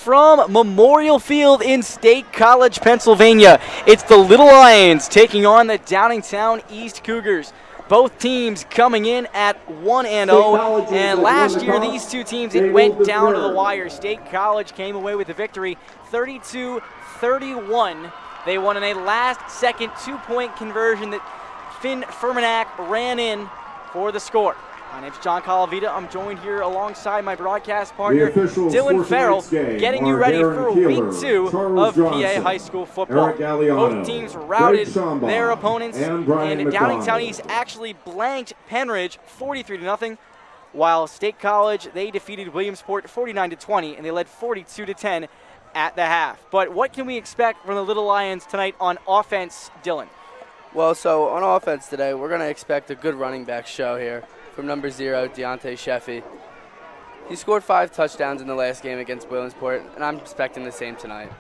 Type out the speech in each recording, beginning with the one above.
from Memorial Field in State College, Pennsylvania. It's the Little Lions taking on the Downingtown East Cougars. Both teams coming in at 1-0, and last year these two teams, it went down to the wire. State College came away with the victory, 32-31. They won in a last-second two-point conversion that Finn Fermanac ran in for the score. My name's John Calavita. I'm joined here alongside my broadcast partner, Dylan Farrell, getting you ready for week 2 of PA High School Football. Both teams routed their opponents, and Downingtown East actually blanked Penridge 43-0, while State College, they defeated Williamsport 49-20, and they led 42-10 at the half. But what can we expect from the Little Lions tonight on offense, Dylan? Well, so on offense today, we're going to expect a good running back show here from number 0, Deontay Sheffy. He scored 5 touchdowns in the last game against Williamsport, and I'm expecting the same tonight.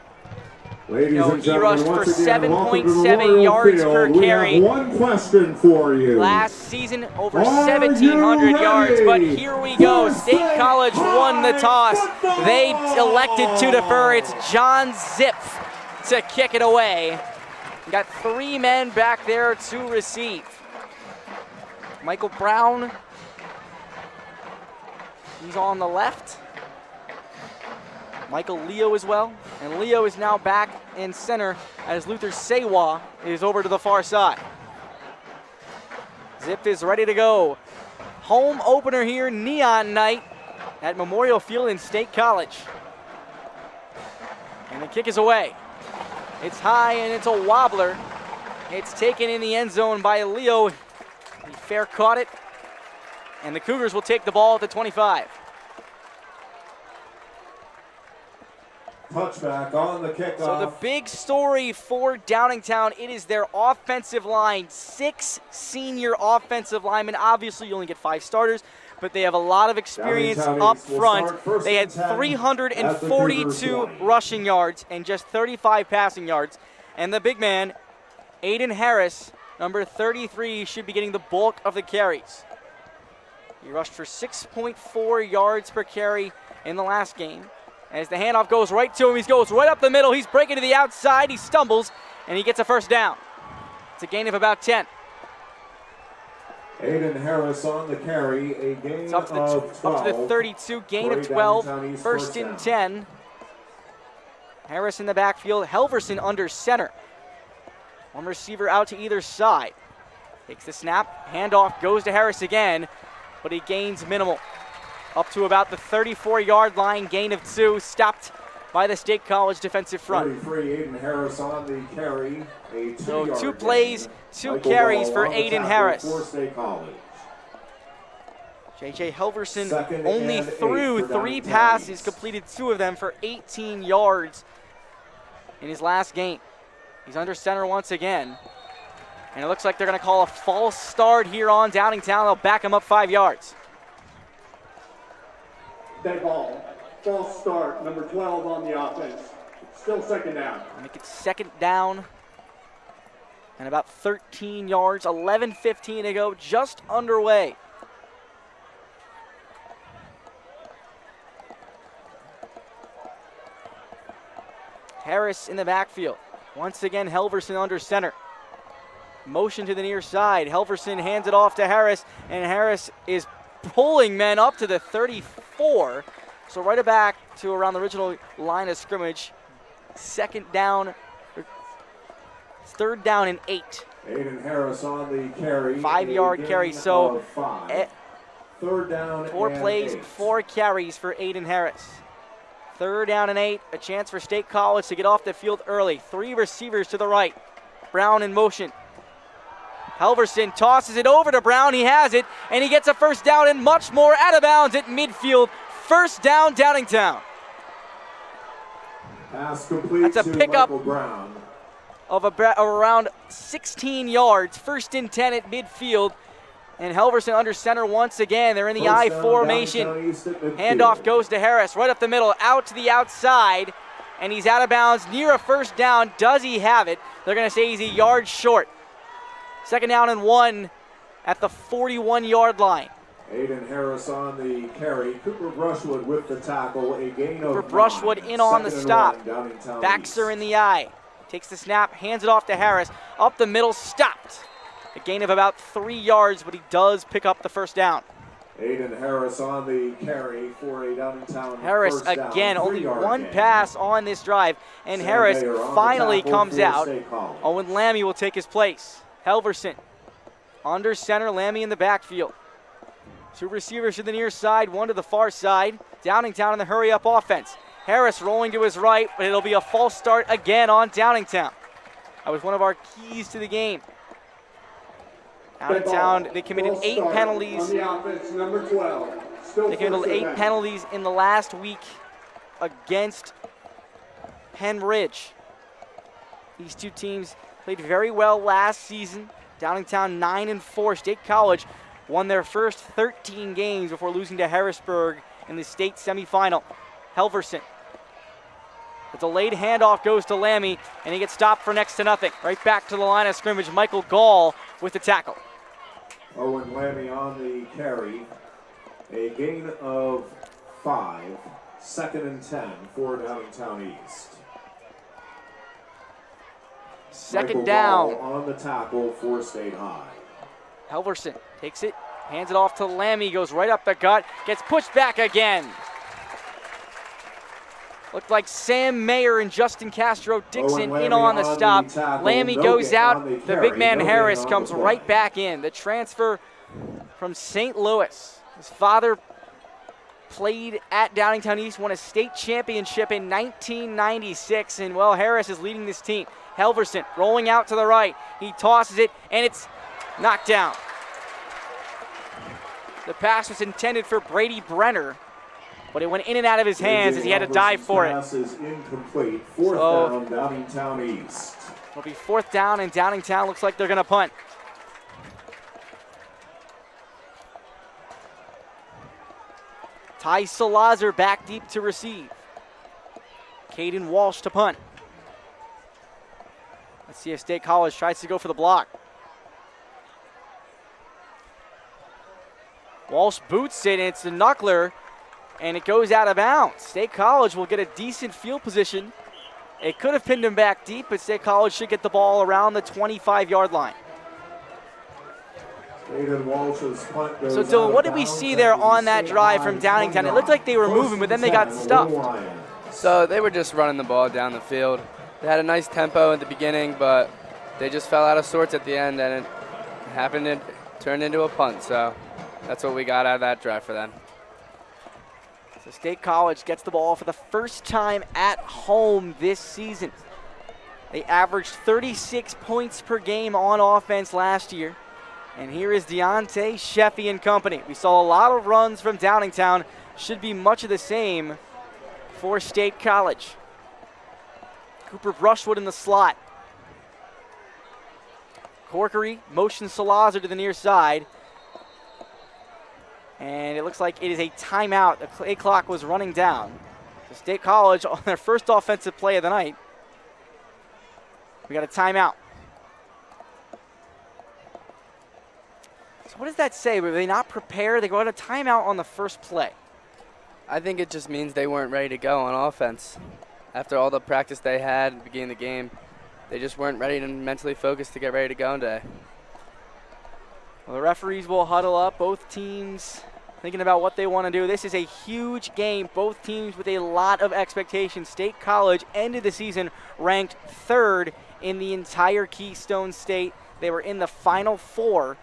Ladies and he rushed for once again, 7.7 yards per carry. We have one question for you. Last season, over 1,700 yards, but here we go. State College won the toss. They elected to defer. It's John Zipf to kick it away. Got 3 men back there to receive. Michael Brown, he's on the left. Michael Leo as well. And Leo is now back in center as Luther Sewa is over to the far side. Zip is ready to go. Home opener here, Neon Night at Memorial Field in State College. And the kick is away. It's high and it's a wobbler. It's taken in the end zone by Leo. He fair caught it. And the Cougars will take the ball at the 25. Touchback on the kickoff. So the big story for Downingtown, it is their offensive line. 6 senior offensive linemen. Obviously, you only get 5 starters, but they have a lot of experience up front. They had 342 rushing yards and just 35 passing yards. And the big man, Aiden Harris, number 33, should be getting the bulk of the carries. He rushed for 6.4 yards per carry in the last game. As the handoff goes right to him, he goes right up the middle. He's breaking to the outside. He stumbles, and he gets a first down. It's a gain of about 10. Aiden Harris on the carry, a gain of 12. Up to the 32, gain of 12, first and 10. Harris in the backfield, Helverson under center. One receiver out to either side. Takes the snap, handoff goes to Harris again, but he gains minimal. Up to about the 34-yard line, gain of 2, stopped by the State College defensive front. 33, Aiden Harris on the carry. So 2 plays, 2 carries for Aiden Harris. J.J. Helverson only threw 3 passes, completed 2 of them for 18 yards in his last game. He's under center once again. And it looks like they're going to call a false start here on Downingtown. They'll back him up 5 yards. Dead ball. False start, number 12 on the offense. Still second down. Make it second down. And about 13 yards, 11:15 to go, just underway. Harris in the backfield. Once again, Helverson under center. Motion to the near side. Helverson hands it off to Harris, and Harris is pulling men up to the 34. So right back to around the original line of scrimmage. Second down, third down and 8. Aiden Harris on the carry. 5-yard carry. So third down 4 plays, 8. 4 carries for Aiden Harris. Third down and 8. A chance for State College to get off the field early. 3 receivers to the right. Brown in motion. Helverson tosses it over to Brown. He has it, and he gets a first down and much more out of bounds at midfield. First down, Downingtown. Pass complete. That's a pickup Brown of around 16 yards. First and 10 at midfield. And Helverson under center once again. They're in the I formation. Handoff goes to Harris, right up the middle, out to the outside. And he's out of bounds near a first down. Does he have it? They're going to say he's a yard short. Second down and 1 at the 41-yard line. Aiden Harris on the carry. Cooper Brushwood with the tackle. A gain of Cooper Brushwood 9. in on the Second and stop. 1, Downingtown Backs East. her in the eye. Takes the snap, hands it off to Harris. Up the middle, stopped. A gain of about 3 yards, but he does pick up the first down. Aiden Harris on the carry for a Downingtown Harris first down, again, only 3-yard one gain. pass on this drive, and Sam Harris Mayer on the finally tackle comes for out. State College. Owen Lammy will take his place. Helverson under center, Lammy in the backfield. 2 receivers to the near side, 1 to the far side. Downingtown in the hurry-up offense. Harris rolling to his right, but it'll be a false start again on Downingtown. That was one of our keys to the game. Downingtown, they committed 8 penalties. On the offense, number 12. Still They committed first 8 and 10. penalties in the last week against Penn Ridge. These 2 teams played very well last season. Downingtown 9-4. State College won their first 13 games before losing to Harrisburg in the state semifinal. Helverson. The delayed handoff goes to Lammy, and he gets stopped for next to nothing. Right back to the line of scrimmage, Michael Gall with the tackle. Owen Lammy on the carry. A gain of 5. Second and 10 for Downingtown East. Second Michael down. Gall on the tackle for State High. Helverson takes it, hands it off to Lammy, goes right up the gut, gets pushed back again. Looked like Sam Mayer and Justin Castro Dixon in on the stop. Lammy goes out. The big man Harris comes right back in. The transfer from St. Louis. His father played at Downingtown East, won a state championship in 1996, and well, Harris is leading this team. Helverson rolling out to the right. He tosses it, and it's knocked down. The pass was intended for Brady Brenner, but it went in and out of his hands as he had to dive for it. Pass is incomplete. Fourth So- down, Downingtown East. It'll be 4th down, and Downingtown looks like they're going to punt. Ty Salazar back deep to receive. Caden Walsh to punt. Let's see if State College tries to go for the block. Walsh boots it, and it's the knuckler, and it goes out of bounds. State College will get a decent field position. It could have pinned him back deep, but State College should get the ball around the 25-yard line. Aiden Walsh's punt goes So, out Dylan, of what did we bounds see at there the on that State drive High from Downingtown? It looked like they were 29. moving, but then they got First and stuffed. 10, Lions. So they were just running the ball down the field. They had a nice tempo at the beginning, but they just fell out of sorts at the end, and it turned into a punt. So that's what we got out of that drive for them. So State College gets the ball for the first time at home this season. They averaged 36 points per game on offense last year. And here is Deontay Sheffy and company. We saw a lot of runs from Downingtown. Should be much of the same for State College. Cooper Brushwood in the slot. Corkery motions Salazar to the near side. And it looks like it is a timeout. The play clock was running down. So State College on their first offensive play of the night. We got a timeout. So what does that say? Were they not prepared? They go out a timeout on the first play. I think it just means they weren't ready to go on offense. After all the practice they had at the beginning of the game, they just weren't ready and mentally focused to get ready to go today. Well, the referees will huddle up. Both teams thinking about what they want to do. This is a huge game. Both teams with a lot of expectations. State College ended the season ranked 3rd in the entire Keystone State. They were in the Final Four.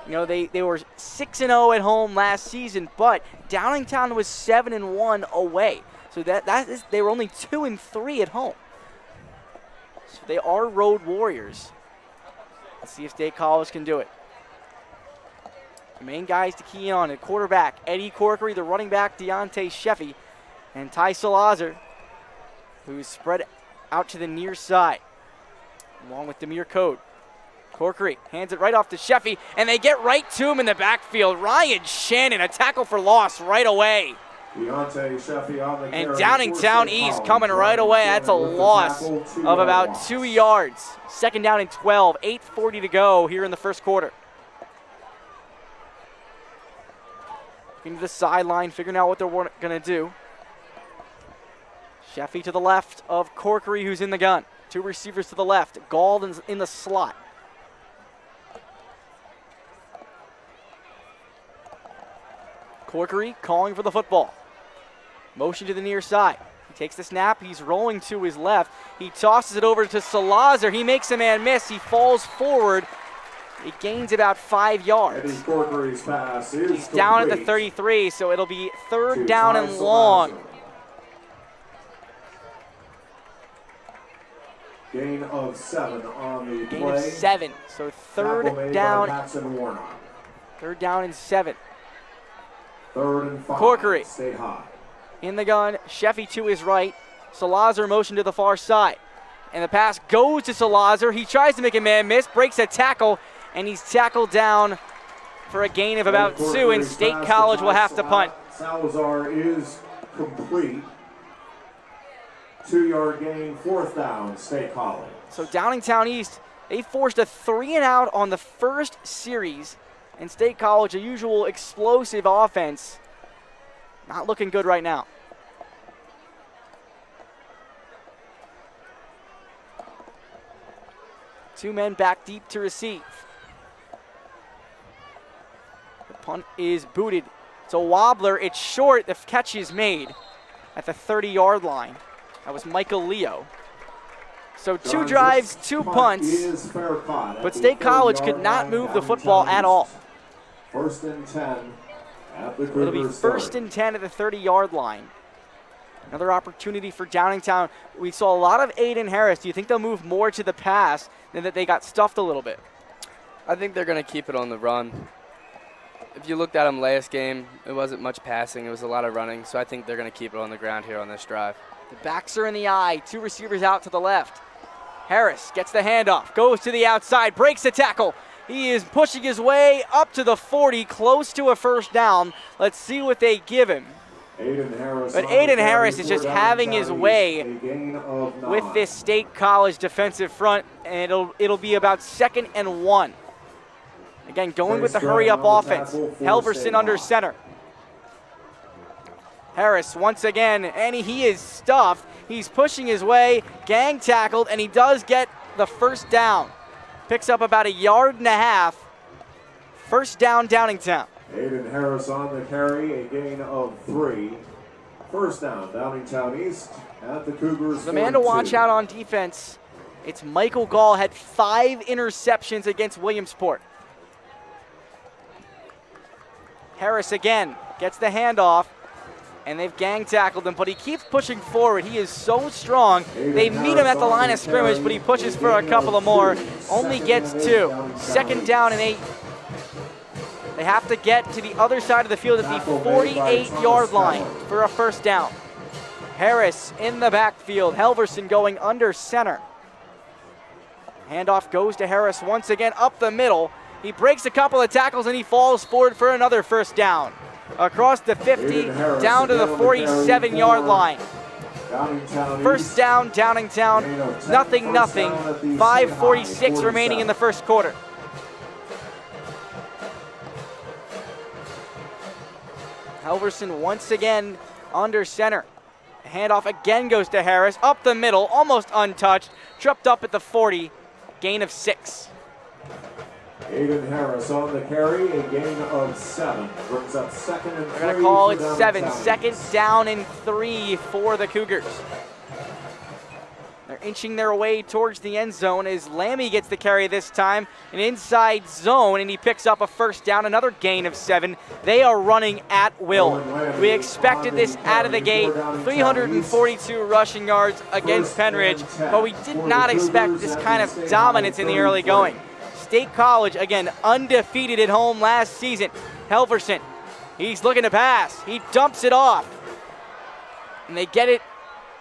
You know, they were 6-0 at home last season, but Downingtown was 7-1 away. So they were only 2-3 at home. So they are road warriors. Let's see if State College can do it. The main guys to key in on it: quarterback Eddie Corkery, the running back Deontay Sheffy, and Ty Salazar, who's spread out to the near side, along with Demir Code. Corkery hands it right off to Sheffy, and they get right to him in the backfield. Ryan Shannon, a tackle for loss right away. Deontay Sheffy on the And carry Downingtown for State East College. coming right Ryan away. That's a Shannon with the loss tackle, of 2-yard about loss. 2 yards. 2nd down and 12, 8:40 to go here in the first quarter. Looking to the sideline, figuring out what they're going to do. Sheffy to the left of Corkery, who's in the gun. 2 receivers to the left. Gall in the slot. Corkery calling for the football. Motion to the near side. He takes the snap. He's rolling to his left. He tosses it over to Salazar. He makes a man miss. He falls forward. It gains about 5 yards. Eddie Corkery's pass is He's down at the complete 33, so it'll be 3rd to down Ty and long. Salazar. Gain of 7 on the Gain play. of 7, so Tackle 3rd made down. by Paxton Warnock. 3rd down and 7. 3rd and 5. Corkery. Stay high. In the gun, Sheffy to his right. Salazar motion to the far side. And the pass goes to Salazar. He tries to make a man miss, breaks a tackle, and he's tackled down for a gain of about 2, and State College will have to punt. Salazar is complete. 2-yard gain, 4th down, State College. So Downingtown East, they forced a 3-and-out on the first series, and State College, a usual explosive offense, not looking good right now. Two men back deep to receive. The punt is booted. It's a wobbler. It's short. The catch is made at the 30-yard line. That was Michael Leo. So 2 drives, 2 punts, but State College could not move the football at all. 1st and 10 at the It'll be 1st and 10 at the 30-yard line. Another opportunity for Downingtown. We saw a lot of Aiden Harris. Do you think they'll move more to the pass than that they got stuffed a little bit? I think they're going to keep it on the run. If you looked at them last game, it wasn't much passing. It was a lot of running, so I think they're going to keep it on the ground here on this drive. The backs are in the eye. 2 receivers out to the left. Harris gets the handoff, goes to the outside, breaks the tackle. He is pushing his way up to the 40, close to a 1st down. Let's see what they give him. But Aiden Harris is just having his way with this State College defensive front, and it'll be about 2nd and 1. Again, going with the hurry-up offense. Helverson under center. Harris once again, and he is stuffed. He's pushing his way, gang tackled, and he does get the 1st down. Picks up about 1.5 yards. 1st down, Downingtown. Aiden Harris on the carry, a gain of 3. 1st down, Downingtown East at the Cougars. The man to watch out on defense, it's Michael Gall, had 5 interceptions against Williamsport. Harris again gets the handoff, and they've gang tackled him, but he keeps pushing forward. He is so strong. They meet him at the line of scrimmage, but he pushes for a couple of more. Only gets 2. 2nd down and 8. They have to get to the other side of the field at the 48-yard line for a 1st down. Harris in the backfield. Helverson going under center. Handoff goes to Harris once again up the middle. He breaks a couple of tackles and he falls forward for another 1st down. Across the 50, down to the 47-yard line. 1st down, Downingtown, nothing. 5:46 remaining in the 1st quarter. Helverson once again under center. Handoff again goes to Harris, up the middle, almost untouched, tripped up at the 40, gain of 6. Aiden Harris on the carry, a gain of 7. Brings up 2nd and 3. They're going to call it 7. 2nd down and 3 for the Cougars. They're inching their way towards the end zone as Lammy gets the carry this time. An inside zone, and he picks up a 1st down, another gain of 7. They are running at will. We expected this out of the gate. 342 rushing yards against Penridge, but we did not expect this kind of dominance in the early going. State College, again, undefeated at home last season. Helverson, he's looking to pass. He dumps it off. And they get it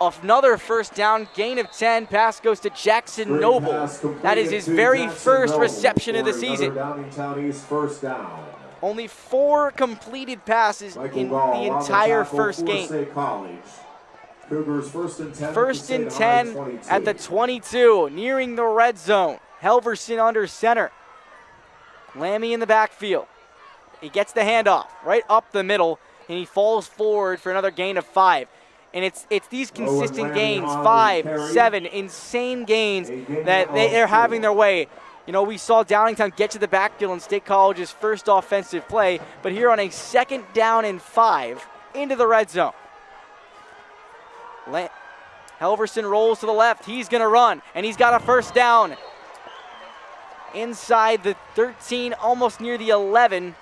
off another 1st down, gain of 10. Pass goes to Jackson Noble. That is his very first reception of the season. Downingtown East 1st down. Only 4 completed passes in the entire first game. Cougars 1st and 10. 1st and 10 at the 22, nearing the red zone. Helverson under center. Lammy in the backfield. He gets the handoff right up the middle, and he falls forward for another gain of 5. And it's these consistent gains, 5, 7, insane gains that they're having their way. You know, we saw Downingtown get to the backfield in State College's first offensive play, but here on a 2nd down and 5 into the red zone. Helverson rolls to the left. He's going to run, and he's got a 1st down. Inside the 13, almost near the 11.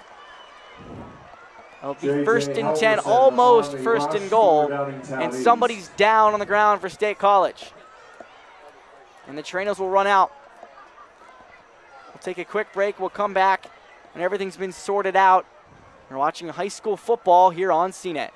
It'll be 1st and 10, almost 1st and goal. And somebody's down on the ground for State College. And the Trainers will run out. We'll take a quick break. We'll come back, and everything's been sorted out. We're watching high school football here on CNET.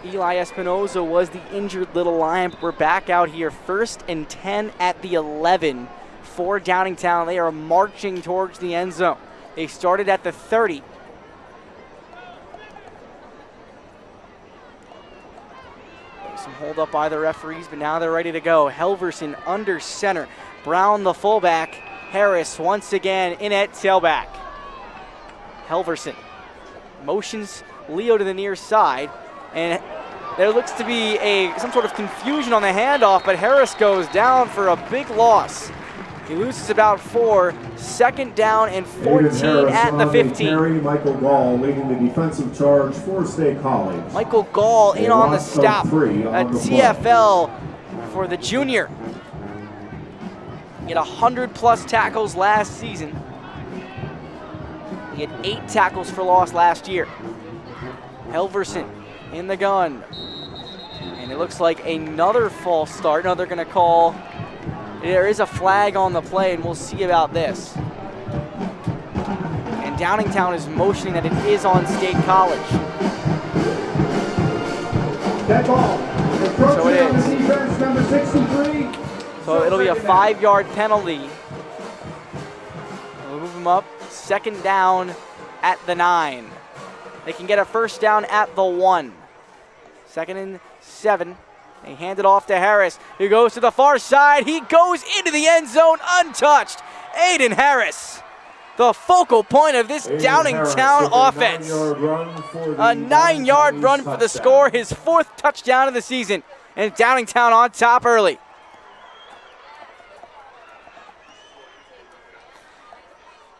Eli Espinoza was the injured little lion. We're back out here, 1st and 10 at the 11 for Downingtown. They are marching towards the end zone. They started at the 30. Some hold up by the referees, but now they're ready to go. Helverson under center. Brown the fullback. Harris once again in at tailback. Helverson motions Leo to the near side, and there looks to be some sort of confusion on the handoff, but Harris goes down for a big loss. He loses about 4, 2nd down and 14 at the 15. Carry, Michael Gall leading the defensive charge for State College. Michael Gall in on the stop, a TFL for the junior. He had 100+ tackles last season. He had 8 tackles for loss last year. Helverson in the gun. And it looks like another false start. No, they're going to call. There is a flag on the play, and we'll see about this. And Downingtown is motioning that it is on State College. That ball. So it is. Defense, number 63. So it'll be a 5-yard penalty. We'll move them up. 2nd down at the 9. They can get a 1st down at the 1. 2nd and 7. They hand it off to Harris. He goes to the far side. He goes into the end zone untouched. Aiden Harris, the focal point of this Downingtown offense. A 9-yard run for the score, his 4th touchdown of the season. And Downingtown on top early.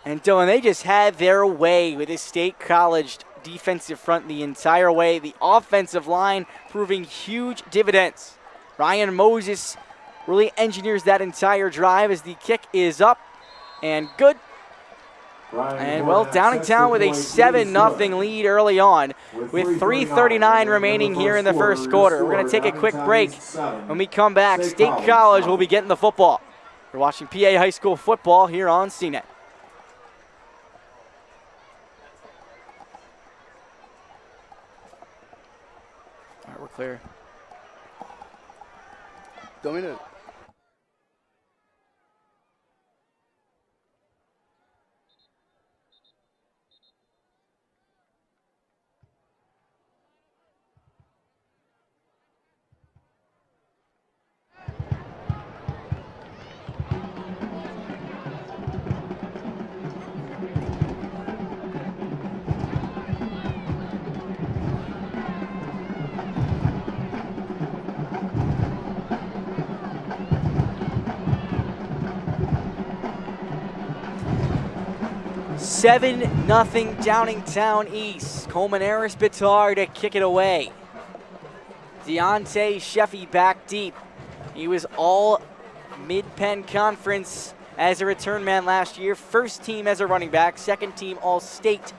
And Dylan, they just had their way with this State College defensive front the entire way. The offensive line proving huge dividends. Ryan Moses really engineers that entire drive as the kick is up and good. And well, Downingtown with a 7-0 lead early on with 3:39 remaining here in the first quarter. We're going to take a quick break. When we come back, State College will be getting the football. You're watching PA High School football here on CNET. All right, we're clear. Dominant. 7-0 Downingtown East. Colmenares Bitar to kick it away. Deontay Sheffy back deep. He was all Mid-Penn Conference as a return man last year. First team as a running back, second team all-state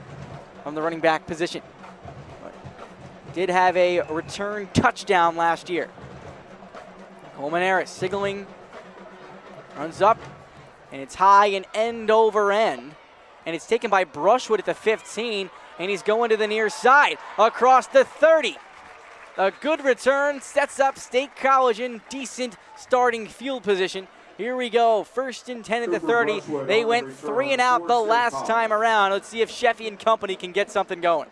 from the running back position. Did have a return touchdown last year. Colmenares signaling, runs up, and it's high and end over end. And it's taken by Brushwood at the 15, and he's going to the near side, across the 30. A good return, sets up State College in decent starting field position. Here we go, 1st and 10 at the 30. They went 3 and out the last time around. Let's see if Sheffy and company can get something going.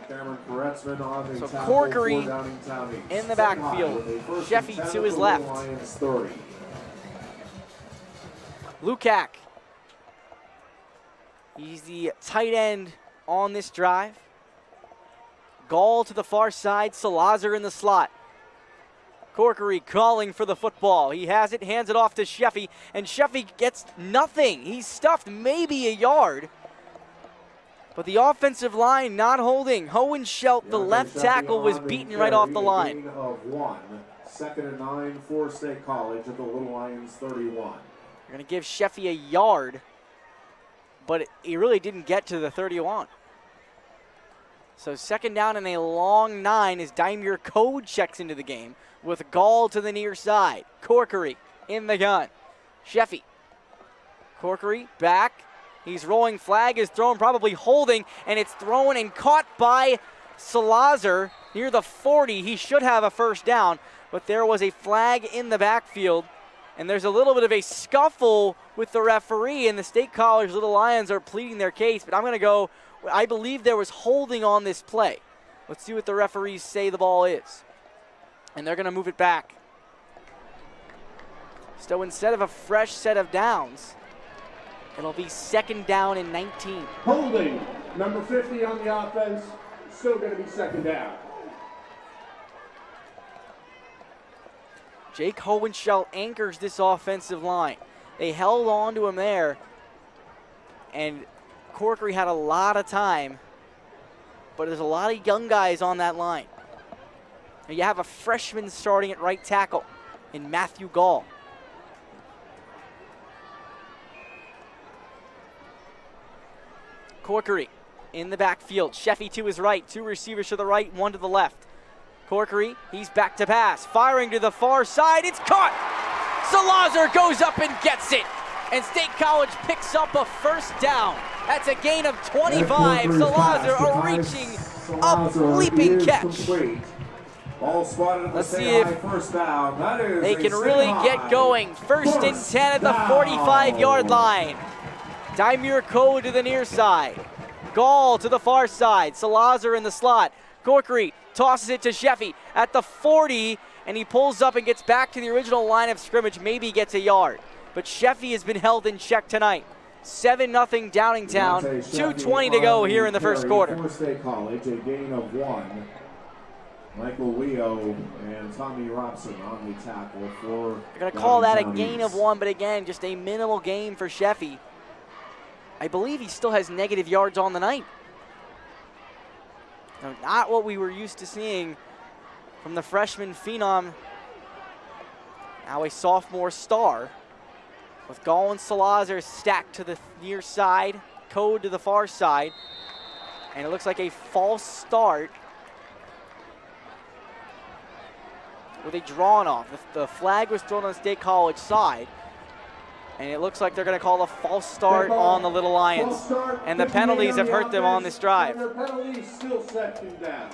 So Corkery in the backfield, Sheffy to his left. Lukac, he's the tight end on this drive. Gall to the far side, Salazar in the slot. Corkery calling for the football. He has it, hands it off to Sheffy, and Sheffy gets nothing. He's stuffed maybe a yard, but the offensive line not holding. Hohenschelt, the left tackle, was beaten right off the line. Gain of 1, 2nd and 9 for State College at the Little Lions 31. They're going to give Sheffy a yard, but he really didn't get to the 31. So 2nd down and a long 9 as Daimir Code checks into the game with Gall to the near side. Corkery in the gun. Sheffy. Corkery back. He's rolling, flag is thrown, probably holding, and it's thrown and caught by Salazar near the 40. He should have a 1st down, but there was a flag in the backfield. And there's a little bit of a scuffle with the referee, and the State College Little Lions are pleading their case. But I'm going to go, I believe there was holding on this play. Let's see what the referees say the ball is. And they're going to move it back. So instead of a fresh set of downs, it'll be 2nd down and 19. Holding, number 50 on the offense, still going to be 2nd down. Jake Hohenschelt anchors this offensive line. They held on to him there, and Corkery had a lot of time, but there's a lot of young guys on that line. And you have a freshman starting at right tackle in Matthew Gall. Corkery in the backfield. Sheffy to his right, 2 receivers to the right, 1 to the left. Corkery, he's back to pass, firing to the far side, it's caught! Salazar goes up and gets it, and State College picks up a 1st down. That's a gain of 25. Salazar, a reaching, up, leaping catch. Let's see if they can really get going. 1st and 10 at the 45-yard line. Daimir Code to the near side. Gall to the far side. Salazar in the slot. Corkery tosses it to Sheffy at the 40, and he pulls up and gets back to the original line of scrimmage, maybe gets a yard. But Sheffy has been held in check tonight. 7-0 Downingtown, 2:20 to go here in the 1st quarter. For State College, a gain of 1. Michael Leo and Tommy Robson on the tackle for They're going to call that a gain of 1, but again, just a minimal gain for Sheffy. I believe he still has negative yards on the night. No, not what we were used to seeing from the freshman phenom, now a sophomore star, with Gall and Salazar stacked to the near side, Code to the far side, and it looks like a false start with a drawn off. The flag was thrown on the State College side, and it looks like they're going to call a false start on the Little Lions. And the penalties have hurt them on this drive. Their penalties still 2nd down.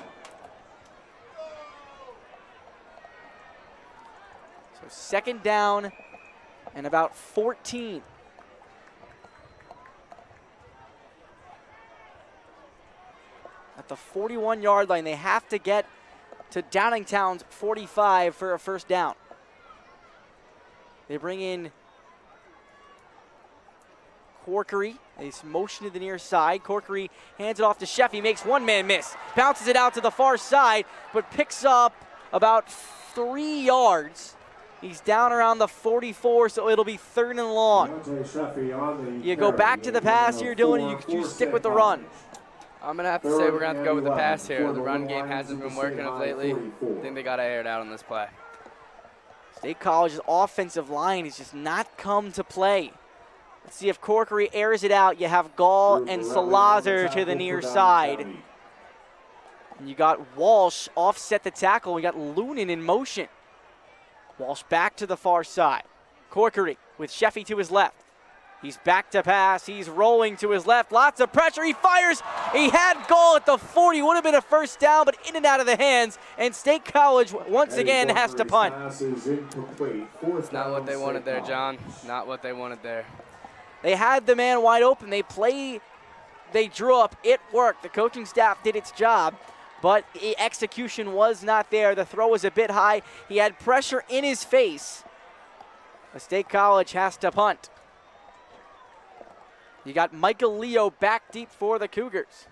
So 2nd down and about 14. At the 41-yard line, they have to get to Downingtown's 45 for a 1st down. They bring in Corkery. They motion to the near side. Corkery hands it off to Sheffy, makes 1-man miss. Bounces it out to the far side, but picks up about 3 yards. He's down around the 44, so it'll be 3rd and long. You go back to the pass here, Dylan, you stick with the run. I'm going to have to say we're going to have to go with the pass here. The run game hasn't been working of lately. I think they got to air it out on this play. State College's offensive line has just not come to play. Let's see if Corkery airs it out. You have Gall and Salazar to the near side. And you got Walsh offset the tackle. We got Lunan in motion. Walsh back to the far side. Corkery with Sheffy to his left. He's back to pass. He's rolling to his left. Lots of pressure. He fires. He had Gall at the 40. Would have been a first down, but in and out of the hands. And State College once again has to punt. It's not what they wanted there, John. Not what they wanted there. They had the man wide open. They drew up. It worked. The coaching staff did its job, but execution was not there. The throw was a bit high. He had pressure in his face. The State College has to punt. You got Michael Leo back deep for the Cougars.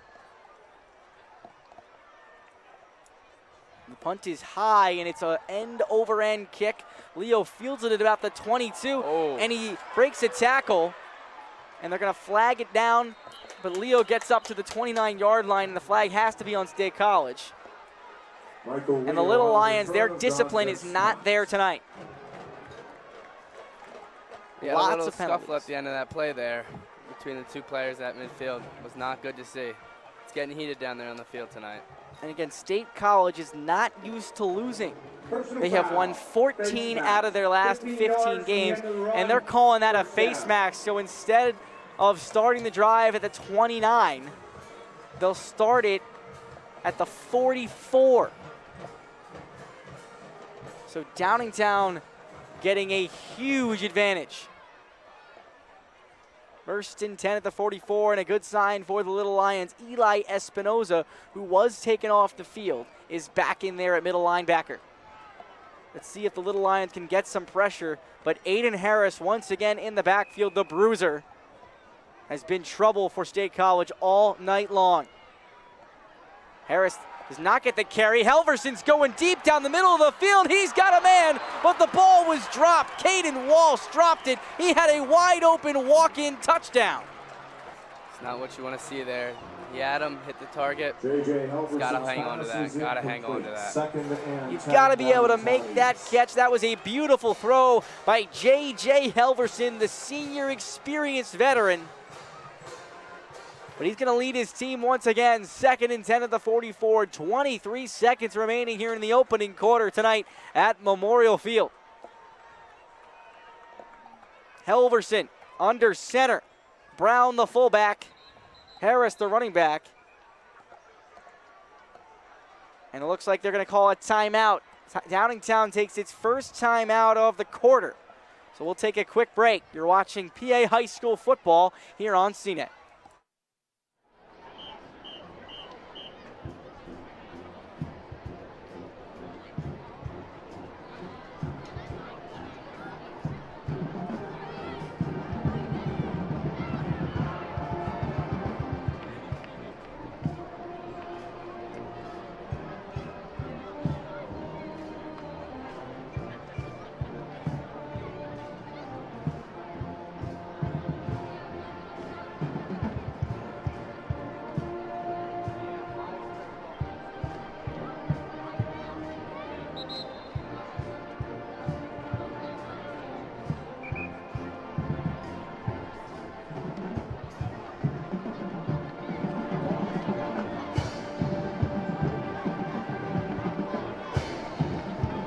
The punt is high, and it's an end-over-end kick. Leo fields it at about the 22, and he breaks a tackle, and they're going to flag it down, but Leo gets up to the 29-yard line, and the flag has to be on State College. And the Little Lions, their discipline is not there tonight. Yeah, Lots a little of penalties. scuffle at the end of that play there between the two players at midfield was not good to see. It's getting heated down there on the field tonight. And again, State College is not used to losing. They have won 14 out of their last 15 games, and they're calling that a face mask. So instead of starting the drive at the 29, they'll start it at the 44. So Downingtown getting a huge advantage. First and 10 at the 44, and a good sign for the Little Lions. Eli Espinoza, who was taken off the field, is back in there at middle linebacker. Let's see if the Little Lions can get some pressure, but Aiden Harris once again in the backfield. The bruiser has been trouble for State College all night long. Harris does not get the carry. Helverson's going deep down the middle of the field. He's got a man, but the ball was dropped. Caden Walsh dropped it. He had a wide open walk-in touchdown. It's not what you want to see there. He had him, hit the target. He's got to hang on to that. Got to hang on to that. You've got to be able to make that catch. That was a beautiful throw by J.J. Helverson, the senior experienced veteran. But he's going to lead his team once again. 2nd and 10 at the 44. 23 seconds remaining here in the opening quarter tonight at Memorial Field. Helverson under center. Brown the fullback. Harris the running back. And it looks like they're going to call a timeout. Downingtown takes its first timeout of the quarter. So we'll take a quick break. You're watching PA High School Football here on CNET.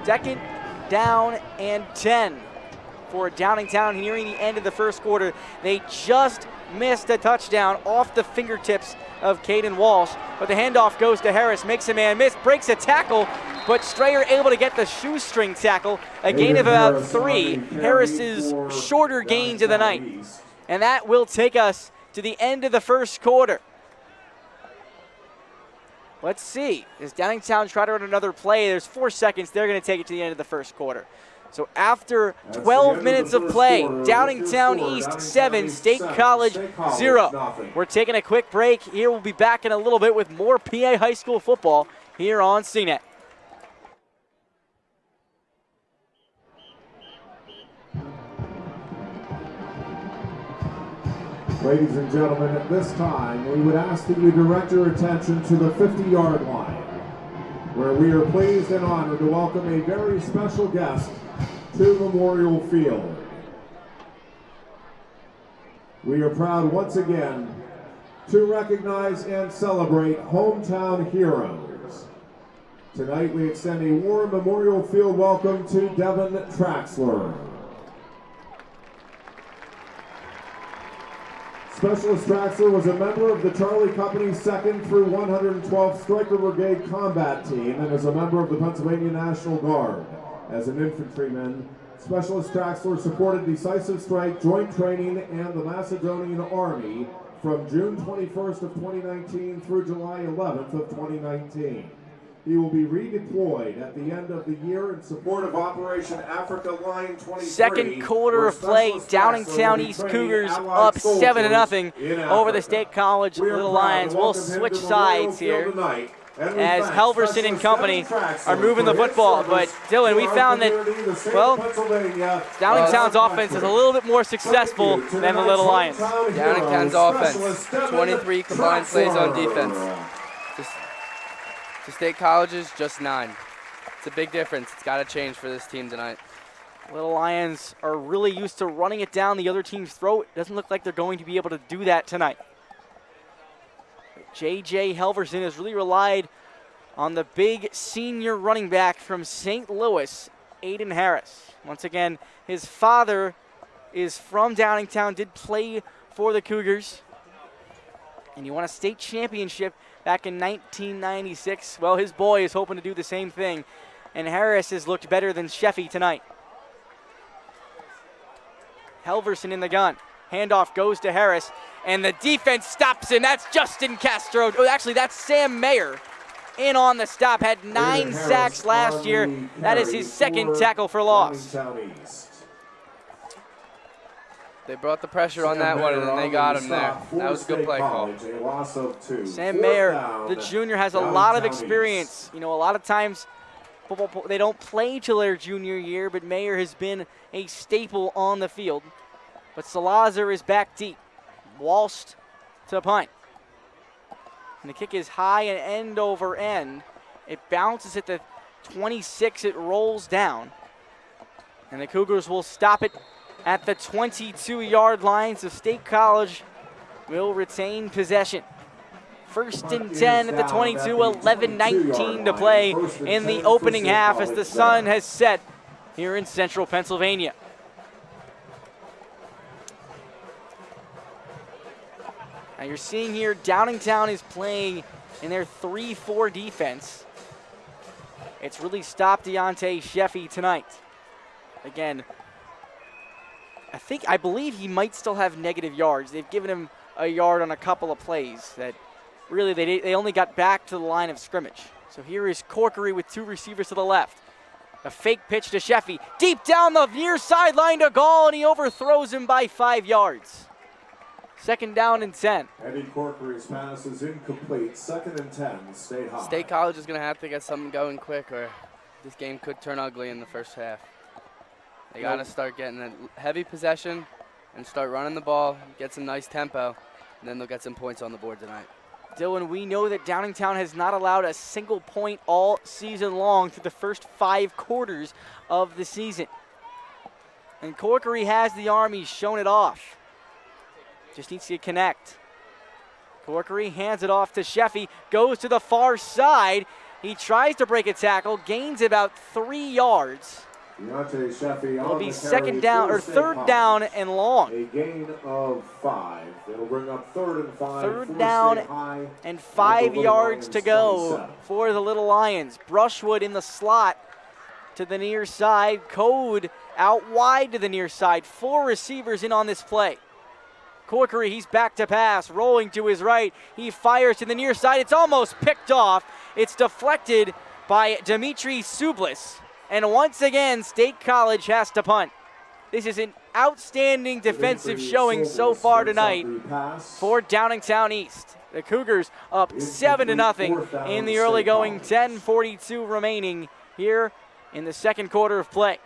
Second down and 10 for Downingtown nearing the end of the first quarter. They just missed a touchdown off the fingertips of Caden Walsh, but the handoff goes to Harris, makes a man miss, breaks a tackle, but Strayer able to get the shoestring tackle, a gain of about 3. Harris's shorter gains of the night. And that will take us to the end of the first quarter. Let's see. As Downingtown try to run another play, there's 4 seconds. They're going to take it to the end of the first quarter. So after 12 minutes of play, Downingtown East 7, State College 0. We're taking a quick break. Here we'll be back in a little bit with more PA High School football here on CNET. Ladies and gentlemen, at this time, we would ask that you direct your attention to the 50-yard line, where we are pleased and honored to welcome a very special guest to Memorial Field. We are proud once again to recognize and celebrate hometown heroes. Tonight we extend a warm Memorial Field welcome to Devin Traxler. Specialist Traxler was a member of the Charlie Company's 2nd through 112th Stryker Brigade Combat Team and is a member of the Pennsylvania National Guard. As an infantryman, Specialist Traxler supported decisive strike, joint training, and the Macedonian Army from June 21st of 2019 through July 11th of 2019. He will be redeployed at the end of the year in support of Operation Africa Line 23. Second quarter of play, Downingtown East Cougars up 7-0 over the State College Little Lions. We'll switch sides here as Halverson and company are moving the football. But Dylan, we found that, well, Downingtown's offense is a little bit more successful than the Little Lions. Downingtown's offense, 23 combined plays on defense. To State College's just 9. It's a big difference. It's got to change for this team tonight. Little Lions are really used to running it down the other team's throat. Doesn't look like they're going to be able to do that tonight. J.J. Halverson has really relied on the big senior running back from St. Louis, Aiden Harris. Once again, his father is from Downingtown, did play for the Cougars, and he won a state championship back in 1996. Well, his boy is hoping to do the same thing, and Harris has looked better than Sheffy tonight. Halverson in the gun. Handoff goes to Harris, and the defense stops him. That's Justin Castro. Oh, actually, that's Sam Mayer in on the stop. Had 9 sacks last year. That is his 2nd tackle for loss. They brought the pressure on that one, and then they got him there. That was a good play call. Sam Mayer, the junior, has a lot of experience. You know, a lot of times football, they don't play till their junior year, but Mayer has been a staple on the field. But Salazar is back deep. Walst to punt. And the kick is high and end over end. It bounces at the 26. It rolls down. And the Cougars will stop it at the 22-yard line. So State College will retain possession. 1st and 10 at the 22, 11-19 to play in the opening half as the sun has set here in central Pennsylvania. Now you're seeing here Downingtown is playing in their 3-4 defense. It's really stopped Deontay Sheffy tonight. Again, I believe he might still have negative yards. They've given him a yard on a couple of plays that really they only got back to the line of scrimmage. So here is Corkery with 2 receivers to the left. A fake pitch to Sheffy. Deep down the near sideline to Gall, and he overthrows him by 5 yards. 2nd down and 10. Eddie Corkery's pass is incomplete. 2nd and 10, State High. State College is going to have to get something going quick, or this game could turn ugly in the first half. They got to start getting a heavy possession and start running the ball, get some nice tempo, and then they'll get some points on the board tonight. Dylan, we know that Downingtown has not allowed a single point all season long through the first 5 quarters of the season. And Corkery has the arm. He's shown it off. Just needs to connect. Corkery hands it off to Sheffy, goes to the far side. He tries to break a tackle, gains about 3 yards. It'll be 2nd down or 3rd down and long. A gain of 5. It'll bring up 3rd and 5. 3rd down and 5 yards to go for the Little Lions. Brushwood in the slot to the near side. Code out wide to the near side. 4 receivers in on this play. Corkery, he's back to pass, rolling to his right. He fires to the near side. It's almost picked off. It's deflected by Dimitri Sublis. And once again, State College has to punt. This is an outstanding defensive showing so far tonight for Downingtown East. The Cougars up 7-0 in the early going, 10:42 remaining here in the 2nd quarter of play.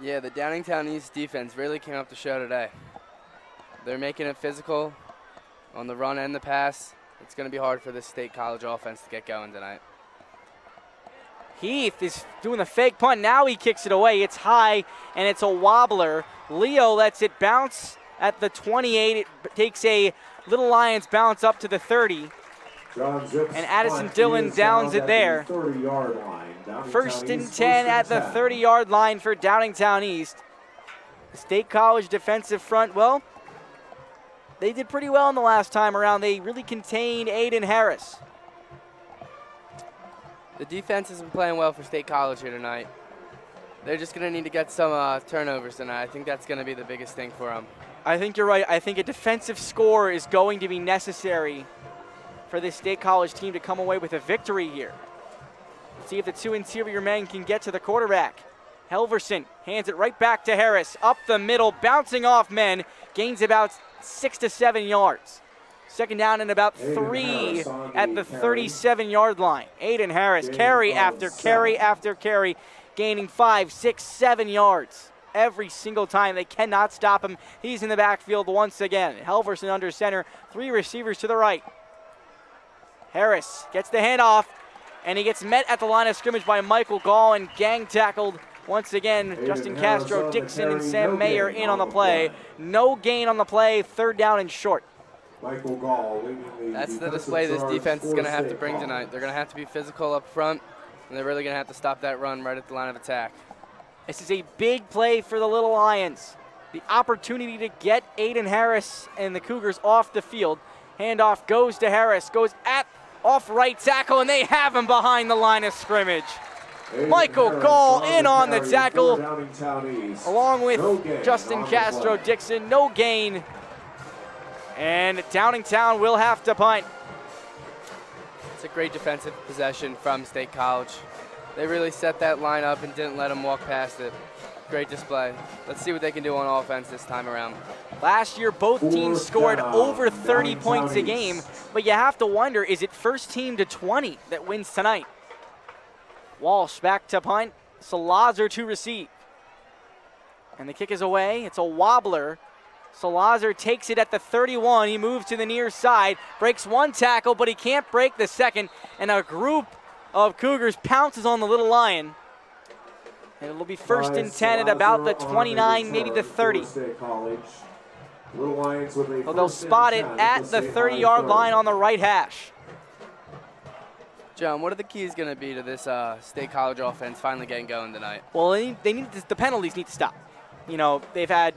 Yeah, the Downingtown East defense really came up to show today. They're making it physical on the run and the pass. It's going to be hard for this State College offense to get going tonight. Heath is doing the fake punt. Now he kicks it away. It's high, and it's a wobbler. Leo lets it bounce at the 28. It takes a Little Lions bounce up to the 30. And Addison Dillon downs it there. 30-yard line. First and 10 at the 30-yard line for Downingtown East. The State College defensive front, well, they did pretty well in the last time around. They really contained Aiden Harris. The defense has been playing well for State College here tonight. They're just going to need to get some turnovers tonight. I think that's going to be the biggest thing for them. I think you're right. I think a defensive score is going to be necessary for this State College team to come away with a victory here. See if the two interior men can get to the quarterback. Helverson hands it right back to Harris. Up the middle, bouncing off men. Gains about 6 to 7 yards. Second down and about 3 at the 37-yard line. Aiden Harris, carry after carry after carry, gaining 5, 6, 7 yards every single time. They cannot stop him. He's in the backfield once again. Helverson under center, 3 receivers to the right. Harris gets the handoff, and he gets met at the line of scrimmage by Michael Gall and gang tackled once again. Justin Castro, Dixon, and Sam Mayer in on the play. No gain on the play, third down and short. Michael Gall leading That's the display this defense is going to have to bring tonight. They're going to have to be physical up front, and they're really going to have to stop that run right at the line of attack. This is a big play for the Little Lions. The opportunity to get Aiden Harris and the Cougars off the field. Handoff goes to Harris, goes off right tackle, and they have him behind the line of scrimmage. Michael Gall in on the tackle, along with Justin Castro Dixon. No gain. And Downingtown will have to punt. It's a great defensive possession from State College. They really set that line up and didn't let them walk past it. Great display. Let's see what they can do on offense this time around. Last year, both teams scored over 30 points a game, but you have to wonder, is it first team to 20 that wins tonight? Walsh back to punt. Salazar to receive. And the kick is away. It's a wobbler. Salazar takes it at the 31. He moves to the near side, breaks one tackle, but he can't break the second. And a group of Cougars pounces on the Little Lion. And it'll be first and 10 at about the 29, maybe the 30. Well, they'll spot it at the 30-yard line on the right hash. John, what are the keys going to be to this State College offense finally getting going tonight? Well, the penalties need to stop. You know, they've had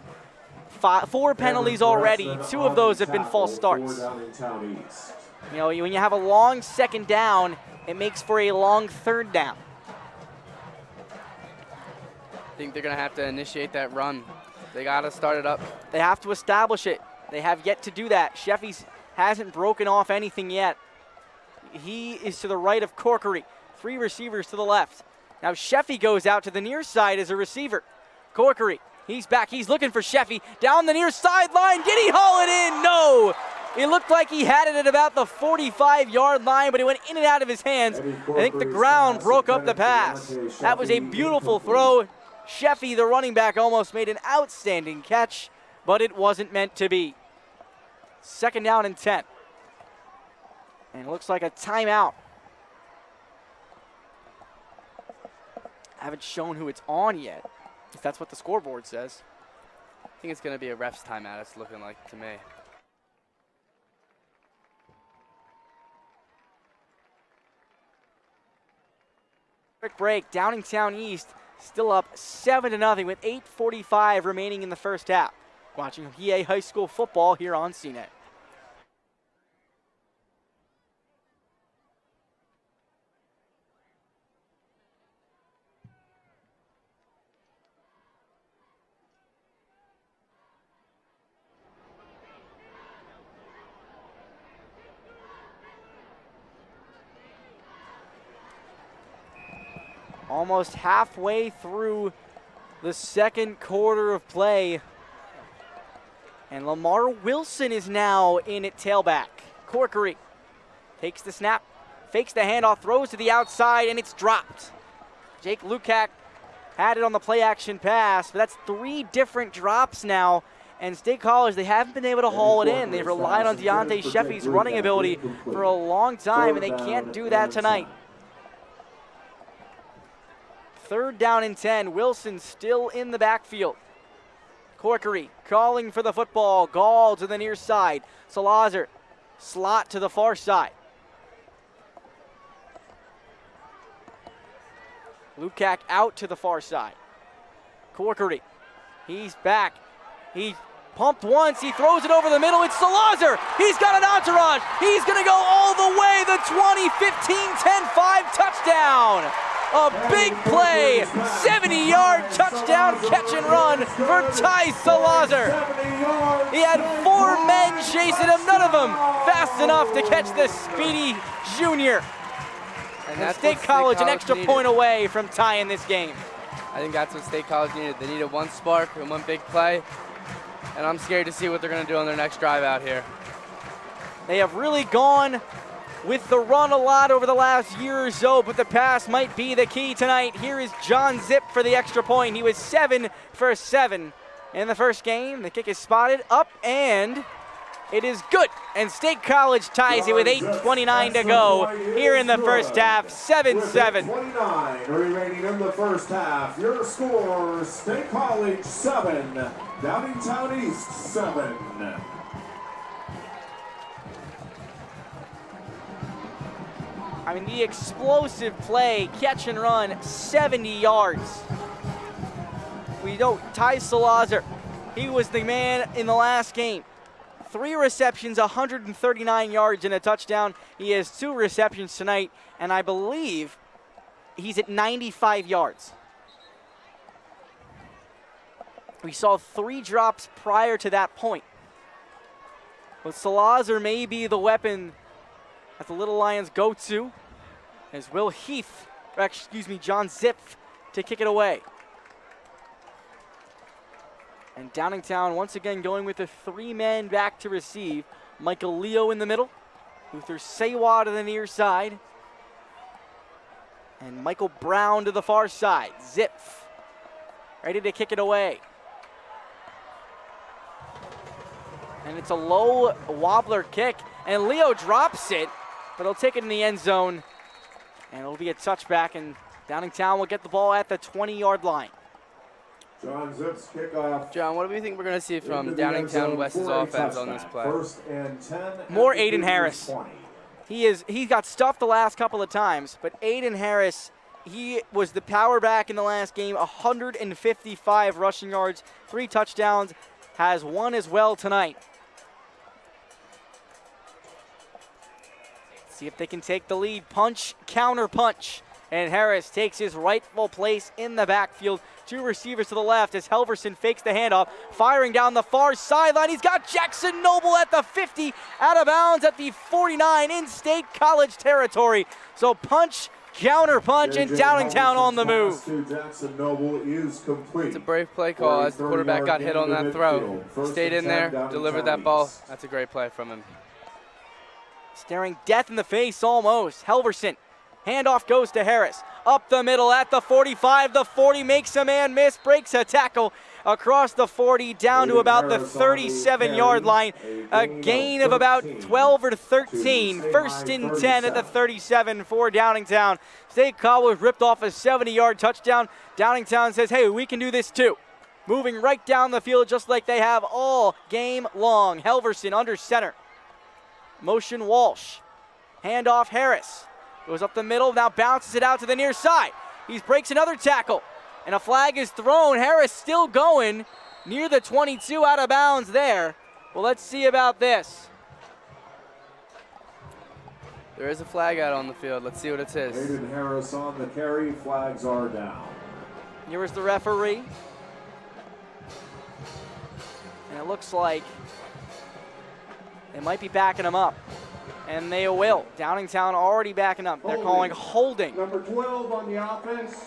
4 penalties already. 2 of those have been false starts. You know, when you have a long second down, it makes for a long third down. I think they're going to have to initiate that run. They got to start it up. They have to establish it. They have yet to do that. Sheffy hasn't broken off anything yet. He is to the right of Corkery. 3 receivers to the left. Now Sheffy goes out to the near side as a receiver. Corkery, he's back. He's looking for Sheffy. Down the near sideline. Did he haul it in? No. It looked like he had it at about the 45-yard line, but it went in and out of his hands. I think the ground broke up the pass. That was a beautiful throw. Sheffy, the running back, almost made an outstanding catch, but it wasn't meant to be. Second down and 10. And it looks like a timeout. Haven't shown who it's on yet, if that's what the scoreboard says. I think it's going to be a ref's timeout, it's looking like to me. Quick break. Downingtown East still up 7-0 with 8:45 remaining in the first half. Watching High School Football here on CNET. Almost halfway through the second quarter of play. And Lamar Wilson is now in at tailback. Corkery takes the snap, fakes the handoff, throws to the outside, and it's dropped. Jake Lukac had it on the play action pass, but that's 3 different drops now. And State College, they haven't been able to haul it in. They've relied on Deontay Sheffy's running ability for a long time, and they can't do that tonight. 3rd down and 10. Wilson still in the backfield. Corkery calling for the football. Gall to the near side. Salazar, slot to the far side. Lukac out to the far side. Corkery, he's back. He pumped once, he throws it over the middle. It's Salazar. He's got an entourage. He's going to go all the way. The 20-15-10-5 touchdown. A big play, 70-yard touchdown catch and run for Ty Salazar. He had 4 men chasing him, none of them fast enough to catch this speedy junior. And State College an extra point away from tying this game. I think that's what State College needed. They needed one spark and one big play, and I'm scared to see what they're going to do on their next drive out here. They have really gone with the run a lot over the last year or so, but the pass might be the key tonight. Here is John Zip for the extra point. He was 7 for 7 in the first game. The kick is spotted up, and it is good. And State College ties it with 8:29 to go here in the first half, 7-7. 29 remaining in the first half. Your score, State College 7, Downingtown East 7. I mean, the explosive play, catch and run, 70 yards. We know Ty Salazar, he was the man in the last game. 3 receptions, 139 yards and a touchdown. He has 2 receptions tonight, and I believe he's at 95 yards. We saw 3 drops prior to that point. But Salazar may be the weapon that the Little Lions go to, as Will Heath, or excuse me, John Zip to kick it away. And Downingtown once again going with the 3 men back to receive. Michael Leo in the middle, Luther Sewa to the near side, and Michael Brown to the far side. Zip ready to kick it away. And it's a low wobbler kick, and Leo drops it, but he'll take it in the end zone, and it'll be a touchback, and Downingtown will get the ball at the 20-yard line. John Zip's kickoff. John, what do we think we're going to see from Downingtown West's offense on this play? 1st and 10. More Aiden Harris. He got stuffed the last couple of times, but Aiden Harris, he was the power back in the last game, 155 rushing yards, 3 touchdowns, has 1 as well tonight. See if they can take the lead. Punch, counter punch. And Harris takes his rightful place in the backfield. 2 receivers to the left as Helverson fakes the handoff. Firing down the far sideline. He's got Jackson Noble at the 50. Out of bounds at the 49 in State College territory. So punch, counter punch, and Downingtown on the move. Jackson Noble is complete. It's a brave play call as the quarterback got hit on that throw. Stayed in there, delivered that ball. That's a great play from him. Staring death in the face almost. Helverson. Handoff goes to Harris. Up the middle at the 45. The 40 makes a man miss. Breaks a tackle across the 40 down to about the 37-yard line. A gain of about 12 or 13. 1st and 10 at the 37 for Downingtown. State College ripped off a 70-yard touchdown. Downingtown says, hey, we can do this too. Moving right down the field just like they have all game long. Helverson under center. Motion Walsh. Handoff Harris. Goes up the middle, now bounces it out to the near side. He breaks another tackle, and a flag is thrown. Harris still going near the 22, out of bounds there. Well, let's see about this. There is a flag out on the field. Let's see what it says. Aiden Harris on the carry. Flags are down. Here is the referee. And it looks like they might be backing him up. And they will. Downingtown already backing up. They're calling holding. Number 12 on the offense.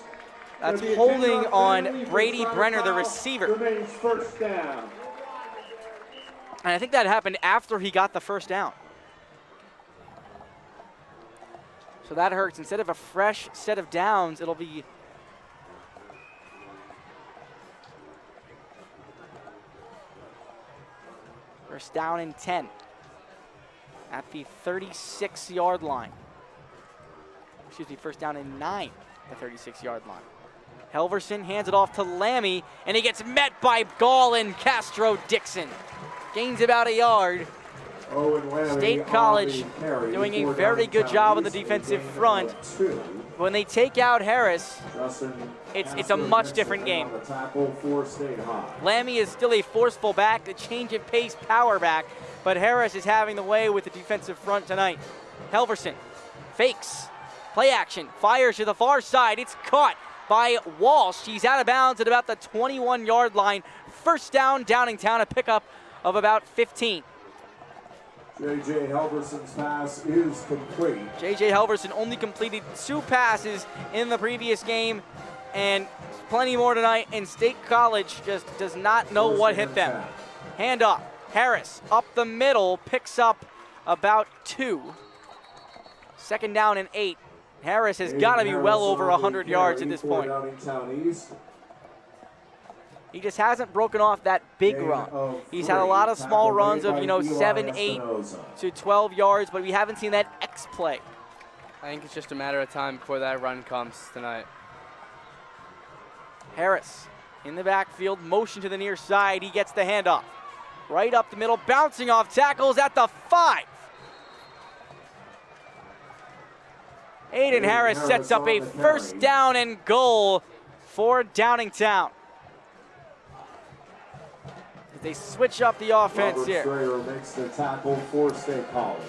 That's holding on Brady Brenner, the receiver. Remains 1st down. And I think that happened after he got the 1st down. So that hurts. Instead of a fresh set of downs, it'll be First down and 10 at the 36-yard line. Excuse me, first down and 9 at the 36-yard line. Helverson hands it off to Lammy, and he gets met by Gall and Castro-Dixon. Gains about a yard. State College doing a very good job on the defensive front. When they take out Harris, it's a much different game. Lammy is still a forceful back, a change of pace power back, but Harris is having the way with the defensive front tonight. Helverson fakes, play action, fires to the far side. It's caught by Walsh. He's out of bounds at about the 21-yard line. First down, Downingtown, a pickup of about 15. J.J. Helverson's pass is complete. J.J. Helverson only completed 2 passes in the previous game, and plenty more tonight, and State College just does not know what hit them. Handoff, Harris up the middle, picks up about 2. Second down and 8. Harris has got to be well over 100 yards at this point. He just hasn't broken off that big run. He's had a lot of small runs of, 7, 8 to 12 yards, but we haven't seen that X play. I think it's just a matter of time before that run comes tonight. Harris in the backfield, motion to the near side. He gets the handoff. Right up the middle, bouncing off tackles at the 5. Aiden Harris sets up a first down and goal for Downingtown. They switch up the offense here. Makes the tackle for State College.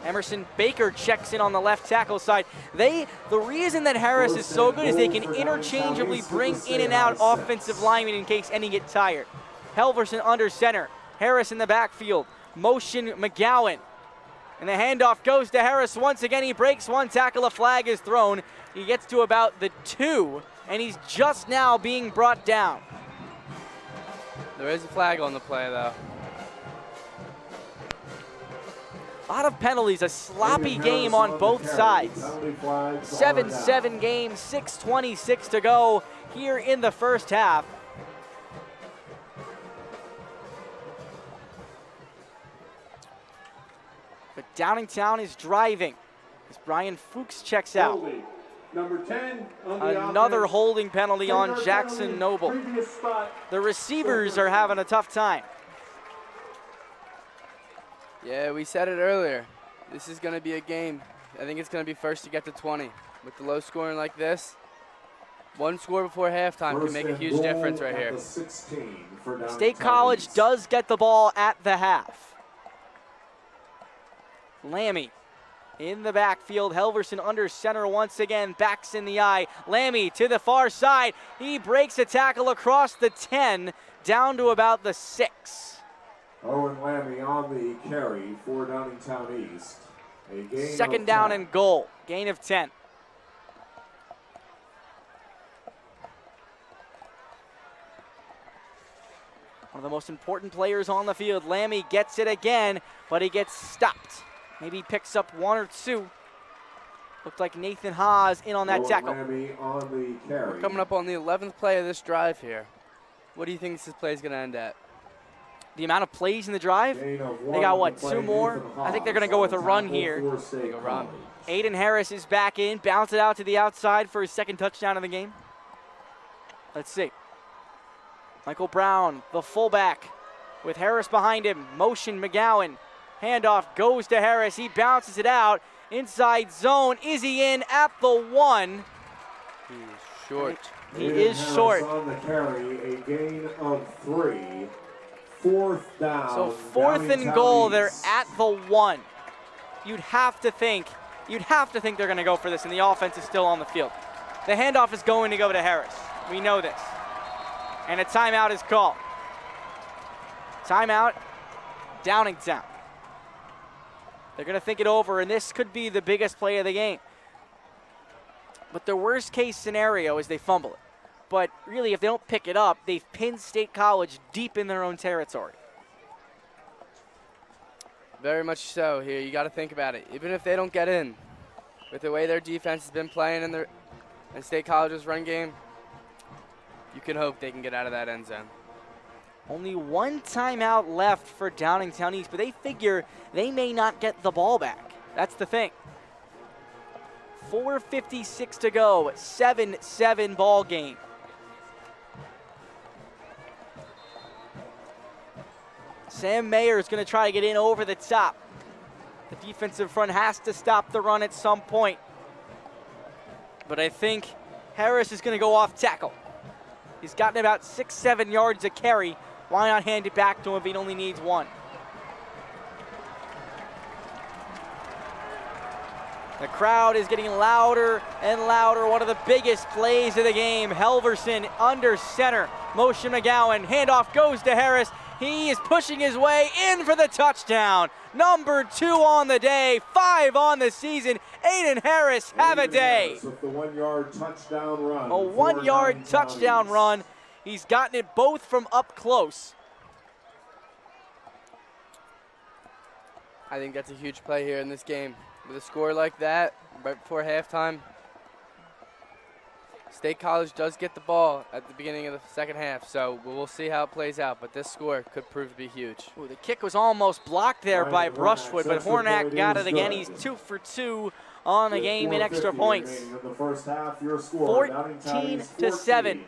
Emerson Baker checks in on the left tackle side. The reason that Harris is so good is they can interchangeably bring in and out offensive linemen in case any get tired. Helverson under center. Harris in the backfield. Motion McGowan. And the handoff goes to Harris once again. He breaks one tackle. A flag is thrown. He gets to about the 2, and he's just now being brought down. There is a flag on the play, though. A lot of penalties, a sloppy game on both sides. 7-7 game, 6:26 to go here in the first half. But Downingtown is driving as Brian Fuchs checks out. Number 10 on the Another offense. holding penalty on Jackson Noble. The receivers are having a tough time. Yeah, we said it earlier. This is going to be a game. I think it's going to be first to get to 20. With the low scoring like this, one score before halftime can make a huge difference right here. State College does get the ball at the half. Lammy in the backfield, Helverson under center once again, backs in the eye. Lammy to the far side. He breaks a tackle across the 10, down to about the 6. Owen Lammy on the carry for Downingtown East. A gain Second down 10. and goal, gain of 10. One of the most important players on the field. Lammy gets it again, but he gets stopped. Maybe picks up 1 or 2. Looked like Nathan Haas in on that Owen tackle. Lammy on the carry. We're coming up on the 11th play of this drive here. What do you think this play is going to end at? The amount of plays in the drive, they got what, 2 more? I think they're going to go with a run here. Take a run. Aiden Harris is back in, bounce it out to the outside for his second touchdown of the game. Let's see. Michael Brown, the fullback, with Harris behind him. Motion McGowan. Handoff goes to Harris. He bounces it out. Inside zone. Is he in at the 1? He's short. He is short. On the carry, a gain of 3. 4th down. So 4th and goal. They're at the 1. You'd have to think they're going to go for this, and the offense is still on the field. The handoff is going to go to Harris. We know this. And a timeout is called. Timeout, Downingtown. They're going to think it over, and this could be the biggest play of the game. But the worst case scenario is they fumble it. But really, if they don't pick it up, they've pinned State College deep in their own territory. Very much so here. You got to think about it. Even if they don't get in, with the way their defense has been playing in State College's run game, you can hope they can get out of that end zone. Only one timeout left for Downingtown East, but they figure they may not get the ball back. That's the thing. 4:56 to go, 7-7 ball game. Sam Mayer is going to try to get in over the top. The defensive front has to stop the run at some point. But I think Harris is going to go off tackle. He's gotten about 6-7 yards a carry. Why not hand it back to him if he only needs one? The crowd is getting louder and louder. One of the biggest plays of the game. Helverson under center. Motion McGowan. Handoff goes to Harris. He is pushing his way in for the touchdown. Number 2 on the day, 5 on the season. Aiden Harris, have a day. With the 1-yard touchdown run. A 1-yard touchdown run. He's gotten it both from up close. I think that's a huge play here in this game. With a score like that, right before halftime, State College does get the ball at the beginning of the second half, so we'll see how it plays out, but this score could prove to be huge. Ooh, the kick was almost blocked there by Brushwood, but Hornak got it again. He's 2 for 2 on the game in extra points. 14-7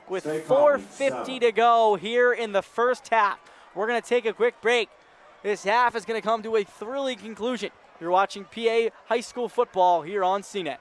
with 4:50 to go here in the first half. We're going to take a quick break. This half is going to come to a thrilling conclusion. You're watching PA High School Football here on CNET.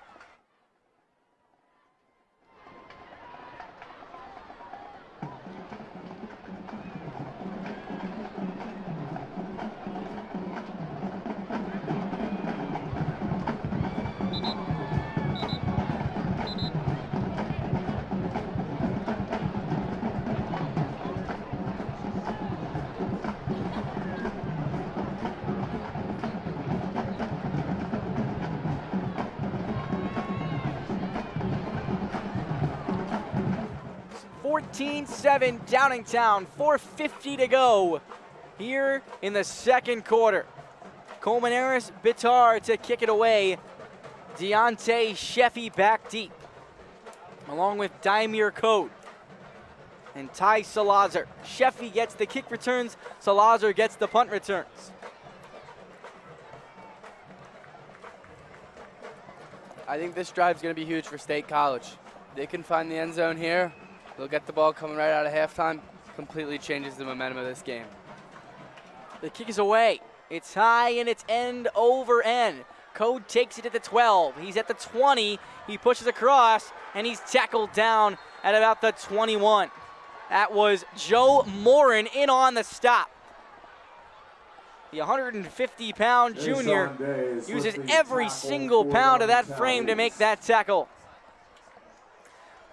(14-7) Downingtown, 4:50 to go here in the second quarter. Colmenares Bitar to kick it away. Deontay Sheffy back deep, along with Daimir Code and Ty Salazar. Sheffy gets the kick returns, Salazar gets the punt returns. I think this drive's going to be huge for State College. They can find the end zone here. They'll get the ball coming right out of halftime. Completely changes the momentum of this game. The kick is away. It's high and it's end over end. Code takes it at the 12. He's at the 20. He pushes across and he's tackled down at about the 21. That was Joe Morin in on the stop. The 150-pound junior uses every single pound of that frame to make that tackle.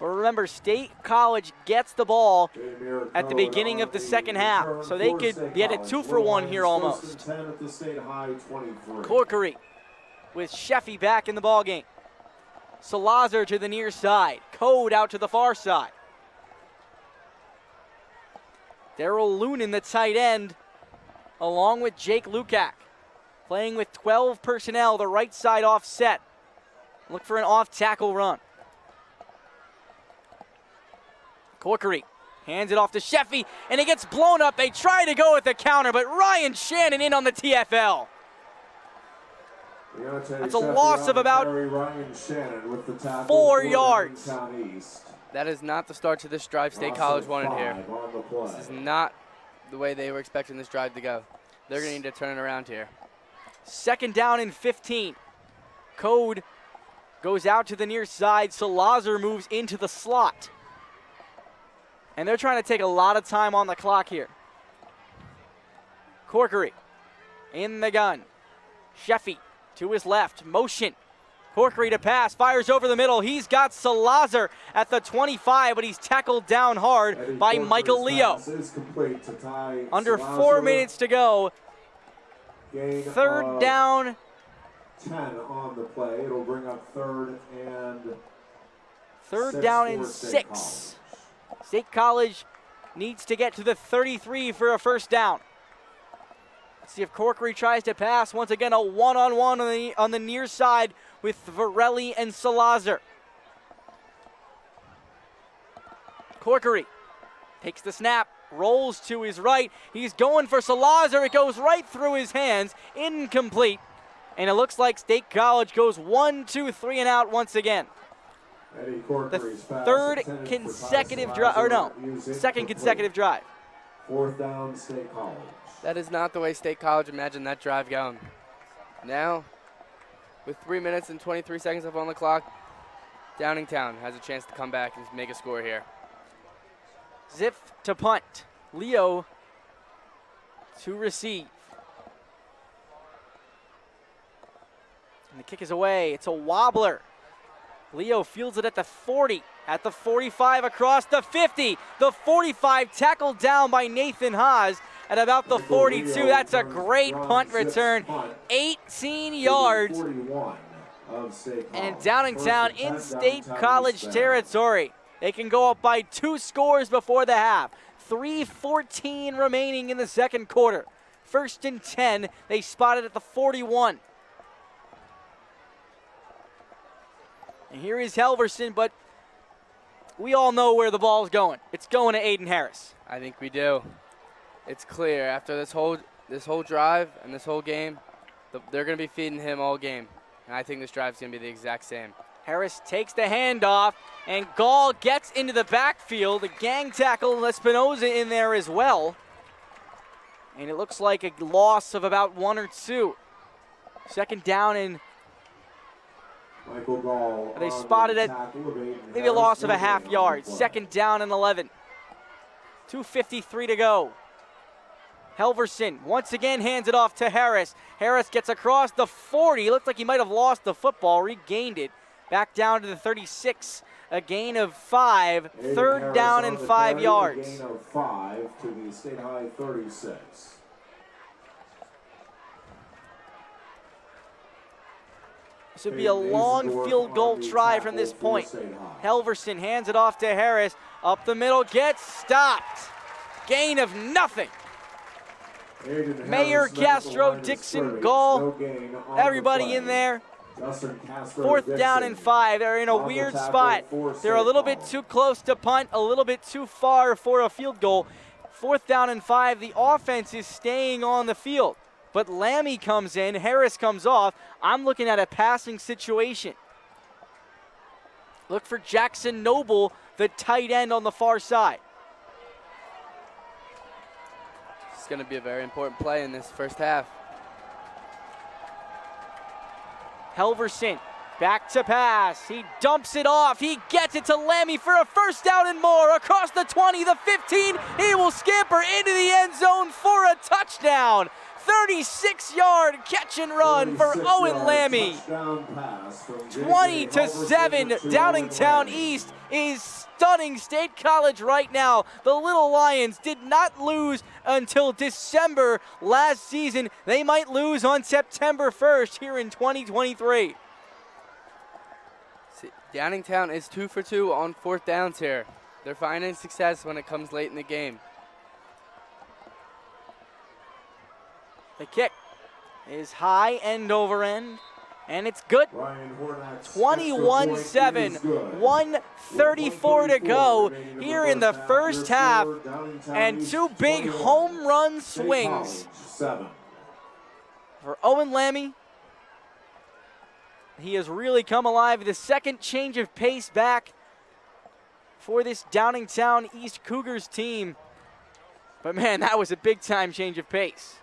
But remember, State College gets the ball at the beginning of the second half, so they could get it 2 for 1 here almost. Corkery with Sheffy back in the ball game. Salazar to the near side. Code out to the far side. Daryl Loonan, the tight end, along with Jake Lukak, playing with 12 personnel, the right side offset. Look for an off-tackle run. Corkery hands it off to Sheffy, and it gets blown up. They try to go with the counter, but Ryan Shannon in on the TFL. That's a loss of about 4 yards. That is not the start to this drive State College wanted here. This is not the way they were expecting this drive to go. They're going to need to turn it around here. 2nd down and 15. Code goes out to the near side. Salazar moves into the slot. And they're trying to take a lot of time on the clock here. Corkery in the gun. Sheffy to his left. Motion. Corkery to pass. Fires over the middle. He's got Salazar at the 25, but he's tackled down hard by Michael Leo. Under 4 minutes to go. 3rd down. 10 on the play. It'll bring up 3rd down and 6. State College needs to get to the 33 for a 1st down. Let's see if Corkery tries to pass. Once again, a one-on-one on the near side with Varelli and Salazar. Corkery takes the snap, rolls to his right. He's going for Salazar. It goes right through his hands. Incomplete. And it looks like State College goes 1, 2, 3 and out once again. The third consecutive drive, or no, second consecutive drive. 4th down, State College. That is not the way State College imagined that drive going. Now, with 3 minutes and 23 seconds left on the clock, Downingtown has a chance to come back and make a score here. Ziff to punt. Leo to receive. And the kick is away. It's a wobbler. Leo fields it at the 40, at the 45, across the 50. The 45 tackled down by Nathan Haas at about the 42. That's a great punt return. 18 yards. And Downingtown in State College territory. They can go up by 2 scores before the half. 3:14 remaining in the second quarter. 1st and 10. They spotted at the 41. And here is Helverson, but we all know where the ball's going. It's going to Aiden Harris. I think we do. It's clear after this whole drive and this whole game, they're going to be feeding him all game. And I think this drive's going to be the exact same. Harris takes the handoff, and Gall gets into the backfield. A gang tackle, Espinoza in there as well. And it looks like a loss of about 1 or 2. 2nd down, and Michael Gall. they spotted it, maybe a loss of a half yard. 2nd down and 11. 2:53 to go. Helverson once again hands it off to Harris. Harris gets across the 40. Looked like he might have lost the football, regained it. Back down to the 36. A gain of 5. 3rd down and 5 yards. Gain of 5 to the State High 36. This would be a long field goal try from this point. Helverson hands it off to Harris. Up the middle, gets stopped. Gain of nothing. Mayer, Castro, Dixon, Gall, everybody in there. 4th down and 5. They're in a weird spot. They're a little bit too close to punt, a little bit too far for a field goal. 4th down and 5. The offense is staying on the field. But Lammy comes in, Harris comes off. I'm looking at a passing situation. Look for Jackson Noble, the tight end on the far side. It's going to be a very important play in this first half. Helverson back to pass. He dumps it off. He gets it to Lammy for a 1st down and more. Across the 20, the 15. He will scamper into the end zone for a touchdown. 36-yard catch and run for Owen Lammy. 20-7. Downingtown East is stunning State College right now. The Little Lions did not lose until December last season. They might lose on September 1st here in 2023. Downingtown is 2 for 2 on 4th downs here. They're finding success when it comes late in the game. The kick is high, end over end, and it's good. 21-7, 1:34 to go here in the first half, and 2 big home run swings for Owen Lammy. He has really come alive. The 2nd change of pace back for this Downingtown East Cougars team. But man, that was a big time change of pace.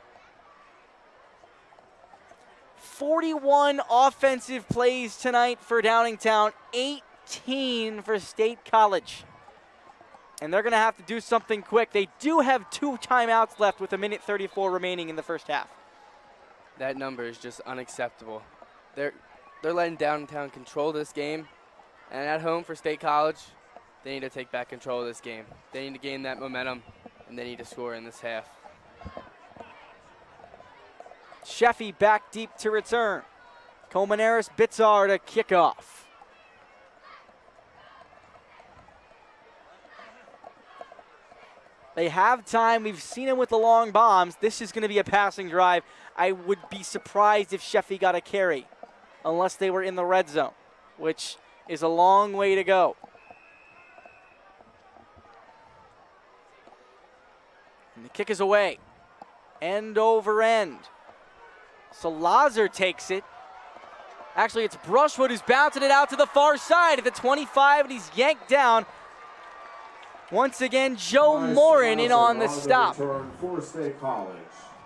41 offensive plays tonight for Downingtown, 18 for State College. And they're going to have to do something quick. They do have 2 timeouts left with 1:34 remaining in the first half. That number is just unacceptable. They're letting Downingtown control this game. And at home for State College, they need to take back control of this game. They need to gain that momentum, and they need to score in this half. Sheffy back deep to return. Colmenares Bitzar to kick off. They have time. We've seen him with the long bombs. This is going to be a passing drive. I would be surprised if Sheffy got a carry unless they were in the red zone, which is a long way to go. And the kick is away. End over end. So Lazar takes it. Actually, it's Brushwood who's bouncing it out to the far side at the 25, and he's yanked down. Once again, Joe Morin in on the stop. For State College.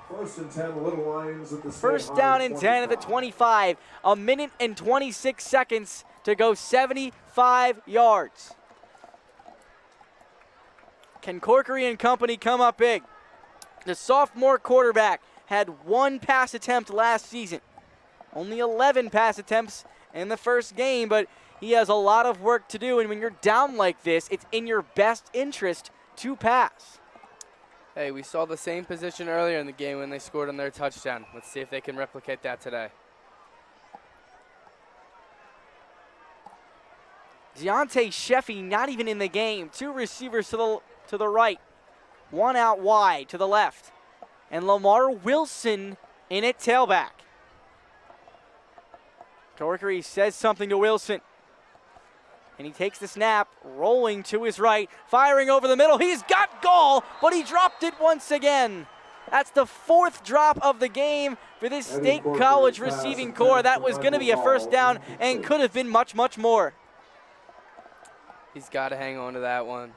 First and 10, Little Lions at the First down and 10 at the 25. A minute and 26 seconds to go 75 yards. Can Corkery and company come up big? The sophomore quarterback had 1 pass attempt last season. Only 11 pass attempts in the first game, but he has a lot of work to do, and when you're down like this, it's in your best interest to pass. Hey, we saw the same position earlier in the game when they scored on their touchdown. Let's see if they can replicate that today. Deontay Sheffy not even in the game. 2 receivers to the right. 1 out wide to the left. And Lamar Wilson in at tailback. Corkery says something to Wilson. And he takes the snap, rolling to his right, firing over the middle. He's got Gall, but he dropped it once again. That's the 4th drop of the game for this State College receiving core. That was going to be a first down and could have been much, much more. He's got to hang on to that one.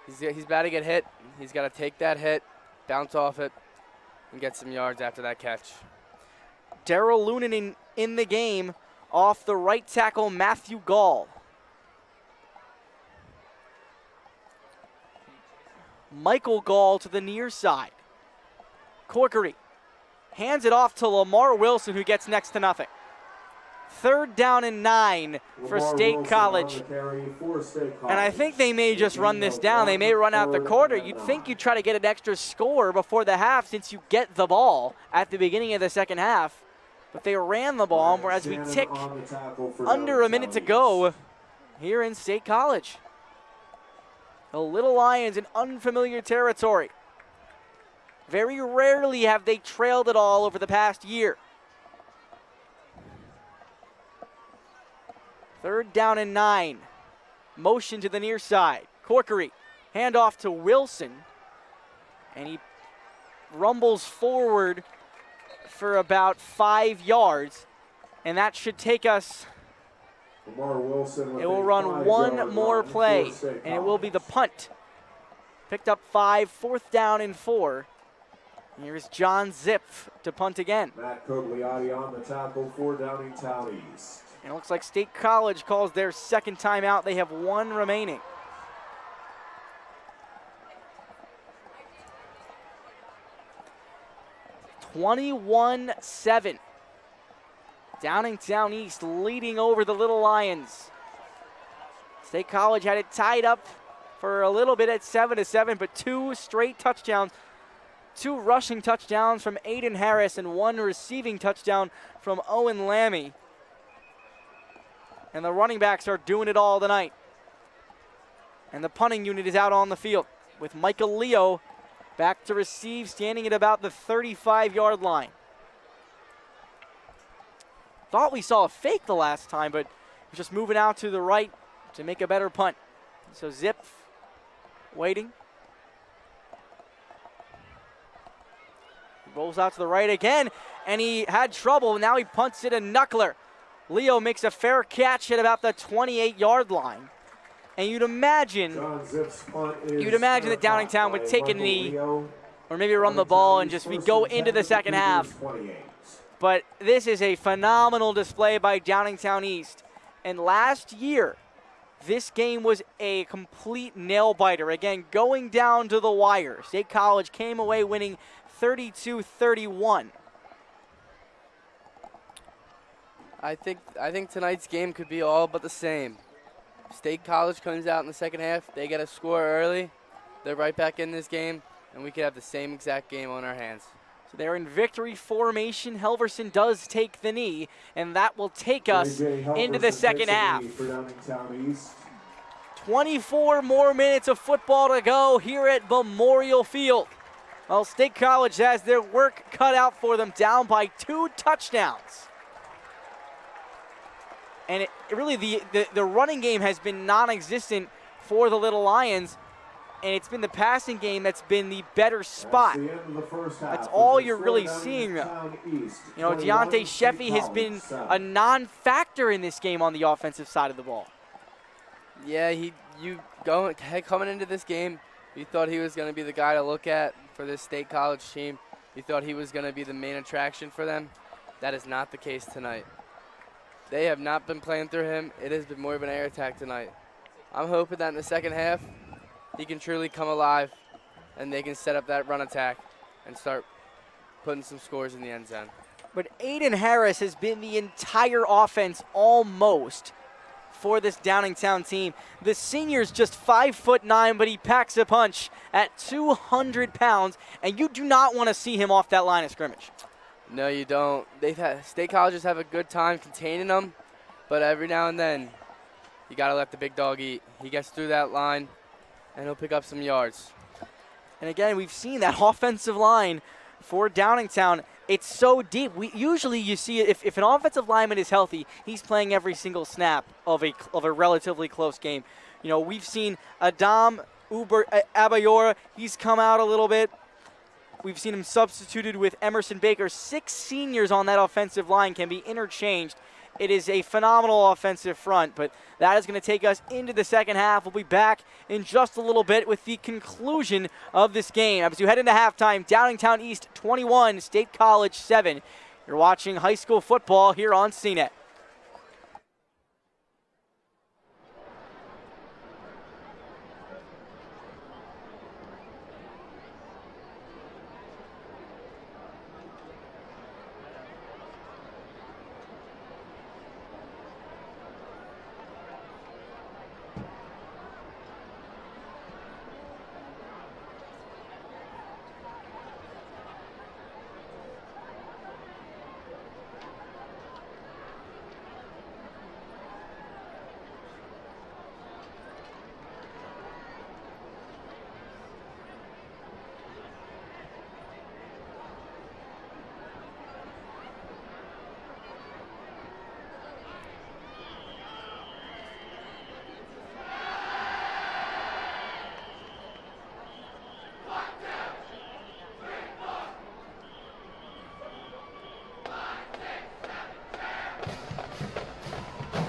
He's about to get hit. He's got to take that hit, bounce off it, and get some yards after that catch. Darrell Lunan in the game off the right tackle, Matthew Gall. Michael Gall to the near side. Corkery hands it off to Lamar Wilson, who gets next to nothing. 3rd down and 9 for State College. And I think they may just run this down. They may run out the quarter. You'd think you'd try to get an extra score before the half since you get the ball at the beginning of the second half. But they ran the ball, whereas we tick under a minute to go here in State College. The Little Lions in unfamiliar territory. Very rarely have they trailed it all over the past year. 3rd down and 9. Motion to the near side. Corkery, handoff to Wilson. And he rumbles forward for about 5 yards. And that should take us. It will run 1 more play, and it will be the punt. Picked up 5, 4th down and 4. Here's John Zip to punt again. Matt Cogliotti on the tackle for Downingtown East. And it looks like State College calls their second timeout. They have 1 remaining. (21-7). Downingtown East leading over the Little Lions. State College had it tied up for a little bit at 7-7, but 2 straight touchdowns, 2 rushing touchdowns from Aiden Harris and 1 receiving touchdown from Owen Lammy. And the running backs are doing it all tonight. And the punting unit is out on the field with Michael Leo back to receive, standing at about the 35-yard line. Thought we saw a fake the last time, but he's just moving out to the right to make a better punt. So Zip waiting. He rolls out to the right again, and he had trouble. Now he punts it a knuckler. Leo makes a fair catch at about the 28-yard line. And you'd imagine that Downingtown would take a knee or maybe run the ball and just go into the second half. But this is a phenomenal display by Downingtown East. And last year, this game was a complete nail-biter. Again, going down to the wire. State College came away winning 32-31. I think tonight's game could be all but the same. State College comes out in the second half. They get a score early. They're right back in this game, and we could have the same exact game on our hands. So they're in victory formation. Helverson does take the knee, and that will take us into the second half. 24 more minutes of football to go here at Memorial Field. Well, State College has their work cut out for them, down by 2 touchdowns. And really the running game has been non-existent for the Little Lions. and it's been the passing game that's been the better spot. That's the end of the first half. That's all With the you're really score, seeing. Downingtown East, You know, 21, Deontay State Sheffy has been College 7. a non-factor in this game on the offensive side of the ball. Yeah, coming into this game, you thought he was going to be the guy to look at for this State College team. You thought he was going to be the main attraction for them. That is not the case tonight. They have not been playing through him. It has been more of an air attack tonight. I'm hoping that in the second half, he can truly come alive and they can set up that run attack and start putting some scores in the end zone. But Aiden Harris has been the entire offense almost for this Downingtown team. The senior's just 5'9", but he packs a punch at 200 pounds, and you do not want to see him off that line of scrimmage. No, you don't. State colleges have a good time containing them, but every now and then, you got to let the big dog eat. He gets through that line, and he'll pick up some yards. And again, we've seen that offensive line for Downingtown. It's so deep. Usually you see if an offensive lineman is healthy, he's playing every single snap of a relatively close game. You know, we've seen Adam Abayora. He's come out a little bit. We've seen him substituted with Emerson Baker. 6 seniors on that offensive line can be interchanged. It is a phenomenal offensive front, but that is going to take us into the second half. We'll be back in just a little bit with the conclusion of this game. As you head into halftime, Downingtown East 21, State College 7. You're watching high school football here on CNET.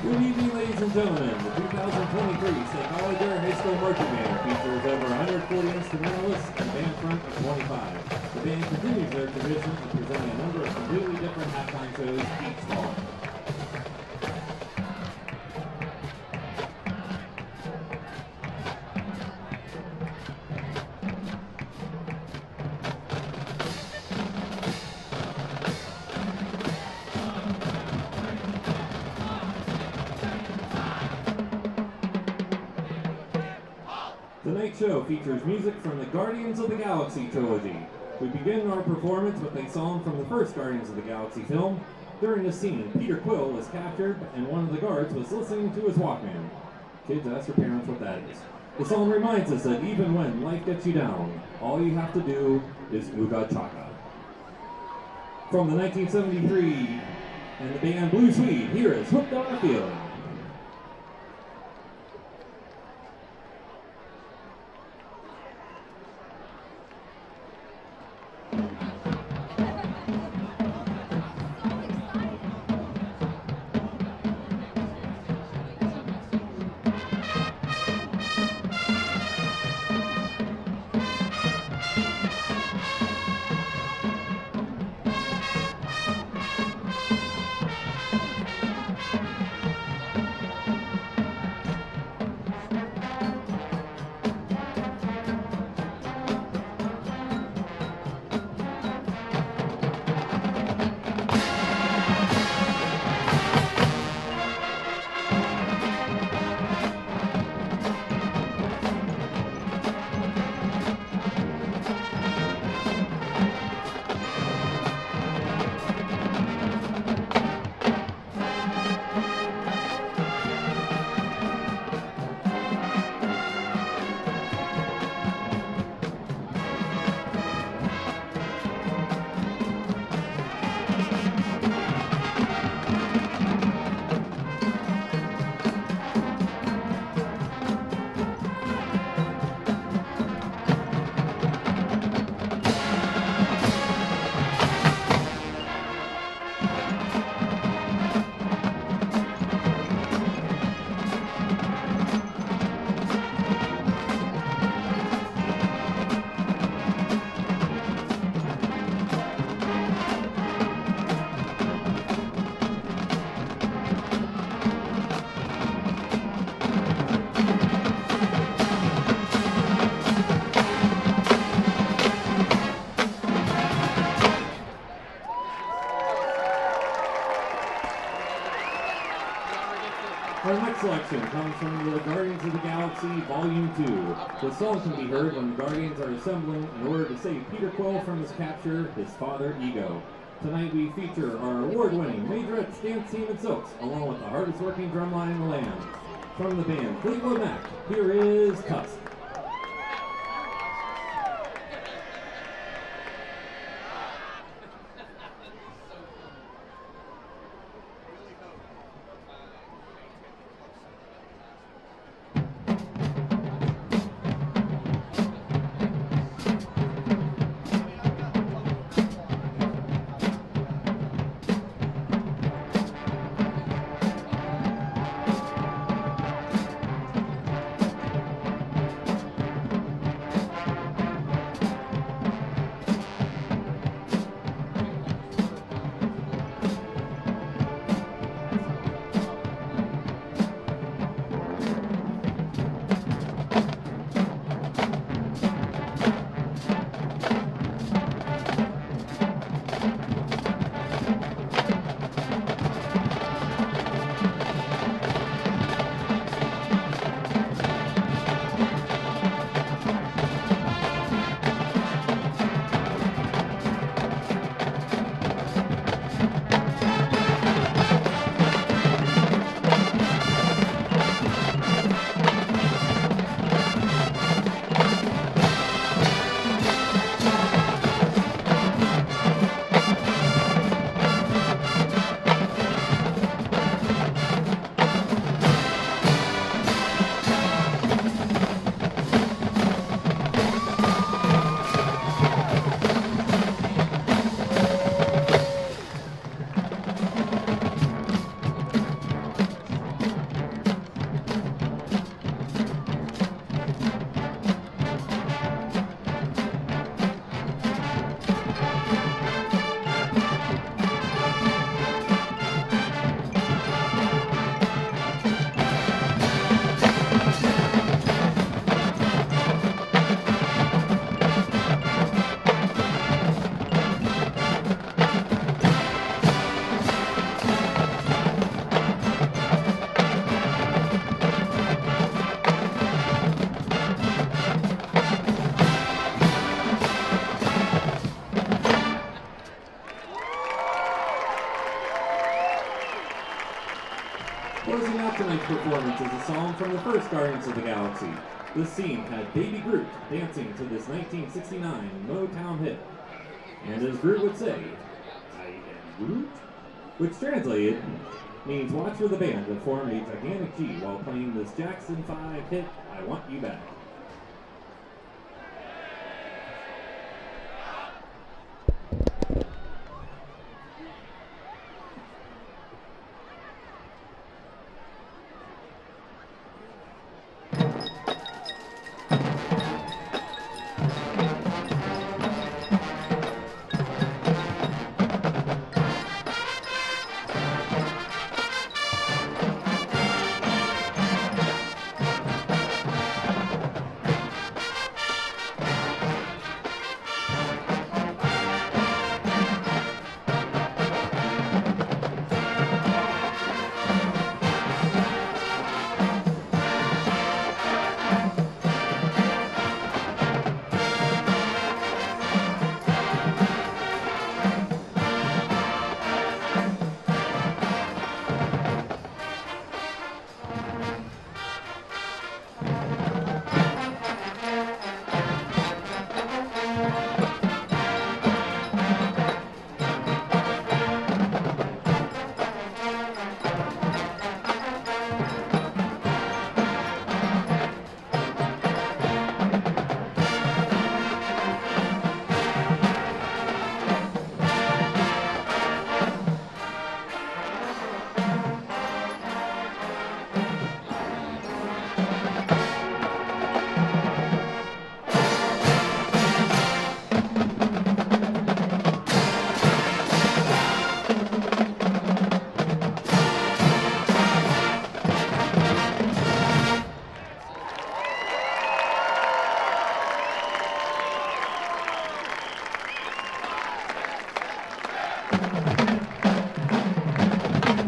Good evening, ladies and gentlemen. The 2023 State College High School Marching Band features over 140 instrumentalists and band front of 25. The band continues their tradition of presenting a number of completely different halftime shows each fall. Tonight's show features music from the Guardians of the Galaxy trilogy. We begin our performance with a song from the first Guardians of the Galaxy film. During this scene, Peter Quill was captured and one of the guards was listening to his Walkman. Kids, ask your parents what that is. The song reminds us that even when life gets you down, all you have to do is Ooga Chaka. From the 1973 and the band Blue Swede, here is Hooked on a Feeling. selection comes from the Guardians of the Galaxy Volume 2. The song can be heard when the Guardians are assembling in order to save Peter Quill from his capture, his father, Ego. Tonight we feature our award-winning majorettes dance team and Silks, along with the hardest working drumline in the land. From the band Fleetwood Mac, here is Tusk. Closing out tonight's performance is a song from the first Guardians of the Galaxy. This scene had Baby Groot dancing to this 1969 Motown hit. And as Groot would say, "I am Groot," which translated means watch for the band to form a gigantic G while playing this Jackson 5 hit, "I Want You Back."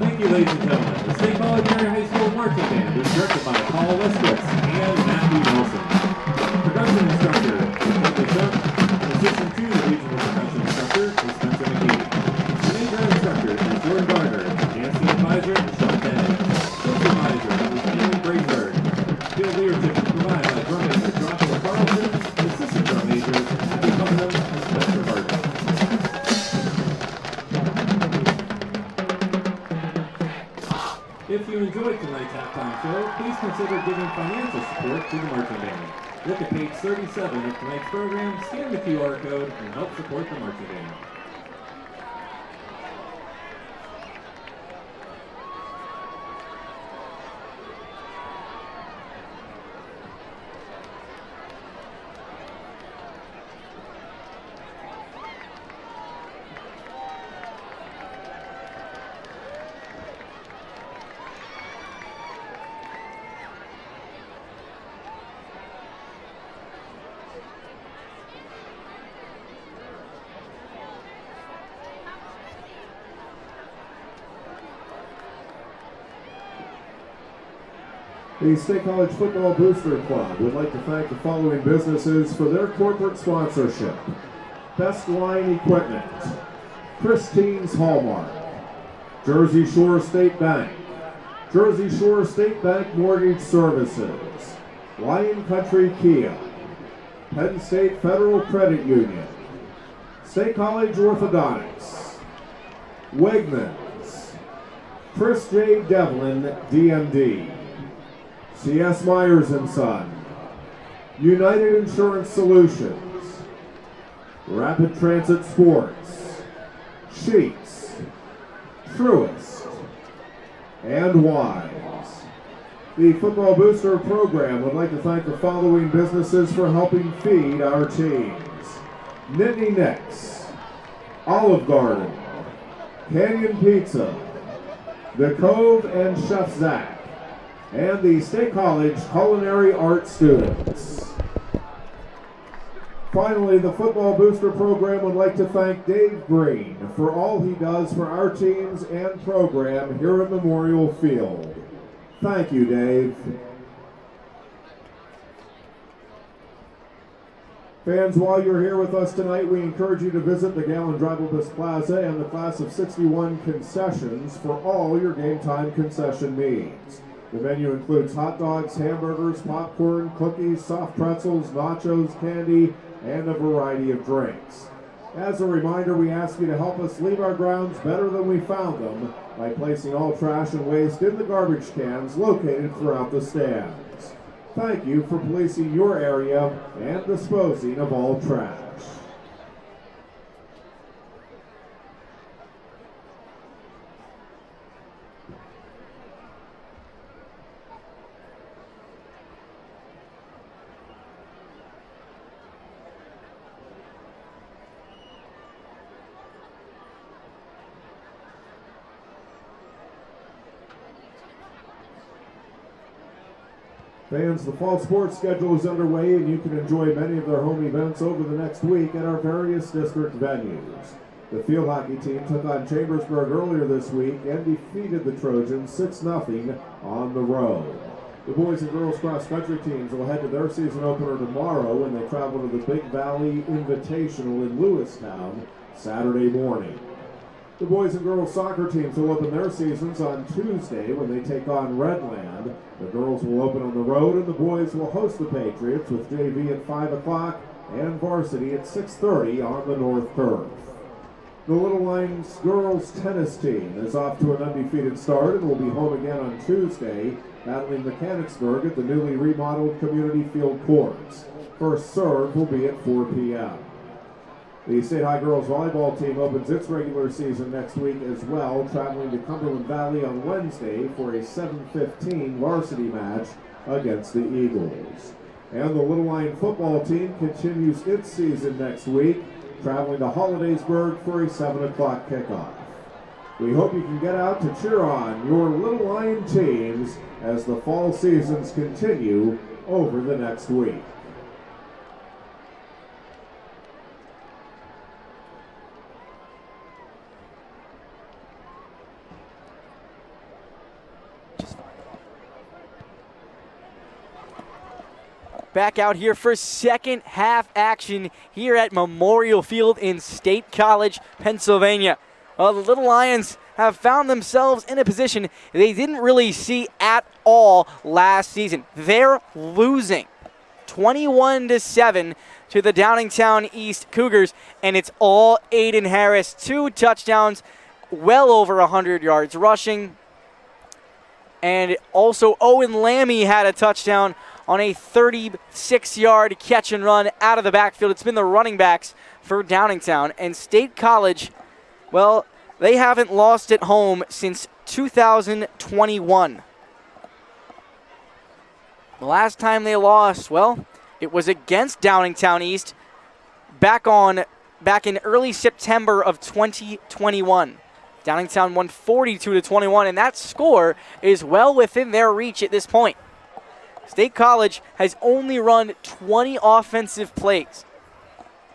Thank you, ladies and gentlemen. The State College Area High School Marching Band directed by Paul Westwitz and Matthew Nelson. Production instructor is Dudley Shuck. Assistant to the regional percussion instructor is Spencer McGee. The major instructor is Jordan Gardner. Dancing advisor is Sean Bennett. Supervisor is Amy Bradenberg. Field leadership is provided by drum major Joshua Carlson and assistant drum majors Abby Putnam and Spencer Harden. If you enjoyed tonight's halftime show, please consider giving financial support to the marching band. Look at page 37 of tonight's program, scan the QR code, and help support the marching band. The State College Football Booster Club would like to thank the following businesses for their corporate sponsorship. Best Line Equipment, Christine's Hallmark, Jersey Shore State Bank, Jersey Shore State Bank Mortgage Services, Lion Country Kia, Penn State Federal Credit Union, State College Orthodontics, Wegmans, Chris J. Devlin, DMD, C.S. Myers & Son, United Insurance Solutions, Rapid Transit Sports, Sheets, Truist, and Wise. The Football Booster program would like to thank the following businesses for helping feed our teams. Nittany Nicks, Olive Garden, Canyon Pizza, The Cove and Chef Zach, and the State College Culinary Arts students. Finally, the Football Booster program would like to thank Dave Green for all he does for our teams and program here at Memorial Field. Thank you, Dave. Fans, while you're here with us tonight, we encourage you to visit the Gallon Drivabus Plaza and the Class of 61 concessions for all your game time concession needs. The menu includes hot dogs, hamburgers, popcorn, cookies, soft pretzels, nachos, candy, and a variety of drinks. As a reminder, we ask you to help us leave our grounds better than we found them by placing all trash and waste in the garbage cans located throughout the stands. Thank you for policing your area and disposing of all trash. Fans, the fall sports schedule is underway and you can enjoy many of their home events over the next week at our various district venues. The field hockey team took on Chambersburg earlier this week and defeated the Trojans 6-0 on the road. The boys and girls cross country teams will head to their season opener tomorrow when they travel to the Big Valley Invitational in Lewistown Saturday morning. The boys and girls soccer teams will open their seasons on Tuesday when they take on Redland. The girls will open on the road and the boys will host the Patriots with JV at 5 o'clock and varsity at 6:30 on the North Turf. The Little Lions girls tennis team is off to an undefeated start and will be home again on Tuesday, battling Mechanicsburg at the newly remodeled Community Field Courts. First serve will be at 4 p.m. The State High girls volleyball team opens its regular season next week as well, traveling to Cumberland Valley on Wednesday for a 7:15 varsity match against the Eagles. And the Little Lion football team continues its season next week, traveling to Hollidaysburg for a 7 o'clock kickoff. We hope you can get out to cheer on your Little Lion teams as the fall seasons continue over the next week. back out here for second half action here at Memorial Field in State College, Pennsylvania. Well, the Little Lions have found themselves in a position they didn't really see at all last season. They're losing 21-7 to the Downingtown East Cougars, and it's all Aiden Harris. 2 touchdowns, well over 100 yards rushing. And also Owen Lammy had a touchdown on a 36-yard catch and run out of the backfield. It's been the running backs for Downingtown. And State College, well, they haven't lost at home since 2021. The last time they lost, well, it was against Downingtown East back in early September of 2021. Downingtown won 42-21, and that score is well within their reach at this point. State College has only run 20 offensive plays.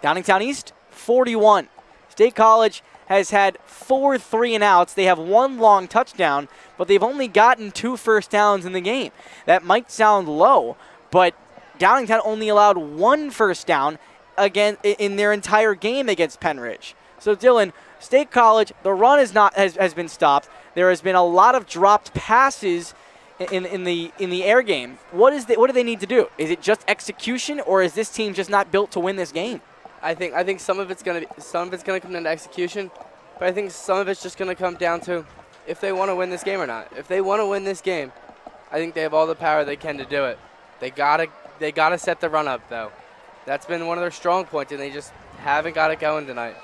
Downingtown East, 41. State College has had 4 3-and-outs. They have 1 long touchdown, but they've only gotten 2 first downs in the game. That might sound low, but Downingtown only allowed 1 first down again in their entire game against Penridge. So Dylan, State College, the run has been stopped. There has been a lot of dropped passes in the air game. What do they need to do? Is it just execution, or is this team just not built to win this game? I think some of it's gonna come down to execution, but I think some of it's just gonna come down to if they want to win this game or not. If they want to win this game, I think they have all the power they can to do it. They gotta set the run up though. That's been one of their strong points, and they just haven't got it going tonight.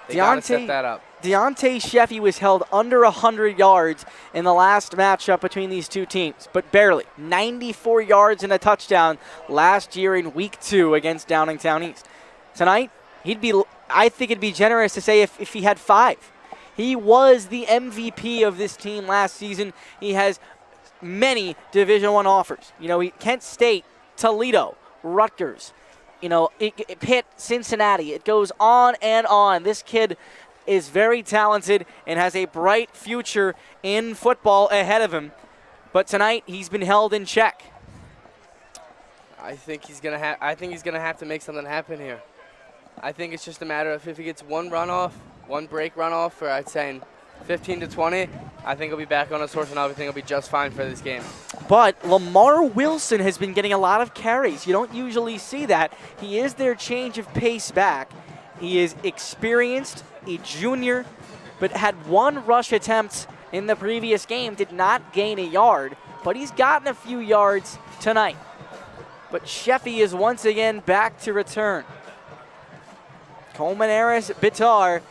They gotta set that up. Deontay Sheffy was held under 100 yards in the last matchup between these two teams, but barely. 94 yards and a touchdown last year in Week 2 against Downingtown East. Tonight, I think it'd be generous to say if he had 5. He was the MVP of this team last season. He has many Division I offers. Kent State, Toledo, Rutgers, Pitt, Cincinnati. It goes on and on. This kid is very talented and has a bright future in football ahead of him. But tonight, he's been held in check. I think he's gonna have to make something happen here. I think it's just a matter of if he gets one break runoff for I'd say 15 to 20, I think he'll be back on his horse and everything will be just fine for this game. But Lamar Wilson has been getting a lot of carries. You don't usually see that. He is their change of pace back. He is experienced, a junior, but had 1 rush attempt in the previous game, did not gain a yard, but he's gotten a few yards tonight. But Sheffy is once again back to return. Colmenares Bitar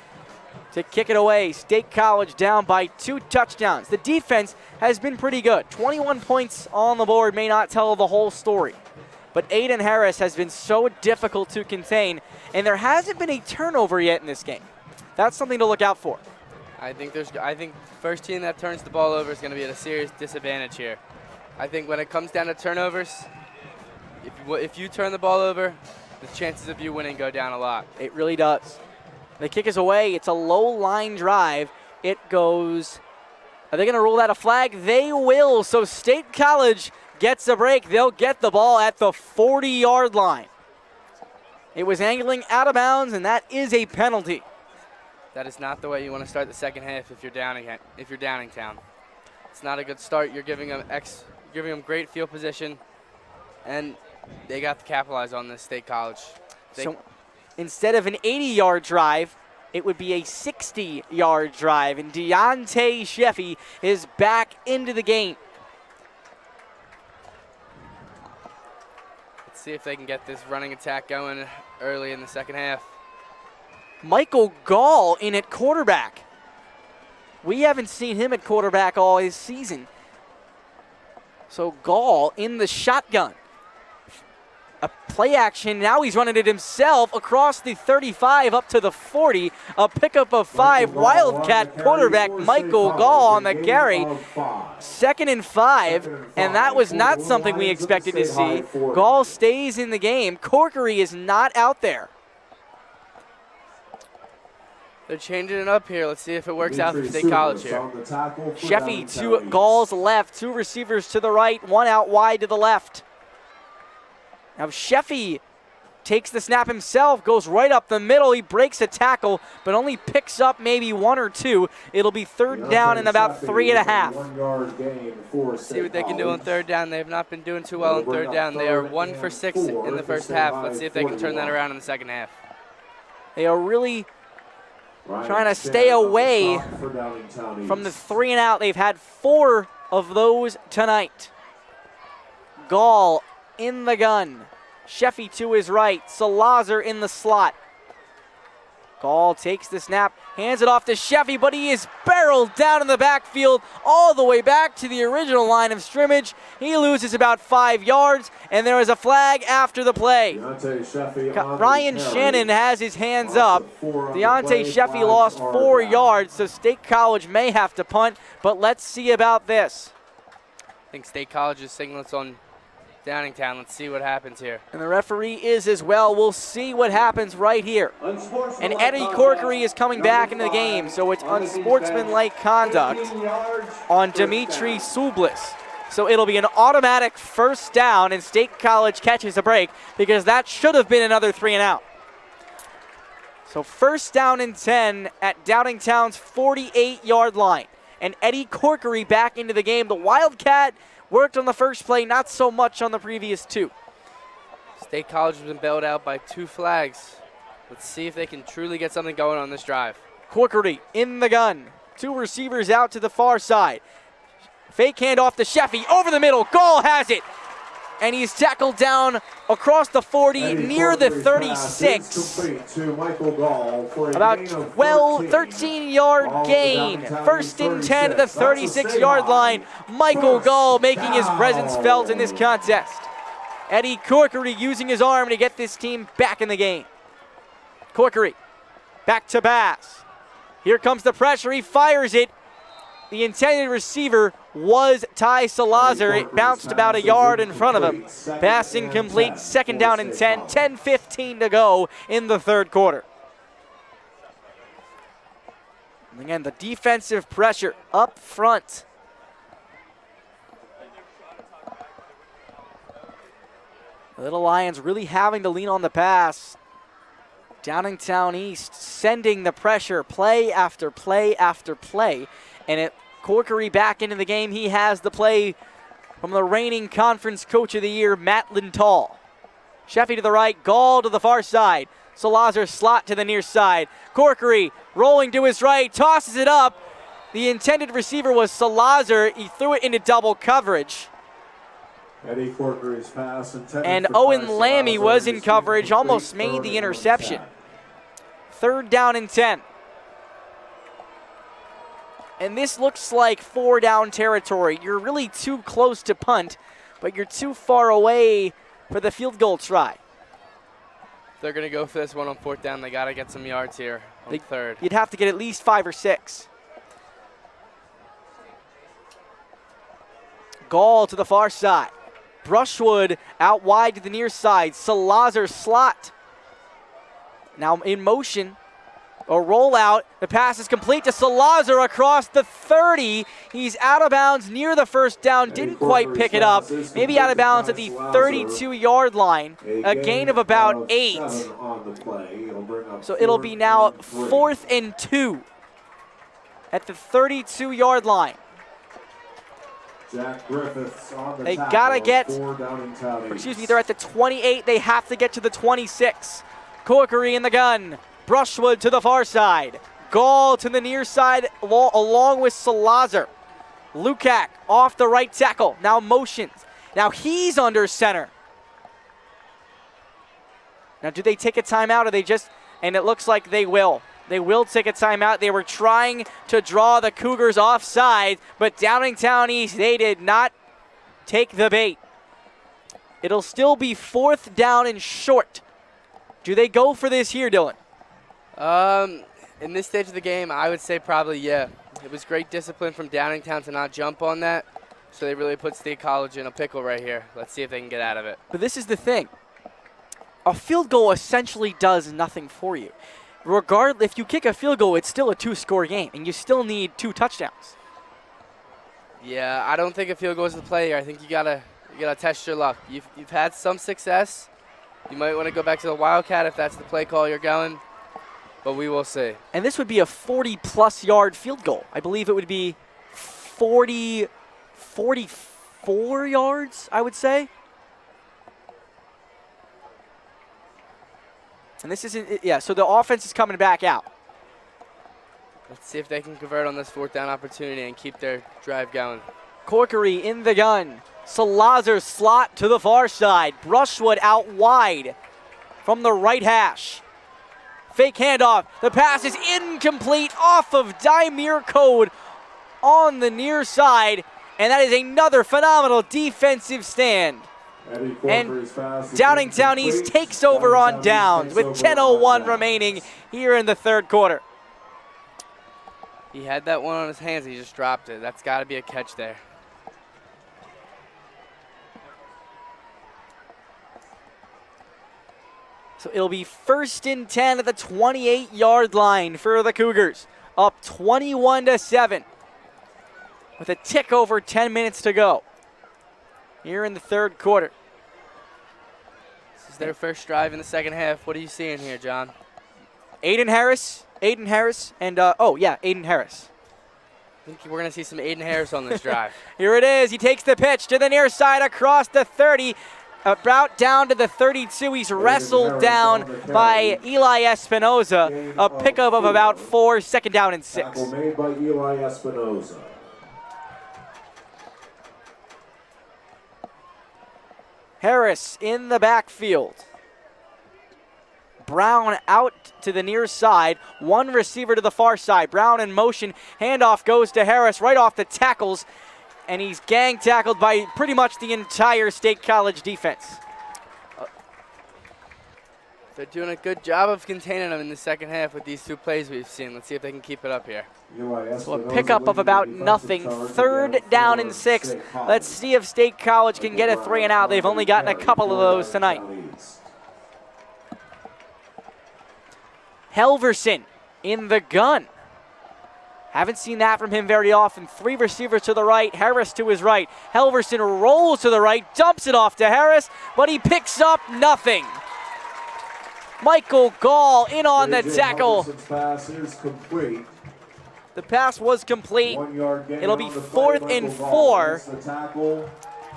to kick it away. State College down by 2 touchdowns. The defense has been pretty good. 21 points on the board may not tell the whole story, but Aiden Harris has been so difficult to contain, and there hasn't been a turnover yet in this game. That's something to look out for. I think first team that turns the ball over is going to be at a serious disadvantage here. I think when it comes down to turnovers, if you turn the ball over, the chances of you winning go down a lot. It really does. The kick is away. It's a low line drive. It goes. Are they going to rule that a flag? They will. So State College gets a break. They'll get the ball at the 40-yard line. It was angling out of bounds, and that is a penalty. That is not the way you want to start the second half if you're Downingtown. It's not a good start. You're giving them great field position, and they got to capitalize on this. State College. So instead of an 80-yard drive, it would be a 60-yard drive, and Deontay Sheffy is back into the game. Let's see if they can get this running attack going early in the second half. Michael Gall in at quarterback. We haven't seen him at quarterback all his season. So Gall in the shotgun. A play action. Now he's running it himself across the 35 up to the 40. A pickup of 5. Wildcat quarterback Michael Gall on the carry. 2nd and 5. And that was not something we expected to see. Gall stays in the game. Corkery is not out there. They're changing it up here. Let's see if it works out for State College here. Sheffy to Gall's left. 2 receivers to the right. 1 out wide to the left. Now Sheffy takes the snap himself, goes right up the middle. He breaks a tackle, but only picks up maybe 1 or 2. It'll be third down and about 3.5. 1 yard gain for See what they can do on third down. They have not been doing too well on third down. They are 1 for 6 in the first half. Let's see if they can turn that around in the second half. They are really trying to stay away from the 3 and out. They've had 4 of those tonight. Gall in the gun. Sheffy to his right. Salazar in the slot. Gall takes the snap, hands it off to Sheffy, but he is barreled down in the backfield all the way back to the original line of scrimmage. He loses about 5 yards, and there is a flag after the play. Ryan Shannon has his hands up. Deontay Sheffy lost 4 yards, so State College may have to punt, but let's see about this. I think State College's signal's on Downingtown. Let's see what happens here. And the referee is as well. We'll see what happens right here. And Eddie Corkery is coming back into the game, so it's unsportsmanlike conduct on Dimitri Sublis. So it'll be an automatic first down, and State College catches a break because that should have been another 3 and out. So first down and 10 at Downingtown's 48-yard line. And Eddie Corkery back into the game. The Wildcat worked on the first play, not so much on the previous 2. State College has been bailed out by 2 flags. Let's see if they can truly get something going on this drive. Corkery in the gun. 2 receivers out to the far side. Fake handoff to Sheffy. Over the middle. Gall has it. And he's tackled down across the 40 near the 36. About 13-yard gain. First and 10 at the 36-yard line. Michael Gall making his presence felt in this contest. Eddie Corkery using his arm to get this team back in the game. Corkery back to pass. Here comes the pressure. He fires it. The intended receiver was Ty Salazar. It bounced about a yard in front of him. Pass incomplete, second down and 10. 10:15 to go in the third quarter. And again, the defensive pressure up front. The Little Lions really having to lean on the pass. Downingtown East sending the pressure play after play after play. And Corkery back into the game. He has the play from the reigning Conference Coach of the Year, Matt Lintal. Sheffy to the right, Gall to the far side. Salazar slot to the near side. Corkery rolling to his right, tosses it up. The intended receiver was Salazar. He threw it into double coverage. Eddie Corkery's pass and Owen Lammy was in coverage, almost made the interception. Third down and 10. And this looks like 4 down territory. You're really too close to punt, but you're too far away for the field goal try. They're going to go for this one on 4th down. They got to get some yards here on third. You'd have to get at least 5 or 6. Gall to the far side. Brushwood out wide to the near side. Salazar slot. Now in motion. A rollout. The pass is complete to Salazar across the 30. He's out of bounds near the first down. Didn't quite pick it up. Maybe out of bounds at the 32-yard line. A gain of about 8. So it'll be now 4th and 2 at the 32-yard line. Jack Griffiths on the they tackle gotta get, excuse me, they're at the 28. They have to get to the 26. Corkery in the gun. Brushwood to the far side. Gall to the near side along with Salazar. Lukac off the right tackle. Now motions. Now he's under center. Now do they take a timeout or they just, and it looks like they will. They will take a timeout. They were trying to draw the Cougars offside, but Downingtown East, they did not take the bait. It'll still be 4th down and short. Do they go for this here, Dylan? In this stage of the game, I would say probably yeah. It was great discipline from Downingtown to not jump on that, so they really put State College in a pickle right here. Let's see if they can get out of it. But this is the thing. A field goal essentially does nothing for you. Regardless, if you kick a field goal, it's still a 2-score game, and you still need 2 touchdowns. Yeah, I don't think a field goal is the play here. I think you gotta You got to test your luck. You've had some success. You might want to go back to the Wildcat if that's the play call you're going, but we will see. And this would be a 40-plus yard field goal. I believe it would be 44 yards, I would say. And this isn't, yeah, so the offense is coming back out. Let's see if they can convert on this 4th down opportunity and keep their drive going. Corkery in the gun. Salazar slot to the far side. Brushwood out wide from the right hash. Fake handoff. The pass is incomplete off of Daimir Code on the near side. And that is another phenomenal defensive stand. And Downingtown East takes over on downs with 10:01 remaining here in the 3rd quarter. He had that one on his hands. He just dropped it. That's got to be a catch there. So it'll be 1st and 10 at the 28-yard line for the Cougars. Up 21-7 with a tick over 10 minutes to go here in the 3rd quarter. This is their first drive in the 2nd half. What are you seeing here, John? Aiden Harris, and Aiden Harris. I think we're going to see some Aiden Harris on this drive. Here it is. He takes the pitch to the near side across the 30. About down to the 32. He's wrestled down by Eli Espinoza. A pickup of about 4, 2nd down and 6. Tackle made by Eli Espinoza. Harris in the backfield. Brown out to the near side. One receiver to the far side. Brown in motion. Handoff goes to Harris right off the tackles. And he's gang tackled by pretty much the entire State College defense. They're doing a good job of containing them in the 2nd half with these 2 plays we've seen. Let's see if they can keep it up here. So a pickup of about nothing. 3rd down and 6. Let's see if State College can get a 3 and out. They've only gotten a couple of those tonight. Helverson in the gun. Haven't seen that from him very often. 3 receivers to the right, Harris to his right. Helverson rolls to the right, dumps it off to Harris, but he picks up nothing. Michael Gall in on the tackle. Pass is complete. The pass was complete. 1 yard gain. It'll be 4th and 4.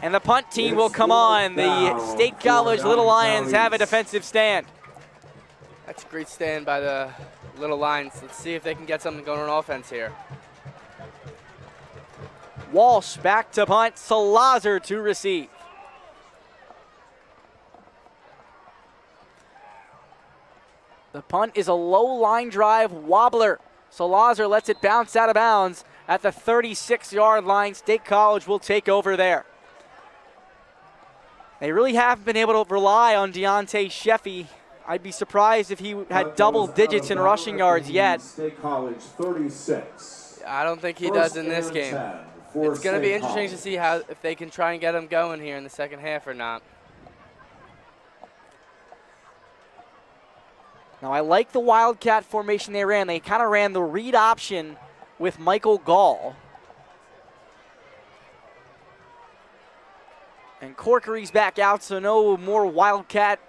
And the punt team will come on. The State College Little Lions have a defensive stand. That's a great stand by the Little Lions. Let's see if they can get something going on offense here. Walsh back to punt. Salazar to receive. The punt is a low line drive wobbler. Salazar lets it bounce out of bounds at the 36-yard line. State College will take over there. They really haven't been able to rely on Deontay Sheffy. I'd be surprised if he had double digits in rushing yards yet. State College 36. I don't think he does in this game. It's going to be interesting to see if they can try and get him going here in the 2nd half or not. Now, I like the Wildcat formation they ran. They kind of ran the read option with Michael Gall. And Corkery's back out, so no more Wildcat,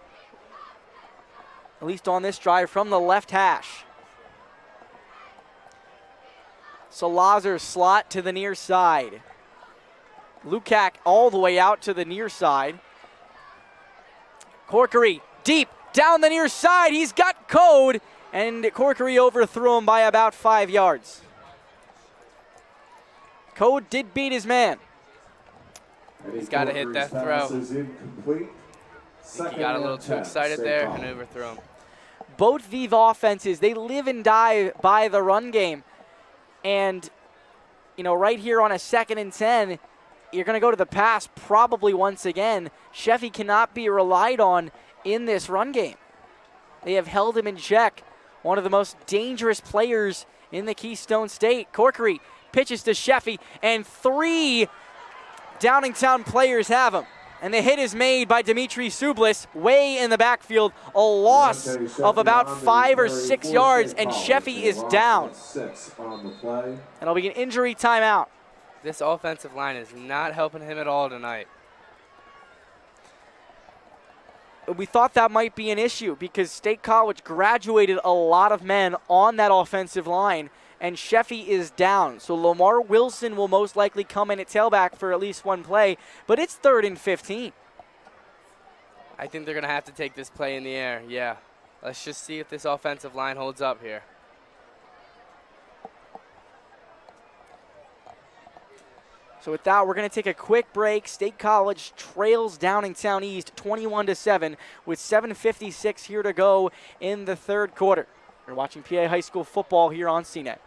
at least on this drive, from the left hash. Salazar slot to the near side. Lukac all the way out to the near side. Corkery deep down the near side. He's got Code, and Corkery overthrew him by about 5 yards. Code did beat his man. He's got to hit that throw. I think he got a little too excited there and overthrew him. Both these offenses, they live and die by the run game. And, you know, right here on a 2nd and 10, you're going to go to the pass probably once again. Sheffy cannot be relied on in this run game. They have held him in check. One of the most dangerous players in the Keystone State. Corkery pitches to Sheffy, and 3 Downingtown players have him. And the hit is made by Dimitri Sublis way in the backfield. A loss of about 5 or 6 yards, and Sheffy is down. And it'll be an injury timeout. This offensive line is not helping him at all tonight. we thought that might be an issue because State College graduated a lot of men on that offensive line, and Sheffy is down. So Lamar Wilson will most likely come in at tailback for at least one play, but it's 3rd and 15. I think they're going to have to take this play in the air, yeah. Let's just see if this offensive line holds up here. So with that, we're going to take a quick break. State College trails Downingtown East 21-7 with 7:56 here to go in the 3rd quarter. You're watching PA High School football here on CNET.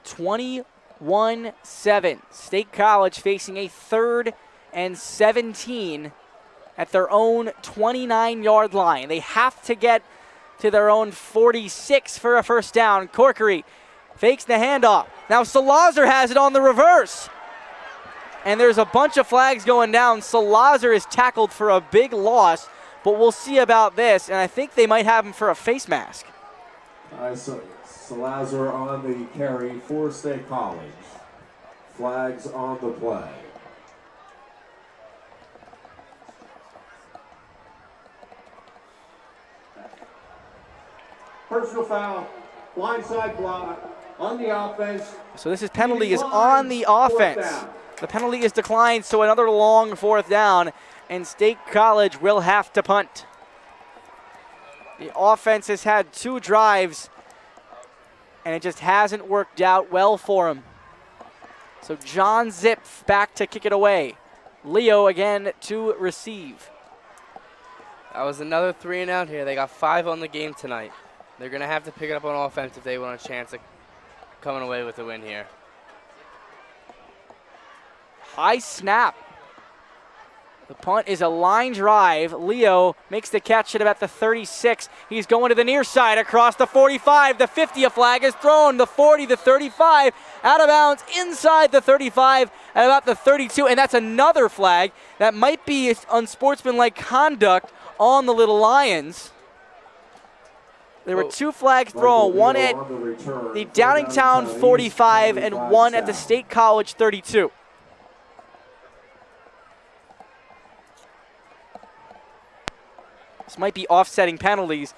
(21-7). State College facing a 3rd and 17 at their own 29-yard line. They have to get to their own 46 for a first down. Corkery fakes the handoff. Now Salazar has it on the reverse. And there's a bunch of flags going down. Salazar is tackled for a big loss, but we'll see about this. And I think they might have him for a face mask. Salazar on the carry for State College. Flags on the play. Personal foul, blindside block on the offense. So this is penalty is on the offense. The penalty is declined, so another long 4th down, and State College will have to punt. The offense has had 2 drives, and it just hasn't worked out well for him. So John Zip back to kick it away. Leo again to receive. That was another 3 and out here. They got 5 on the game tonight. They're going to have to pick it up on offense if they want a chance of coming away with a win here. High snap. The punt is a line drive. Leo makes the catch at about the 36. He's going to the near side across the 45. The 50, a flag is thrown. The 40, the 35, out of bounds inside the 35 at about the 32. And that's another flag. That might be unsportsmanlike conduct on the Little Lions. There were 2 flags thrown, one at the Downingtown 45 and one at the State College 32. This might be offsetting penalties,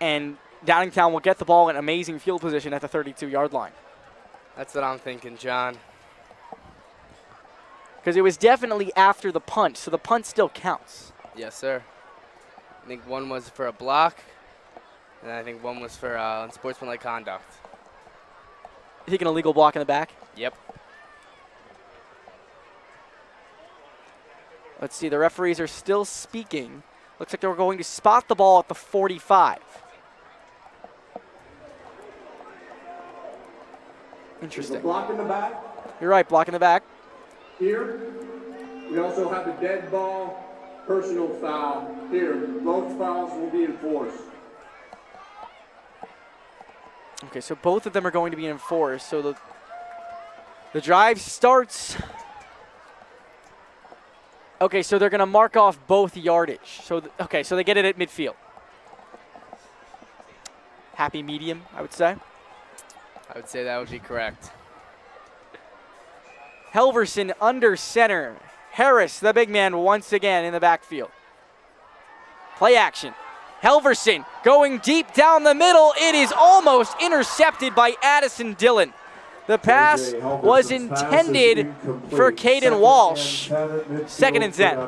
and Downingtown will get the ball in amazing field position at the 32-yard line. That's what I'm thinking, John. Because it was definitely after the punt, so the punt still counts. Yes, sir. I think one was for a block, and I think one was for unsportsmanlike conduct. You think an illegal block in the back? Yep. Let's see, the referees are still speaking. Looks like they're going to spot the ball at the 45. Interesting. Block in the back. You're right, block in the back. Here, we also have a dead ball, personal foul. Here, both fouls will be enforced. Okay, so both of them are going to be enforced. So the drive starts. Okay, so they're going to mark off both yardage. So okay, so they get it at midfield. Happy medium, I would say. I would say that would be correct. Helverson under center. Harris, the big man, once again in the backfield. Play action. Helverson going deep down the middle. It is almost intercepted by Addison Dillon. The pass was intended for Caden Walsh. 2nd and 10.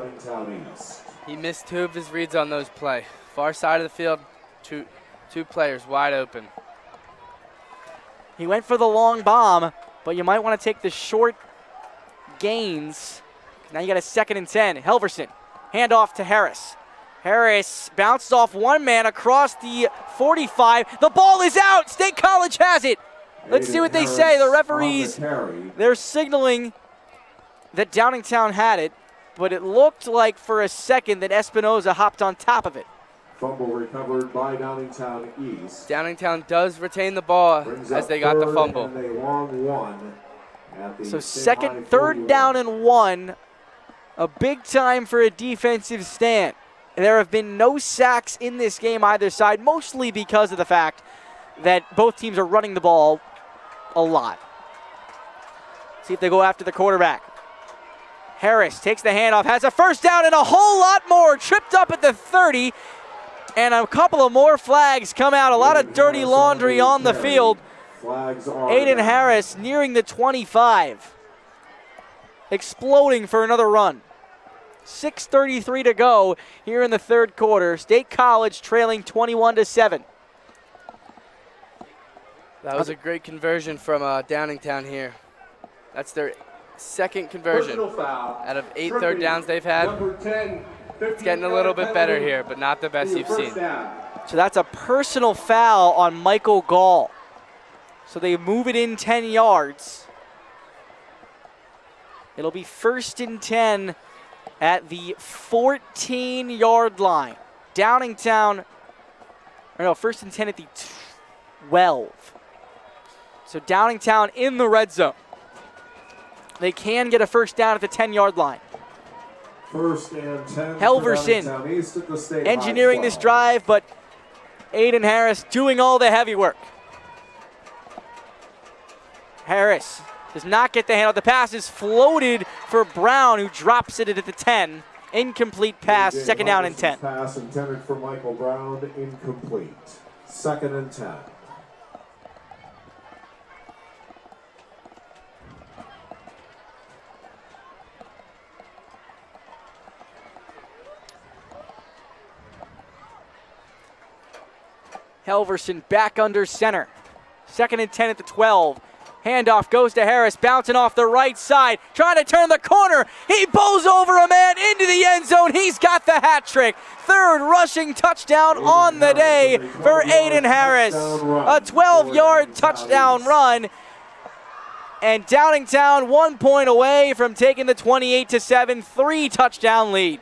He missed 2 of his reads on those play. Far side of the field, two players wide open. He went for the long bomb, but you might want to take the short gains. Now you got a 2nd and 10. Helverson, handoff to Harris. Harris bounced off one man across the 45. The ball is out. State College has it. Let's see what they say. The referees, they're signaling that Downingtown had it, but it looked like for a second that Espinoza hopped on top of it. Fumble recovered by Downingtown East. Downingtown does retain the ball as they got the fumble. And a long one at the So St. High third 41. down and 1, a big time for a defensive stand. There have been no sacks in this game either side, mostly because of the fact that both teams are running the ball a lot. See if they go after the quarterback. Harris takes the handoff, has a first down and a whole lot more, tripped up at the 30, and a couple of more flags come out. A lot of dirty laundry on the field. Aiden Harris nearing the 25, exploding for another run. 6:33 to go here in the third quarter. State College trailing 21-7. That was a great conversion from Downingtown here. That's their second conversion out of 8 third downs they've had. It's getting a little bit better here, but not the best you've seen. So that's a personal foul on Michael Gall. So they move it in 10 yards. It'll be 1st and 10 at the 14-yard line. Downingtown, or no, 1st and 10 at the 12. So Downingtown in the red zone. They can get a first down at the 10-yard line. 1st and 10. Helverson East at the State engineering High this drive, but Aiden Harris doing all the heavy work. Harris does not get the handle. The pass is floated for Brown, who drops it at the 10. Incomplete pass, 2nd down and 10. Pass intended for Michael Brown, incomplete. 2nd and 10. Helverson back under center. 2nd and 10 at the 12. Handoff goes to Harris, bouncing off the right side, trying to turn the corner. He bowls over a man into the end zone. He's got the hat trick. 3rd rushing touchdown on the day for Aiden Harris. A 12-yard touchdown run. And Downingtown 1 point away from taking the 28-7 3-touchdown lead.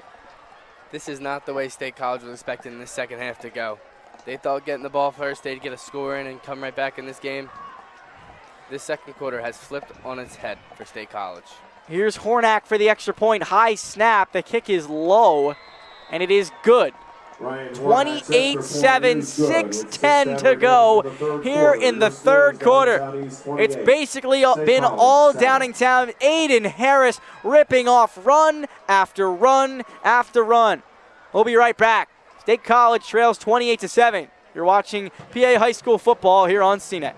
This is not the way State College was expecting this second half to go. They thought getting the ball first, they'd get a score in and come right back in this game. This second quarter has flipped on its head for State College. Here's Hornack for the extra point. High snap. The kick is low, and it is good. 28-7, 6:10 to go here in the third quarter. It's basically been all Downingtown. Aiden Harris ripping off run after run after run. We'll be right back. State College trails 28-7. You're watching PA High School football here on CNET.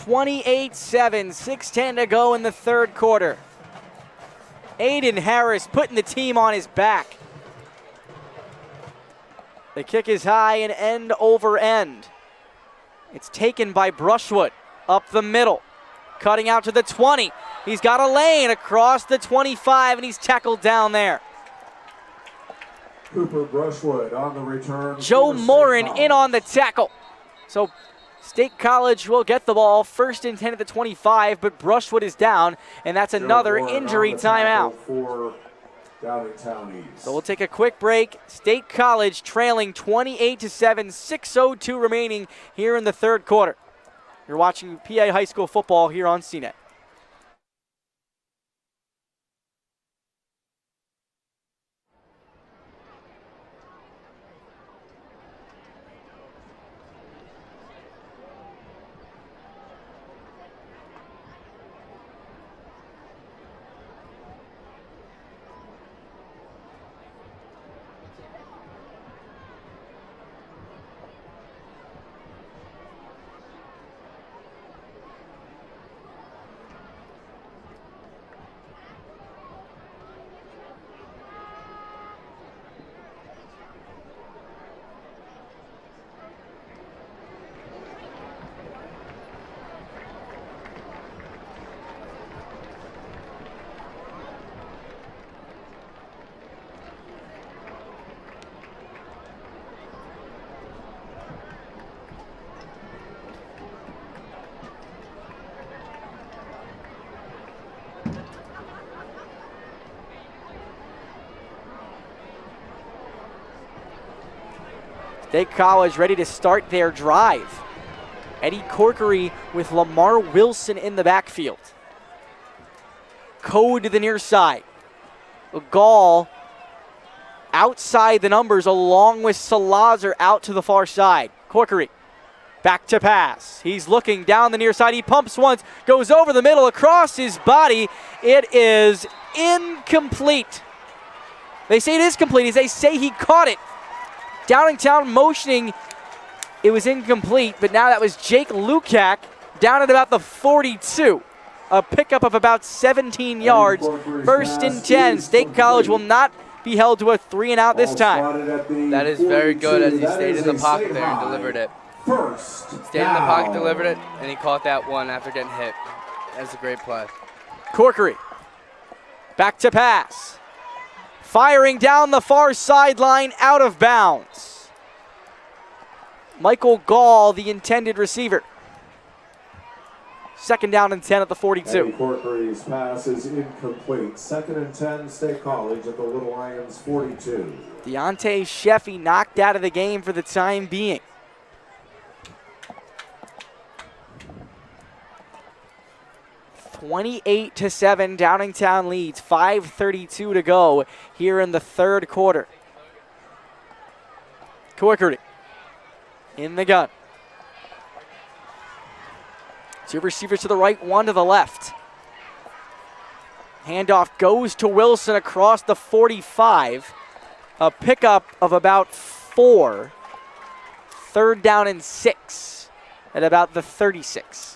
(28-7), 6:10 to go in the third quarter. Aiden Harris putting the team on his back. The kick is high and end over end. It's taken by Brushwood up the middle, cutting out to the 20. He's got a lane across the 25, and he's tackled down there. Cooper Brushwood on the return. Joe Morin in on the tackle. So State College will get the ball 1st and 10 at the 25, but Brushwood is down, and that's another injury timeout. For Downingtown East. So we'll take a quick break. State College trailing 28-7, 6:02 remaining here in the third quarter. You're watching PA High School football here on CNET. State College ready to start their drive. Eddie Corkery with Lamar Wilson in the backfield. Code to the near side. Gall outside the numbers along with Salazar out to the far side. Corkery back to pass. He's looking down the near side. He pumps once, goes over the middle, across his body. It is incomplete. They say it is complete as they say he caught it. Downingtown motioning. It was incomplete, but now that was Jake Lukac down at about the 42. A pickup of about 17 yards. First and 10. State College will not be held to a 3-and-out this time. That is very good as he stayed in the pocket there and delivered it. Stayed in the pocket, delivered it, and he caught that one after getting hit. That's a great play. Corkery back to pass. Firing down the far sideline, out of bounds. Michael Gall, the intended receiver. Second down and 10 at the 42. Corkery's pass is incomplete. Second and 10, State College at the Little Lions 42. Deontay Sheffy knocked out of the game for the time being. (28-7), Downingtown leads. 5:32 to go here in the third quarter. Corkery in the gun. Two receivers to the right, one to the left. Handoff goes to Wilson across the 45. A pickup of about 4. Third down and 6 at about the 36.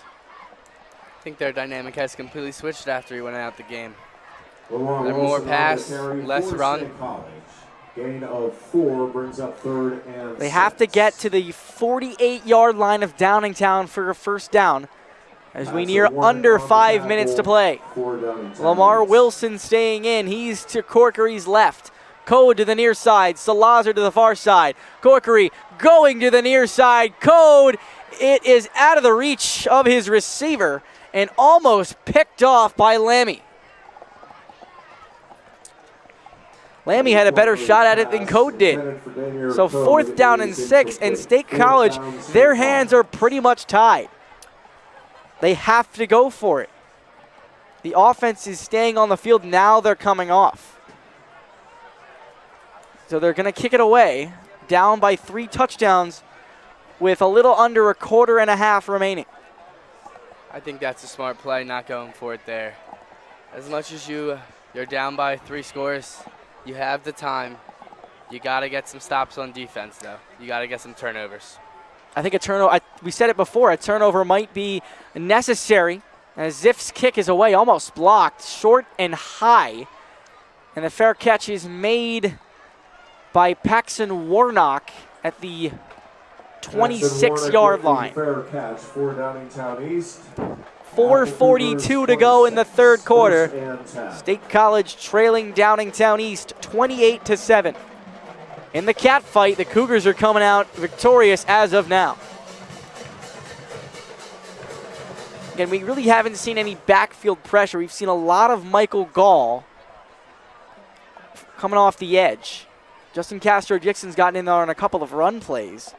I think their dynamic has completely switched after he went out the game. They're Wilson more pass, carry less for run. State College. Gain of 4 brings up third and They have to get to the 48-yard line of Downingtown for a first down as we near under 5 minutes to play. Lamar Wilson staying in. He's to Corkery's left. Code to the near side. Salazar to the far side. Corkery going to the near side. Code. It is out of the reach of his receiver and almost picked off by Lammy. Lammy had a better shot at it than Code did. So fourth down and 6, and State College, their hands are pretty much tied. They have to go for it. The offense is staying on the field. Now they're coming off. So they're going to kick it away, down by 3 touchdowns with a little under a quarter and a half remaining. I think that's a smart play, not going for it there. As much as you're down by 3 scores, you have the time. You got to get some stops on defense, though. You got to get some turnovers. I think a turnover, we said it before, a turnover might be necessary. As Ziff's kick is away, almost blocked, short and high. And the fair catch is made by Paxton Warnock at the 26-yard line. Fair catch for Downingtown East. 4:42 to go in the third quarter. State College trailing Downingtown East 28-7. In the cat fight, the Cougars are coming out victorious as of now. Again, we really haven't seen any backfield pressure. We've seen a lot of Michael Gall coming off the edge. Justin Castro-Dixon's gotten in there on a couple of run plays,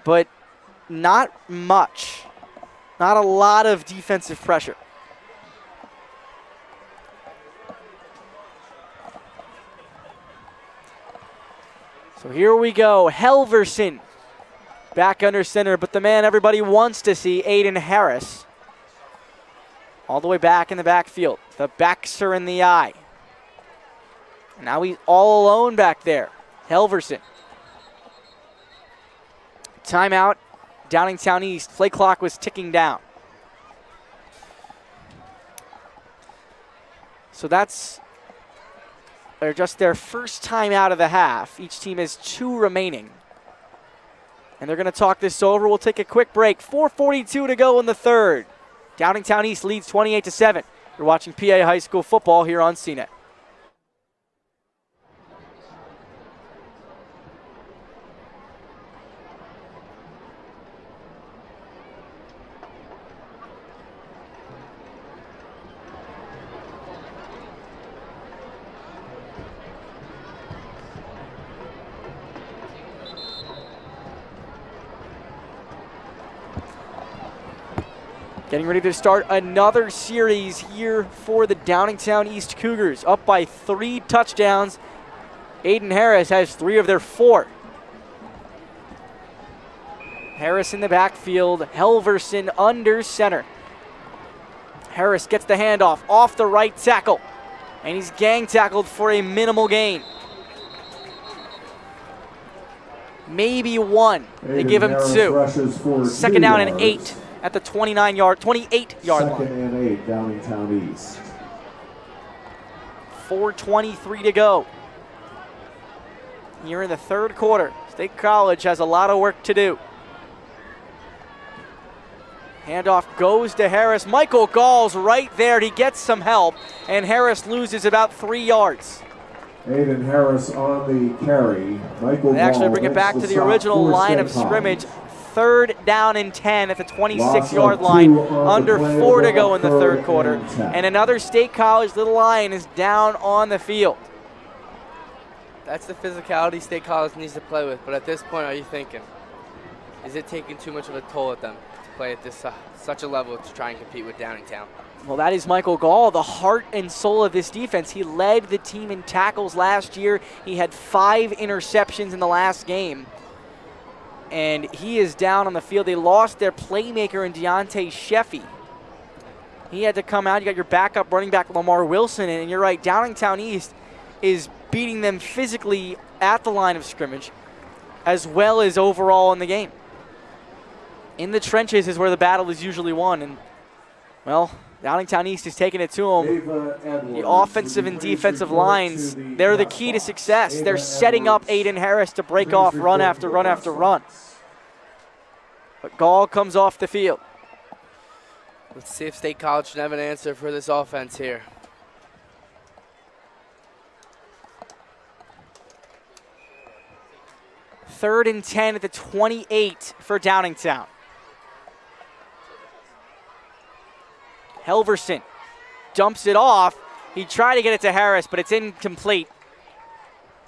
but not much. Not a lot of defensive pressure. So here we go. Helverson back under center, but the man everybody wants to see, Aiden Harris, all the way back in the backfield. The backs are in the eye. And now he's all alone back there. Helverson. Timeout. Downingtown East. Play clock was ticking down. So that's just their first time out of the half. Each team has 2 remaining. And they're going to talk this over. We'll take a quick break. 4:42 to go in the third. Downingtown East leads 28-7. You're watching PA High School football here on CNET. Getting ready to start another series here for the Downingtown East Cougars. Up by 3 touchdowns. Aiden Harris has 3 of their 4. Harris in the backfield. Helverson under center. Harris gets the handoff off the right tackle. And he's gang tackled for a minimal gain. Maybe 1. They give him 2. Second down and 8 at the 28 yard line. Second and 8, Downingtown East. 4:23 to go. Here in the third quarter. State College has a lot of work to do. Handoff goes to Harris. Michael Gall's right there. He gets some help, and Harris loses about 3 yards. Aiden Harris on the carry. Michael They actually Gall bring it back makes to the stop original for line State of College. scrimmage. 3rd down and 10 at the Loss 26-yard of line. 2 on the Under play, 4 to go in the 3rd third quarter. and 10. And another State College little lion is down on the field. That's the physicality State College needs to play with. But at this point, are you thinking, is it taking too much of a toll at them to play at this such a level to try and compete with Downingtown? Well, that is Michael Gall, the heart and soul of this defense. He led the team in tackles last year. He had 5 interceptions in the last game. And he is down on the field. They lost their playmaker in Deontay Sheffy. He had to come out. You got your backup running back, Lamar Wilson. And you're right, Downingtown East is beating them physically at the line of scrimmage as well as overall in the game. In the trenches is where the battle is usually won. And, well, Downingtown East is taking it to them. The offensive and defensive lines, they're the key to success. They're setting up Aiden Harris to break off run after run after run. But Gall comes off the field. Let's see if State College can have an answer for this offense here. Third and 10 at the 28 for Downingtown. Helverson dumps it off. He tried to get it to Harris, but it's incomplete.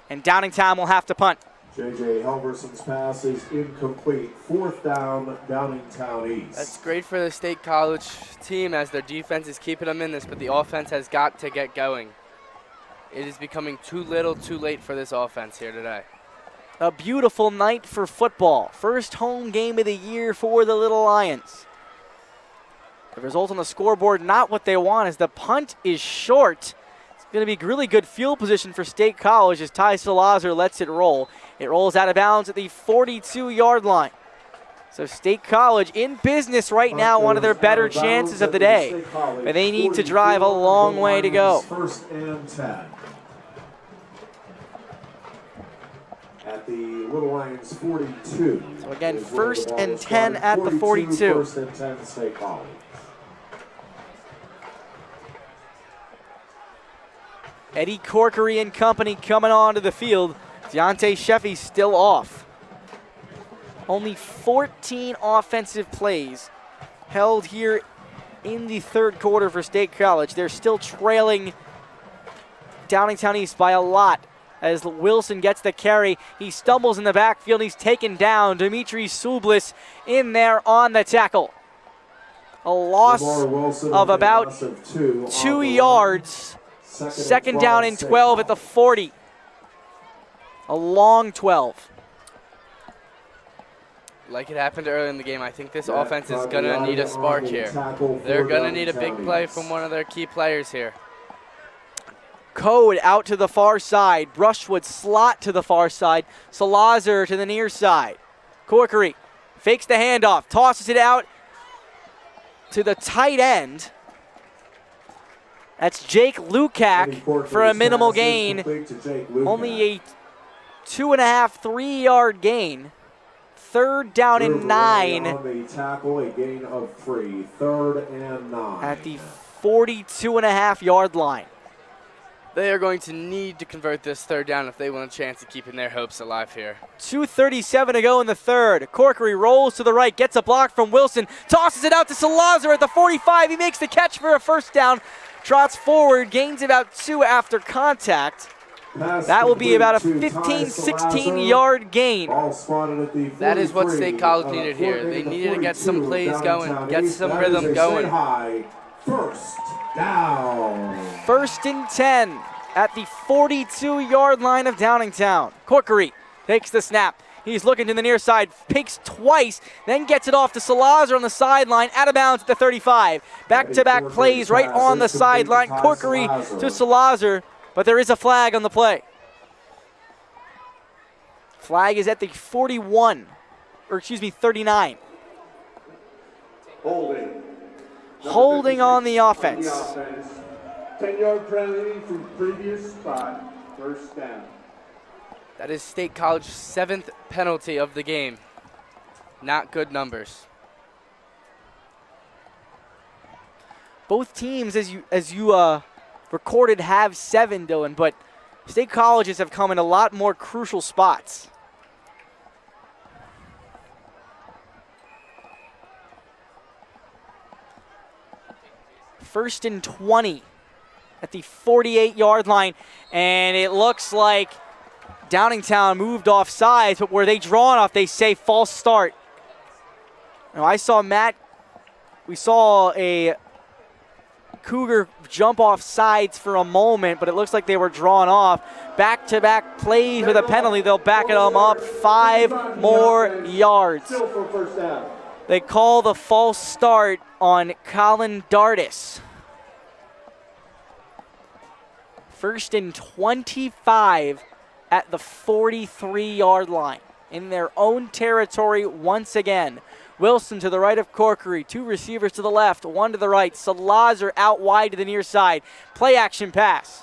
And Downingtown will have to punt. J.J. Helverson's pass is incomplete. 4th down, Downingtown East. That's great for the State College team as their defense is keeping them in this, but the offense has got to get going. It is becoming too little, too late for this offense here today. A beautiful night for football. First home game of the year for the Little Lions. The result on the scoreboard, not what they want, as the punt is short. It's going to be really good field position for State College as Ty Salazar lets it roll. It rolls out of bounds at the 42-yard line. So State College in business right now, one of their better chances of the day. But they need to drive a long way to go. 1st and 10. At the Little Lions 42. So again, 1st and 10 at the 42. 1st and 10 State College. Eddie Corkery and company coming onto the field. Deontay Sheffy still off. Only 14 offensive plays held here in the third quarter for State College. They're still trailing Downingtown East by a lot as Wilson gets the carry. He stumbles in the backfield. He's taken down. Dimitri Sublis in there on the tackle. A loss of about 2 yards. Second down and 12 at the 40. A long 12. Like it happened early in the game, I think this offense is going to need a spark here. They're going to need a big play from one of their key players here. Code out to the far side. Brushwood slot to the far side. Salazar to the near side. Corkery fakes the handoff, tosses it out to the tight end. That's Jake Lukac for a minimal gain. Only a 2.5, 3-yard gain. 3rd down and 9. On the tackle, a gain of 3. 3rd and 9. At the 42.5-yard line. They are going to need to convert this 3rd down if they want a chance of keeping their hopes alive here. 2:37 to go in the 3rd. Corkery rolls to the right, gets a block from Wilson, tosses it out to Salazar at the 45. He makes the catch for a 1st down, trots forward, gains about 2 after contact. That will be about a 15, 16-yard gain. That is what State College needed here. They needed to get some plays going, get some rhythm going. First down. 1st and 10 at the 42-yard line of Downingtown. Corkery takes the snap. He's looking to the near side, picks twice, then gets it off to Salazar on the sideline, out of bounds at the 35. Back-to-back plays right on the sideline. Corkery to Salazar, but there is a flag on the play. Flag is at the 41, or excuse me, 39. Holding on the offense. 10-yard penalty from previous spot, first down. That is State College's 7th penalty of the game. Not good numbers. Both teams, as you recorded, have 7, Dylan, but State Colleges have come in a lot more crucial spots. First and 20 at the 48-yard line, and it looks like Downingtown moved off sides, but were they drawn off? They say false start. Now I saw we saw a Cougar jump off sides for a moment, but it looks like they were drawn off. Back-to-back plays with a penalty. They'll back it up 5 more yards. They call the false start on Colin Dardis. 1st and 25 at the 43-yard line in their own territory once again. Wilson to the right of Corkery, 2 receivers to the left, 1 to the right. Salazar out wide to the near side. Play action pass.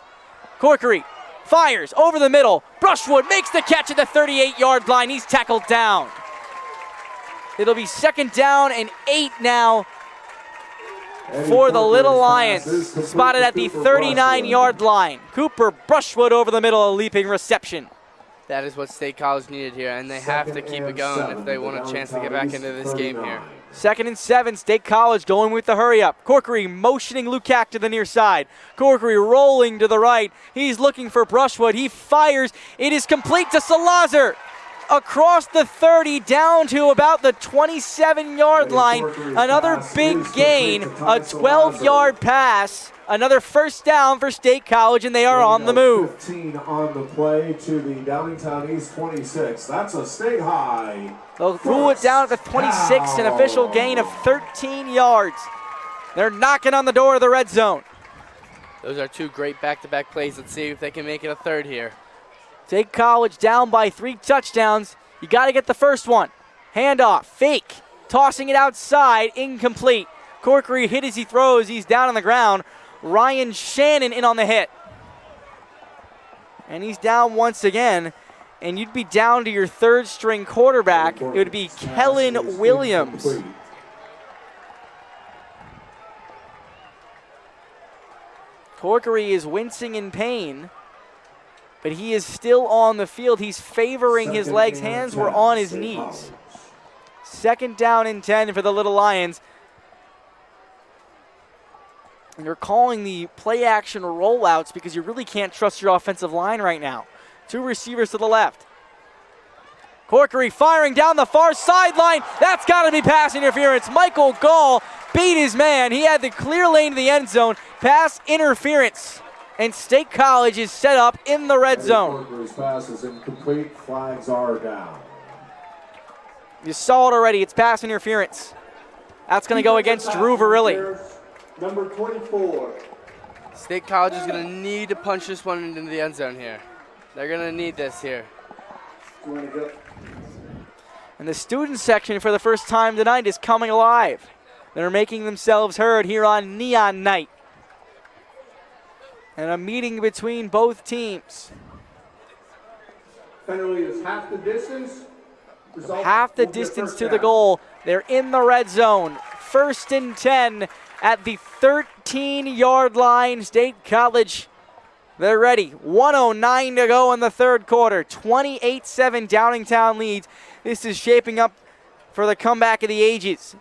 Corkery fires over the middle. Brushwood makes the catch at the 38-yard line. He's tackled down. It'll be 2nd down and 8 now for the Little Lions. Spotted at the 39-yard line. Cooper Brushwood over the middle, a leaping reception. That is what State College needed here, and they have to keep it going if they want a chance to get back into this game here. 2nd and 7, State College going with the hurry up. Corkery motioning Lukac to the near side. Corkery rolling to the right. He's looking for Brushwood. He fires. It is complete to Salazar. Across the 30, down to about the 27-yard line. Another big gain, a 12-yard pass. Another first down for State College, and they are on the move. 15 on the play to the Downingtown East 26. That's a state high. They'll rule it down at the 26, an official gain of 13 yards. They're knocking on the door of the red zone. Those are 2 great back-to-back plays. Let's see if they can make it a third here. State College down by 3 touchdowns. You got to get the first one. Handoff, fake, tossing it outside, incomplete. Corkery hit as he throws. He's down on the ground. Ryan Shannon in on the hit. And he's down once again. And you'd be down to your 3rd-string quarterback. It would be Kellen Williams. Corkery is wincing in pain, but he is still on the field. He's favoring his legs. Hands were on his knees. 2nd down and 10 for the Little Lions. And you're calling the play action rollouts because you really can't trust your offensive line right now. 2 receivers to the left. Corkery firing down the far sideline. That's got to be pass interference. Michael Gall beat his man. He had the clear lane to the end zone. Pass interference. And State College is set up in the red zone. Corkery's pass is incomplete. Flags are down. You saw it already. It's pass interference. That's going to go against Drew Verrilli. Number 24. State College is going to need to punch this one into the end zone here. They're going to need this here. And the student section for the first time tonight is coming alive. They're making themselves heard here on Neon Night. And a meeting between both teams. Penalty is half the distance. Half the distance to the goal. They're in the red zone. 1st and 10 at the 13-yard line. State College, they're ready. 1:09 to go in the 3rd quarter. 28-7 Downingtown leads. This is shaping up for the comeback of the ages.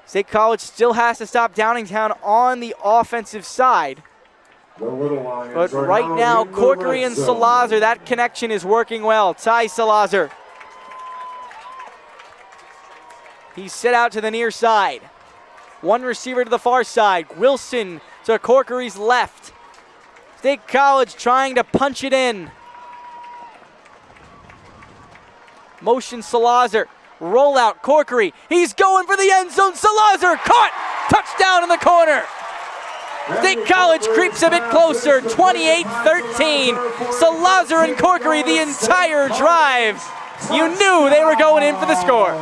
State College still has to stop Downingtown on the offensive side. The Little Lions But are right now, in the Corkery red and zone. Salazar, that connection is working well. Ty Salazar. He's set out to the near side. One receiver to the far side. Wilson to Corkery's left. State College trying to punch it in. Motion Salazar. Rollout Corkery. He's going for the end zone. Salazar caught. Touchdown in the corner. State College creeps a bit closer. 28-13. Salazar and Corkery the entire drive. You knew they were going in for the score.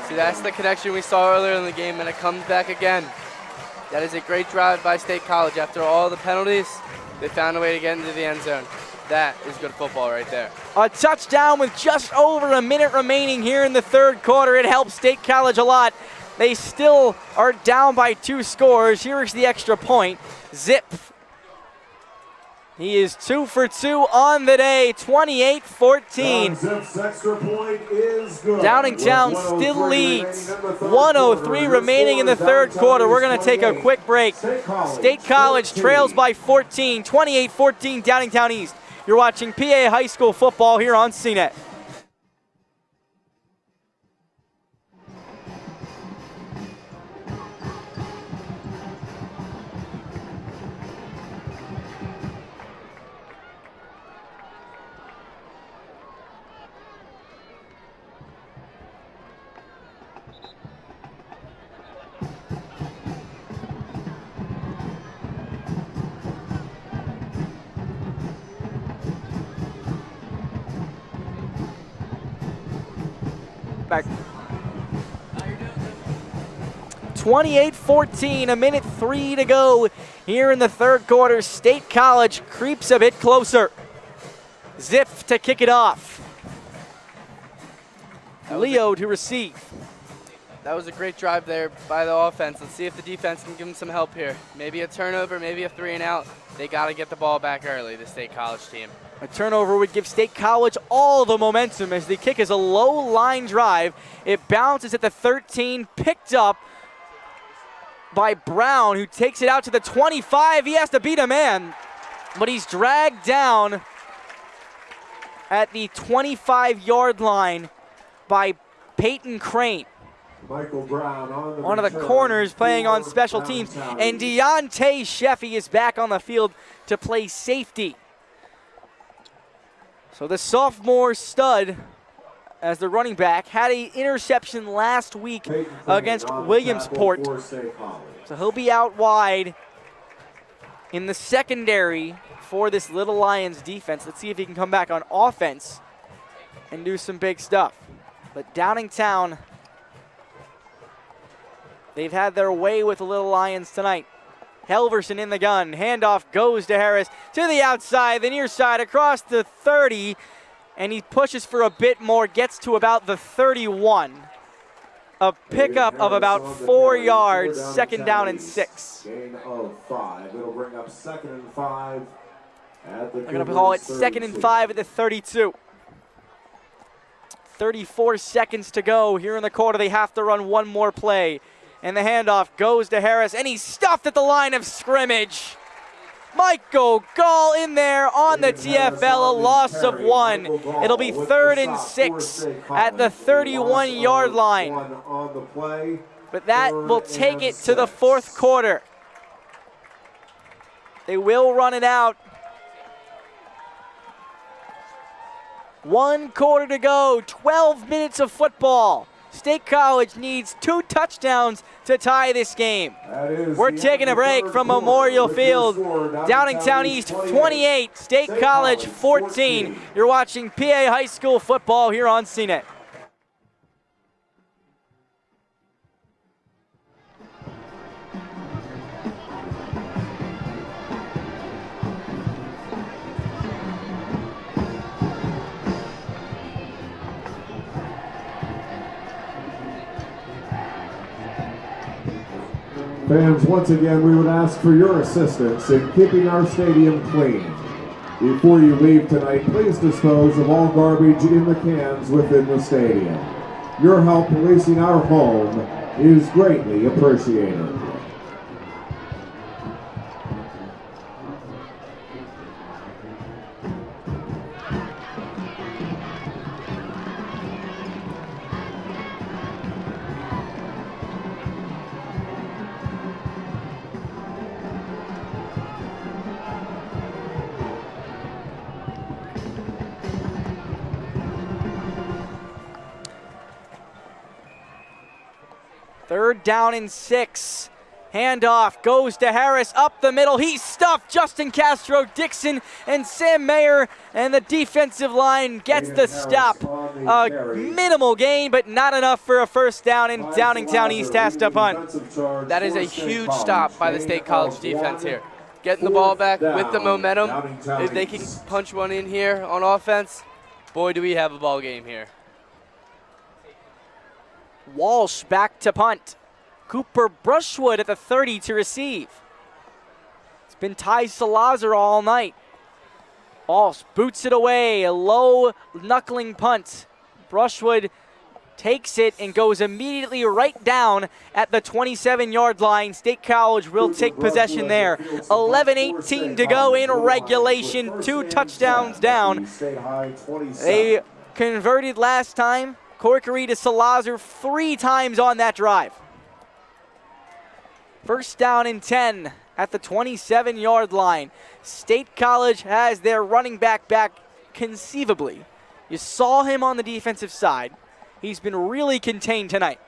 See, that's the connection we saw earlier in the game, and it comes back again. That is a great drive by State College. After all the penalties, they found a way to get into the end zone. That is good football right there. A touchdown with just over a minute remaining here in the third quarter. It helps State College a lot. They still are down by 2 scores. Here is the extra point. Zip. He is 2 for 2 on the day, 28-14. Zip's extra point is good. Downingtown still leads. 1:03 remaining in the third quarter. We're going to take a quick break. State College trails by 14, 28-14 Downingtown East. You're watching PA High School football here on CNET. Back. 28-14, a minute 3 to go here in the third quarter. State College creeps a bit closer. Zip to kick it off. Leo to receive. That was a great drive there by the offense. Let's see if the defense can give them some help here. Maybe a turnover, maybe a 3 and out. They got to get the ball back early, the State College team. A turnover would give State College all the momentum as the kick is a low line drive. It bounces at the 13, picked up by Brown, who takes it out to the 25. He has to beat a man, but he's dragged down at the 25-yard line by Peyton Crane. Michael Brown on the One of the return corners playing on for special teams. Downingtown. And Deontay Sheffy is back on the field to play safety. So the sophomore stud, as the running back, had an interception last week Peyton Crane against on the Williamsport. tackle for State College. So he'll be out wide in the secondary for this Little Lions defense. Let's see if he can come back on offense and do some big stuff. But Downingtown, they've had their way with the Little Lions tonight. Helverson in the gun. Handoff goes to Harris to the outside, the near side, across the 30. And he pushes for a bit more, gets to about the 31. A pickup of about 4 yards, second down and 6. Gain of 5. It'll bring up 2nd and 5 at the They're going to call it 2nd and 5 at the 32. 34 seconds to go here in the quarter. They have to run one more play. And the handoff goes to Harris, and he's stuffed at the line of scrimmage. Michael Gall in there on the TFL, a loss of 1. It'll be 3rd and 6 at the 31-yard line. But that will take it to the fourth quarter. They will run it out. 1 quarter to go, 12 minutes of football. State College needs 2 touchdowns to tie this game. We're taking a break from Memorial Field. Downingtown East 28, State College 14. You're watching PA High School football here on CNET. Fans, once again, we would ask for your assistance in keeping our stadium clean. Before you leave tonight, please dispose of all garbage in the cans within the stadium. Your help policing our home is greatly appreciated. 3rd down and 6. Handoff goes to Harris up the middle. He's stuffed. Justin Castro, Dixon, and Sam Mayer. And the defensive line gets the stop. A minimal gain, but not enough for a 1st down, and Downingtown East has to punt. That is a huge stop by the State College defense here. Getting the ball back with the momentum. If they can punch one in here on offense, boy, do we have a ball game here. Walsh back to punt. Cooper Brushwood at the 30 to receive. It's been Ty Salazar all night. Walsh boots it away, a low knuckling punt. Brushwood takes it and goes immediately right down at the 27-yard line. State College will take possession there. 11:18 to go in regulation, 2 touchdowns down. They converted last time. Corkery to Salazar 3 times on that drive. 1st down and 10 at the 27-yard line. State College has their running back conceivably. You saw him on the defensive side. He's been really contained tonight.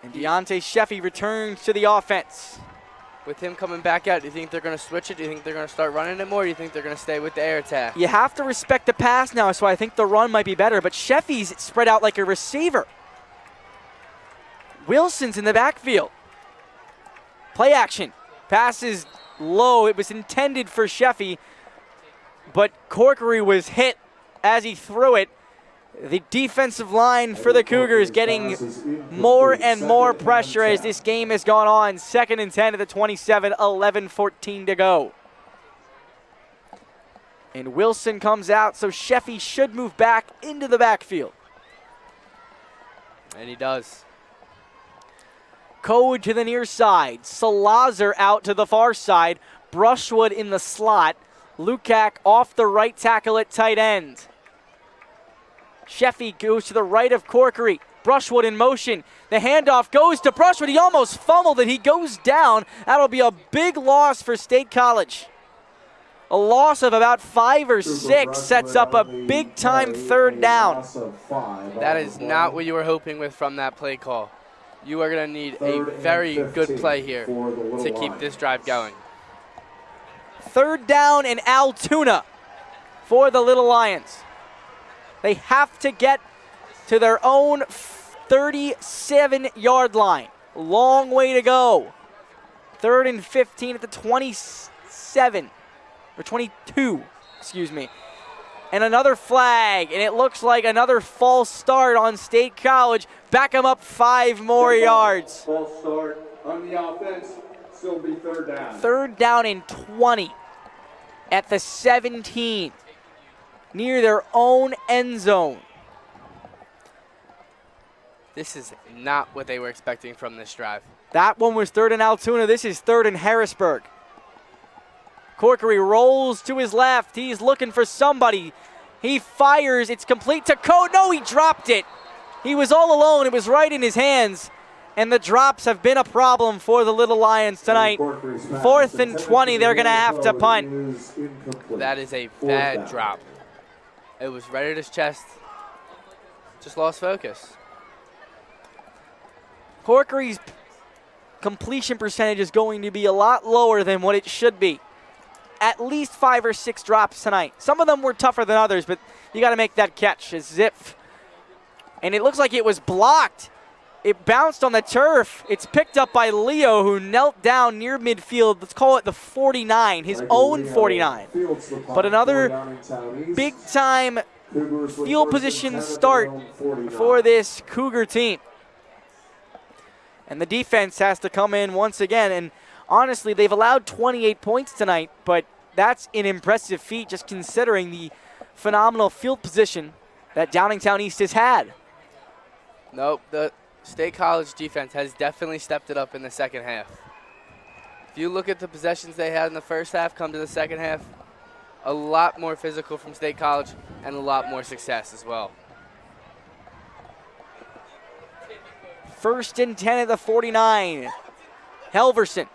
And Deontay Sheffy returns to the offense. With him coming back out, do you think they're going to switch it? Do you think they're going to start running it more? Or do you think they're going to stay with the air attack? You have to respect the pass now, so I think the run might be better. But Sheffy's spread out like a receiver. Wilson's in the backfield. Play action. Pass is low. It was intended for Sheffy, but Corkery was hit as he threw it. The defensive line for the Cougars getting more and more pressure as this game has gone on. 2nd and 10 at the 27, 11:14 to go. And Wilson comes out, so Sheffy should move back into the backfield. And he does. Code to the near side. Salazar out to the far side. Brushwood in the slot. Lukac off the right tackle at tight end. Sheffy goes to the right of Corkery. Brushwood in motion. The handoff goes to Brushwood. He almost fumbled it. He goes down. That'll be a big loss for State College. A loss of about 5 or 6 sets up a big-time 3rd down. That is not what you were hoping with from that play call. You are going to need a very good play here to keep this drive going. 3rd down and Altoona for the Little Lions. They have to get to their own 37-yard line. Long way to go. 3rd and 15 at the 27, or 22, excuse me. And another flag, and it looks like another false start on State College. Back them up 5 more yards. False start on the offense, still be 3rd down. 3rd down and 20 at the 17, near their own end zone. This is not what they were expecting from this drive. That one was 3rd and Altoona. This is 3rd and Harrisburg. Corkery rolls to his left. He's looking for somebody. He fires. It's complete to Code. No, he dropped it. He was all alone. It was right in his hands. And the drops have been a problem for the Little Lions tonight. 4th and 20. They're going to have to punt. That is a bad drop. It was right at his chest. Just lost focus. Corkery's completion percentage is going to be a lot lower than what it should be. At least 5 or 6 drops tonight. Some of them were tougher than others, but you got to make that catch. It's zip. And it looks like it was blocked. It bounced on the turf. It's picked up by Leo, who knelt down near midfield. Let's call it the 49, his own 49. But another big-time field position start for this Cougar team. And the defense has to come in once again. And honestly, they've allowed 28 points tonight, but that's an impressive feat just considering the phenomenal field position that Downingtown East has had. Nope, the State College defense has definitely stepped it up in the second half. If you look at the possessions they had in the first half, come to the second half, a lot more physical from State College and a lot more success as well. 1st and 10 at the 49. Helverson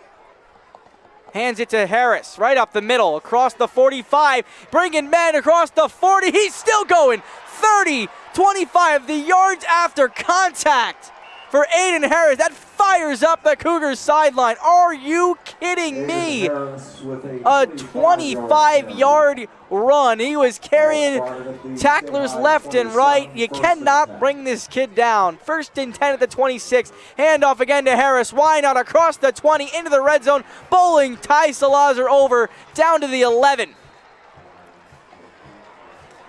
hands it to Harris, right up the middle, across the 45, bringing men across the 40. He's still going. 30, 25, the yards after contact for Aiden Harris. That fires up the Cougars sideline. Are you kidding me? A 25-yard run. He was carrying tacklers left and right. You cannot bring this kid down. 1st and 10 at the 26. Handoff again to Harris. Why not across the 20 into the red zone. Bowling Ty Salazar over down to the 11.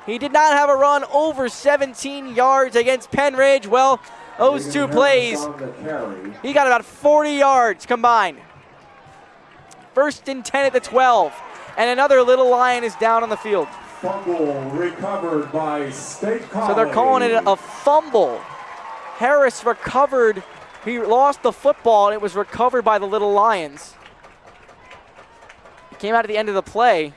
He did not have a run over 17 yards against Penn Ridge. Well, those two plays, he got about 40 yards combined. 1st and 10 at the 12. And another Little Lion is down on the field. Fumble recovered by State College. So they're calling it a fumble. Harris recovered. He lost the football, and it was recovered by the Little Lions. It came out at the end of the play.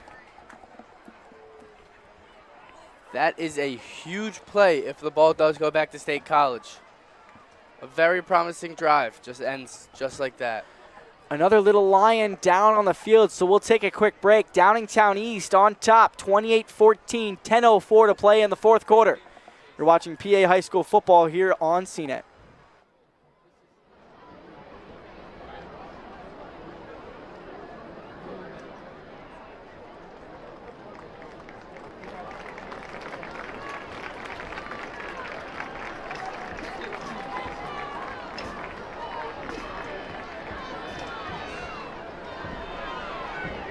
That is a huge play if the ball does go back to State College. A very promising drive just ends just like that. Another Little Lion down on the field, so we'll take a quick break. Downingtown East on top, 28-14, 10:04 to play in the 4th quarter. You're watching PA High School football here on CNET.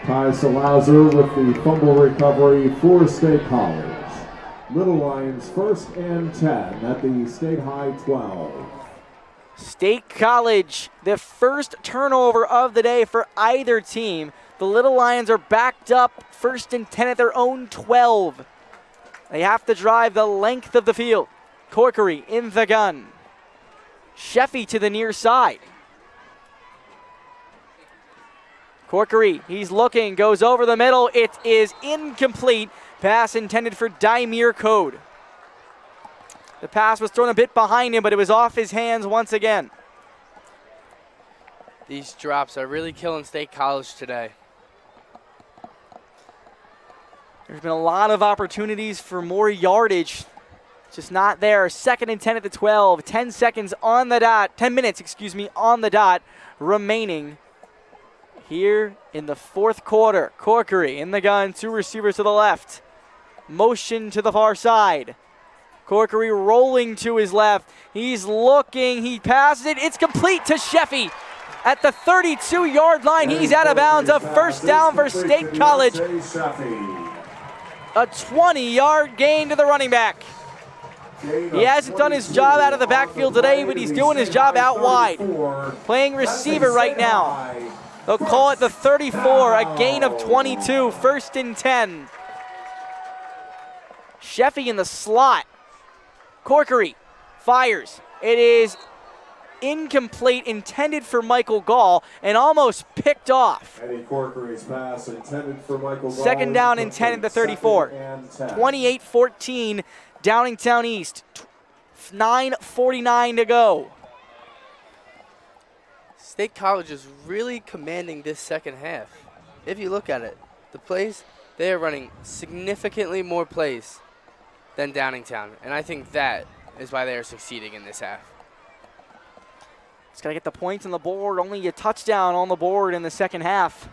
Ty Salazar with the fumble recovery for State College. Little Lions 1st and 10 at the State High 12. State College, the first turnover of the day for either team. The Little Lions are backed up 1st and 10 at their own 12. They have to drive the length of the field. Corkery in the gun. Sheffy to the near side. Corkery, he's looking, goes over the middle. It is incomplete. Pass intended for Daimir Code. The pass was thrown a bit behind him, but it was off his hands once again. These drops are really killing State College today. There's been a lot of opportunities for more yardage. Just not there. 2nd and 10 at the 12. 10 seconds on the dot. 10 minutes, on the dot remaining here in the 4th quarter. Corkery in the gun, 2 receivers to the left. Motion to the far side. Corkery rolling to his left. He's looking, he passes it. It's complete to Sheffy at the 32-yard line. He's out of bounds. A 1st down for State College. A 20-yard gain to the running back. He hasn't done his job out of the backfield today, but he's doing his job out wide. Playing receiver right now. They'll call it the 34, a gain of 22, 1st and 10. Sheffy in the slot. Corkery fires. It is incomplete, intended for Michael Gall, and almost picked off. Eddie Corkery's pass intended for Michael Gall. 2nd down and 10 at the 34. 28-14, Downingtown East. 9:49 to go. State College is really commanding this second half. If you look at it, the plays, they are running significantly more plays than Downingtown, and I think that is why they are succeeding in this half. Just got to get the points on the board. Only a touchdown on the board in the second half.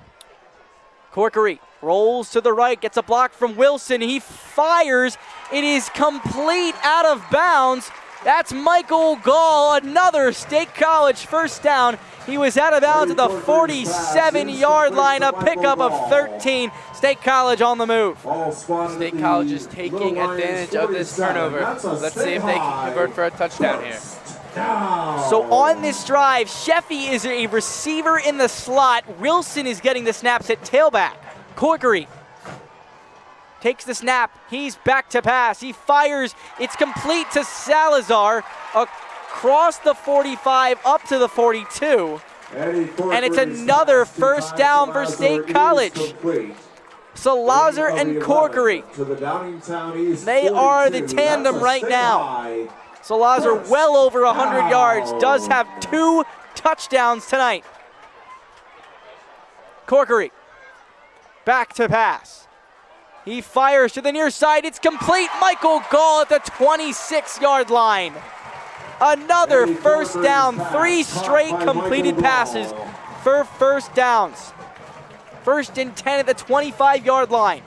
Corkery rolls to the right, gets a block from Wilson. He fires. It is complete out of bounds. That's Michael Gall, another State College 1st down. He was out of bounds at the 47-yard line, a pickup of 13. State College on the move. State College is taking advantage of this turnover. Let's see if they can convert for a touchdown here. So on this drive, Sheffy is a receiver in the slot. Wilson is getting the snaps at tailback. Corkery takes the snap. He's back to pass. He fires. It's complete to Salazar across the 45 up to the 42. And it's another 1st down for State College. Salazar and Corkery. They are the tandem right now. Salazar well over 100 yards. Does have 2 touchdowns tonight. Corkery back to pass. He fires to the near side. It's complete. Michael Gall at the 26-yard line. Another first down. 3 straight completed passes for first downs. 1st and 10 at the 25-yard line.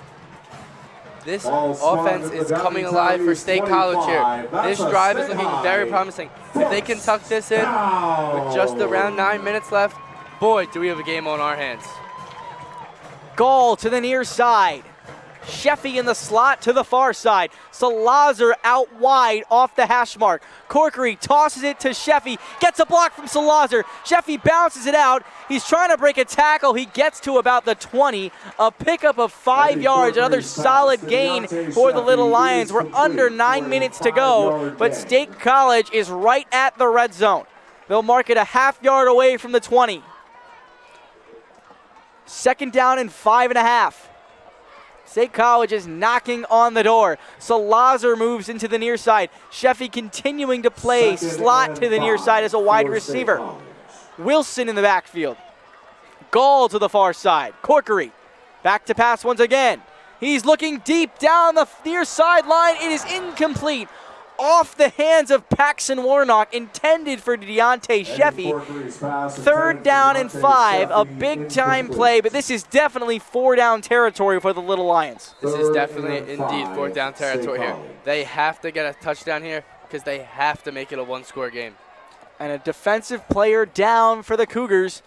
This offense is coming alive for State College here. This drive is looking very promising. If they can tuck this in with just around 9 minutes left, boy, do we have a game on our hands. Gall to the near side. Sheffy in the slot to the far side. Salazar out wide off the hash mark. Corkery tosses it to Sheffy. Gets a block from Salazar. Sheffy bounces it out. He's trying to break a tackle. He gets to about the 20. A pickup of 5 yards. Another solid gain for the Little Lions. We're under 9 minutes to go, but State College is right at the red zone. They'll mark it a half-yard away from the 20. 2nd down and 5.5. State College is knocking on the door. Salazar moves into the near side. Sheffy continuing to play slot to the near side as a wide receiver. Wilson in the backfield. Gall to the far side. Corkery back to pass once again. He's looking deep down the near sideline. It is incomplete. Off the hands of Paxton Warnock, intended for Deontay Sheffy. 3rd down and 5, a big-time play, but this is definitely 4-down territory for the Little Lions. This is definitely, indeed, 4th-down territory here. They have to get a touchdown here because they have to make it a 1-score game. And a defensive player down for the Cougars.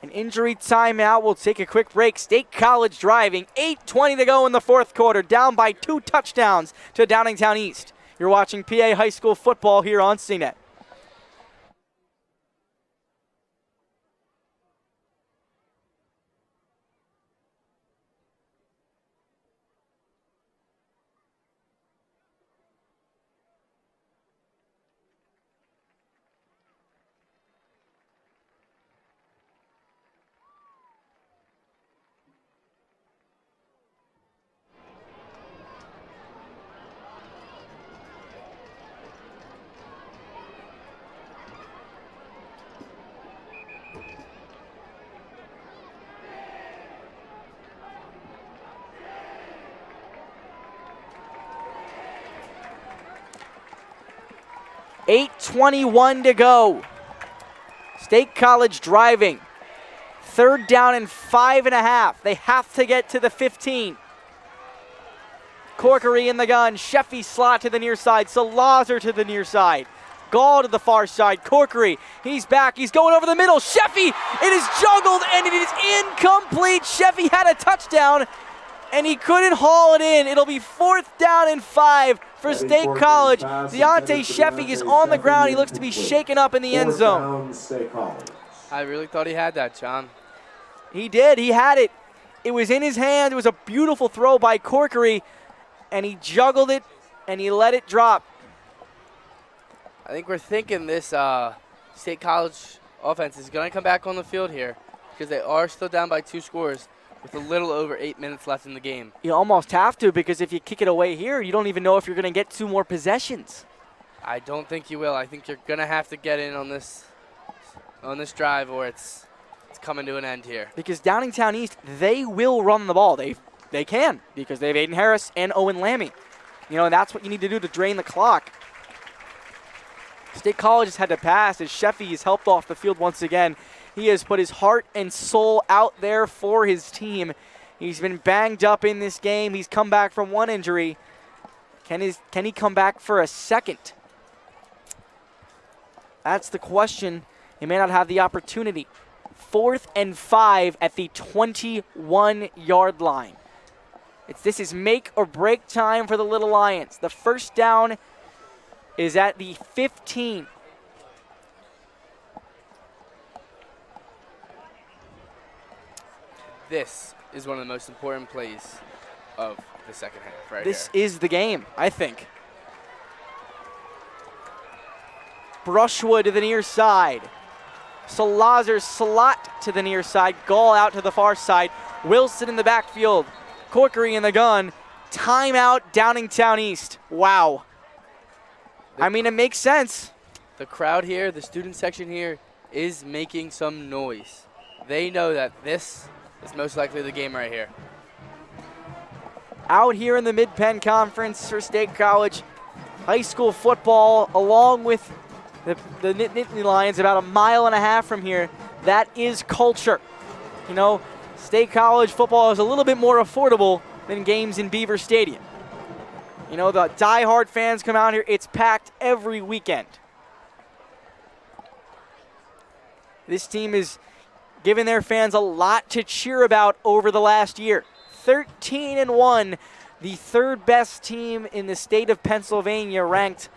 An injury timeout. We'll take a quick break. State College driving. 8:20 to go in the 4th quarter, down by 2 touchdowns to Downingtown East. You're watching PA High School Football here on CNET. .21 to go. State College driving. 3rd down and 5.5. They have to get to the 15. Corkery in the gun. Sheffy slot to the near side. Salazar to the near side. Gall to the far side. Corkery, he's back. He's going over the middle. Sheffy, it is juggled and it is incomplete. Sheffy had a touchdown and he couldn't haul it in. It'll be 4th down and 5 for State College. Deontay Sheffy is on the ground. He looks to be shaken up in the end zone. I really thought he had that, John. He did. He had it. It was in his hand. It was a beautiful throw by Corkery, and he juggled it, and he let it drop. I think we're thinking this State College offense is going to come back on the field here because they are still down by 2 scores. With a little over 8 minutes left in the game. You almost have to, because if you kick it away here, you don't even know if you're going to get 2 more possessions. I don't think you will. I think you're going to have to get in on this drive, or it's coming to an end here. Because Downingtown East, they will run the ball. They can, because they have Aiden Harris and Owen Lammy. You know, and that's what you need to do to drain the clock. State College has had to pass as Sheffy is helped off the field once again. He has put his heart and soul out there for his team. He's been banged up in this game. He's come back from 1 injury. Can he come back for a second? That's the question. He may not have the opportunity. 4th and 5 at the 21-yard line. This is make or break time for the Little Lions. The first down is at the 15. This is one of the most important plays of the second half right This here. is the game, I think. Brushwood to the near side. Salazar slot to the near side. Gall out to the far side. Wilson in the backfield. Corkery in the gun. Timeout, Downingtown East. Wow. I mean, it makes sense. The crowd here, the student section here, is making some noise. They know that this is most likely the game right here. out here in the Mid-Penn Conference for State College high school football, along with the Nittany Lions, about 1.5 miles from here. That is culture. You know, State College football is a little bit more affordable than games in Beaver Stadium. You know, the diehard fans come out here. It's packed every weekend. This team is giving their fans a lot to cheer about over the last year. 13-1, the third best team in the state of Pennsylvania ranked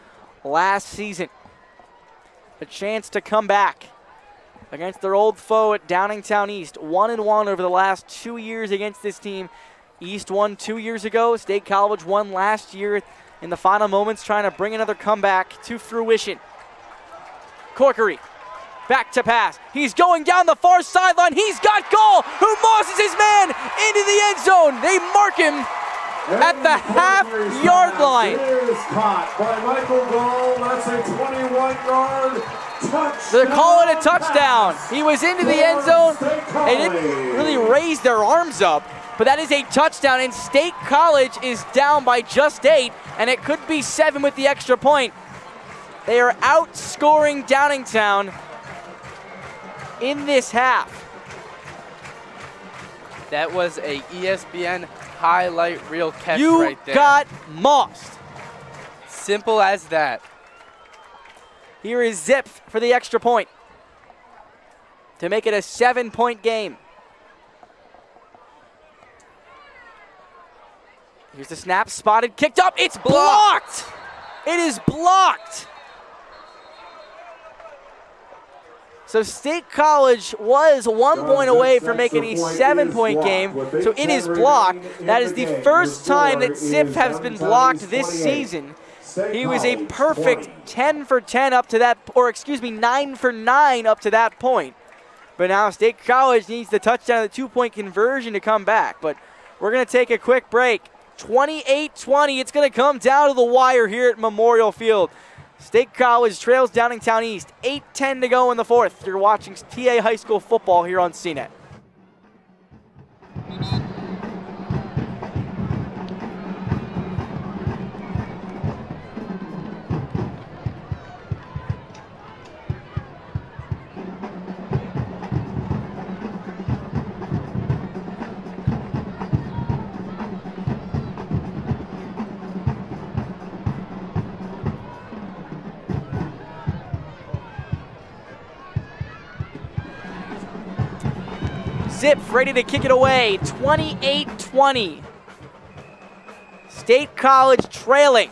last season. A chance to come back against their old foe at Downingtown East. 1-1 over the last 2 years against this team. East won 2 years ago. State College won last year in the final moments, trying to bring another comeback to fruition. Corkery, back to pass. He's going down the far sideline. He's got goal. Who mosses his man into the end zone? They mark him at the half-yard line. It is caught by Michael Gall. That's a 21-yard touchdown. They're calling a touchdown. He was into the end zone. They didn't really raise their arms up, but that is a touchdown, and State College is down by just 8, and it could be 7 with the extra point. They are outscoring Downingtown in this half. That was a ESPN highlight reel catch You right there. got mossed. Simple as that. Here is Zip for the extra point to make it a 7-point game. Here's the snap, spotted, kicked up. It's blocked. It is blocked. So State College was 1 point away from making a 7-point game, so it is blocked. That is the first time that Zip has been blocked this season. He was a perfect 10 for 10 up to that, or excuse me, 9 for 9 up to that point. But now State College needs the touchdown, the 2-point conversion to come back. But we're going to take a quick break. 28-20, it's going to come down to the wire here at Memorial Field. State College trails Downingtown East, 8:10 to go in the fourth. You're watching TA High School football here on CNET. Zip ready to kick it away, 28-20. State College trailing.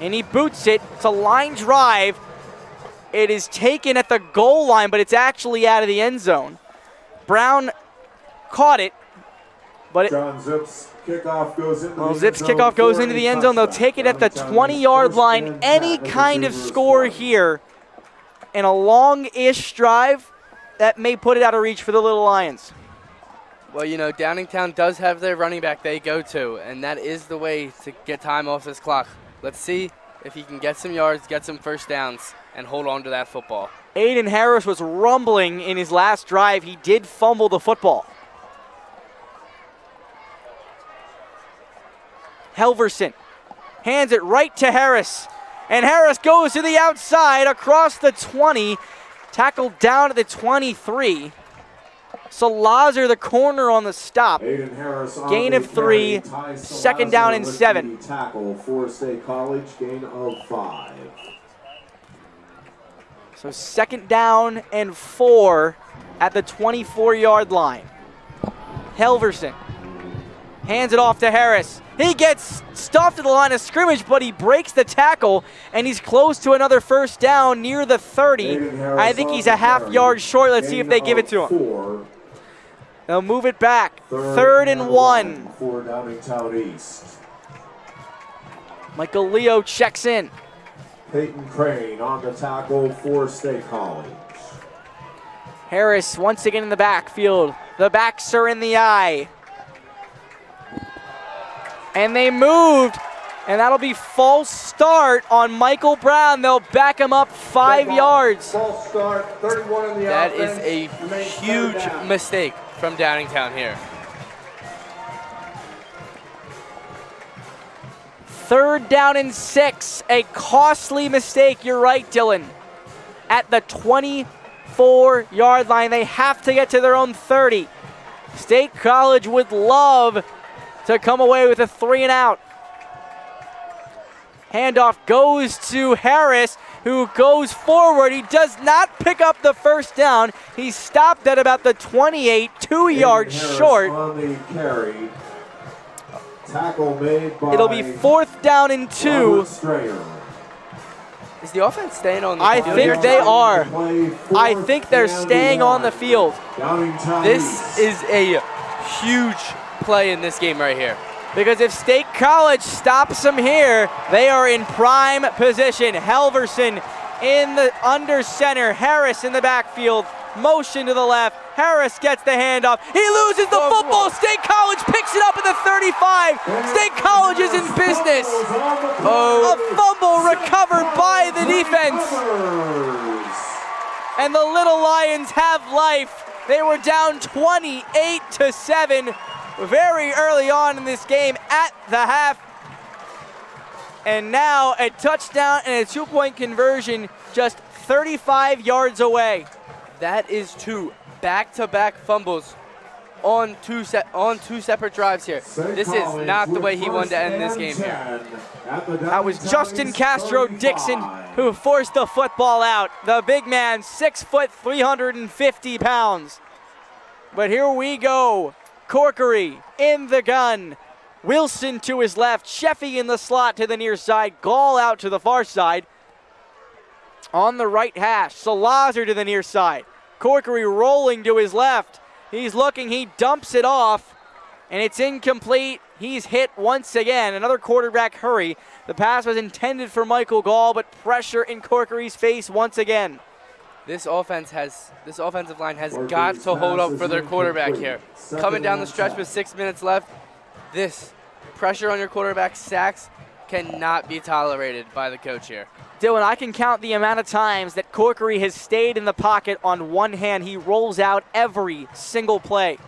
And he boots it. It's a line drive. It is taken at the goal line, but it's actually out of the end zone. Brown caught it, but John Zip's kickoff goes into well, Zip's kickoff goes into the end zone. They'll take it at the 20-yard line. Any kind of score here and a long-ish drive, that may put it out of reach for the Little Lions. Well, you know, Downingtown does have their running back they go to, and that is the way to get time off this clock. Let's see if he can get some yards, get some first downs, and hold on to that football. Aiden Harris was rumbling in his last drive. He did fumble the football. Helverson hands it right to Harris, and Harris goes to the outside across the 20, tackled down at the 23. So Lazar, the corner on the stop. Gain of 3, second down and 7. Tackle for State College, gain of 5. So second down and 4 at the 24-yard line. Helverson hands it off to Harris. He gets stuffed at the line of scrimmage, but he breaks the tackle, and he's close to another first down near the 30. I think he's a half-yard short. Let's see if they give it to him. They'll move it back. Third and 1. For Downingtown East. Michael Leo checks in. Peyton Crane on the tackle for State College. Harris once again in the backfield. The backs are in the eye. And they moved, and that'll be false start on Michael Brown. They'll back him up 5 yards. False start, 31 in the That offense. is a huge mistake from Downingtown here. 3rd down and 6. A costly mistake. You're right, Dylan. At the 24-yard line. They have to get to their own 30. State College would love to come away with a 3-and-out. Handoff goes to Harris, who goes forward. He does not pick up the 1st down. He stopped at about the 28, 2 yards short. On the carry. Tackle made by It'll be 4th down and 2. Is the offense staying on the I field think here? they are. I think they're staying on the field. This is a huge play in this game right here. Because if State College stops them here, they are in prime position. Halverson in the under center. Harris in the backfield. Motion to the left. Harris gets the handoff. He loses the football. State College picks it up at the 35. State College is in business. A fumble recovered by the defense. And the Little Lions have life. They were down 28-7 very early on in this game at the half. And now a touchdown and a 2-point conversion just 35 yards away. That is 2 back-to-back fumbles on two separate drives here. This is not the way he wanted to end this game here. That was Justin Castro Dixon who forced the football out. The big man, 6 foot, 350 pounds. But here we go. Corkery in the gun. Wilson to his left. Sheffy in the slot to the near side. Gall out to the far side. On the right hash, Salazar to the near side. Corkery rolling to his left. He's looking, he dumps it off, and it's incomplete. He's hit once again. Another quarterback hurry. The pass was intended for Michael Gall, but pressure in Corkery's face once again. This offensive line has got to hold up for their quarterback here. Coming down the stretch with 6 minutes left, this pressure on your quarterback, sacks, cannot be tolerated by the coach here. Dylan, I can count the amount of times that Corkery has stayed in the pocket on one hand. He rolls out every single play.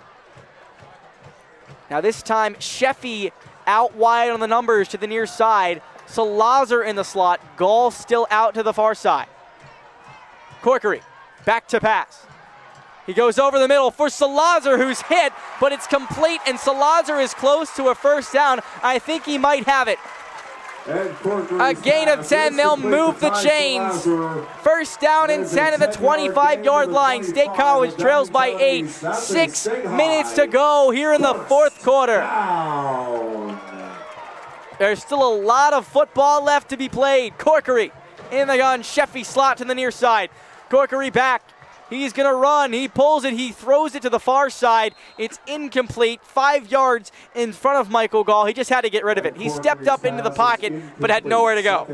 Now this time, Sheffy out wide on the numbers to the near side. Salazar in the slot. Gall still out to the far side. Corkery, back to pass. He goes over the middle for Salazar, who's hit, but it's complete, and Salazar is close to a 1st down. I think he might have it. A gain of 10, they'll move the chains. 1st down and 10 at the 25-yard line. State College trails by 8. 6 minutes to go here in the 4th quarter. There's still a lot of football left to be played. Corkery in the gun, Sheffy slot to the near side. Corkery back. He's going to run. He pulls it. He throws it to the far side. It's incomplete. 5 yards in front of Michael Gall. He just had to get rid of it. He stepped up into the pocket, but had nowhere to go.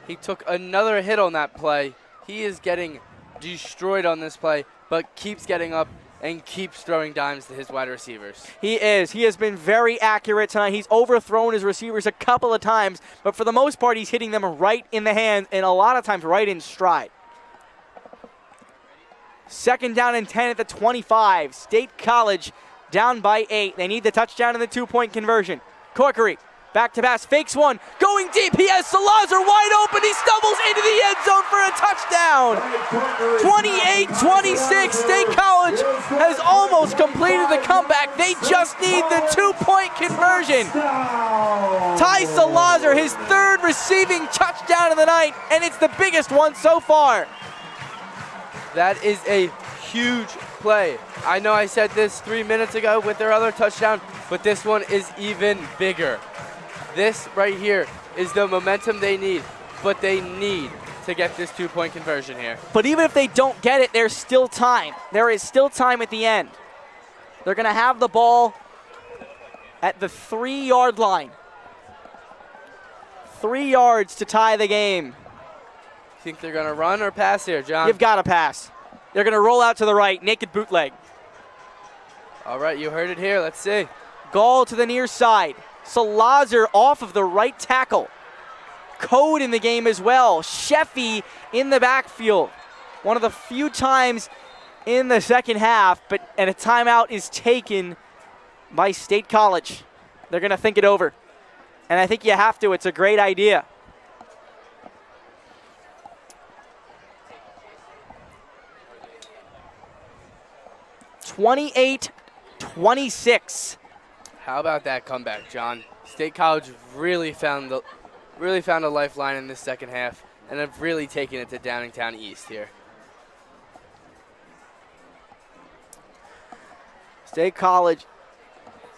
He took another hit on that play. He is getting destroyed on this play, but keeps getting up and keeps throwing dimes to his wide receivers. He is. He has been very accurate tonight. He's overthrown his receivers a couple of times, but for the most part, he's hitting them right in the hands and a lot of times right in stride. 2nd down and 10 at the 25. State College down by 8. They need the touchdown and the 2-point conversion. Corkery, back to pass, fakes one, going deep. He has Salazar wide open. He stumbles into the end zone for a touchdown. 28-26. State College has almost completed the comeback. They just need the 2-point conversion. Ty Salazar, his 3rd receiving touchdown of the night, and it's the biggest one so far. That is a huge play. I know I said this 3 minutes ago with their other touchdown, but this one is even bigger. This right here is the momentum they need, but they need to get this 2-point conversion here. But even if they don't get it, there's still time. There is still time at the end. They're going to have the ball at the 3-yard line. 3 yards to tie the game. Think they're going to run or pass here, John? You've got to pass. They're going to roll out to the right, naked bootleg. All right, you heard it here. Let's see. Gall to the near side. Salazar off of the right tackle. Code in the game as well. Sheffy in the backfield. One of the few times in the second half, and a timeout is taken by State College. They're going to think it over. And I think you have to. It's a great idea. (28-26). How about that comeback, John? State College really found a lifeline in this second half, and have really taken it to Downingtown East here. State College,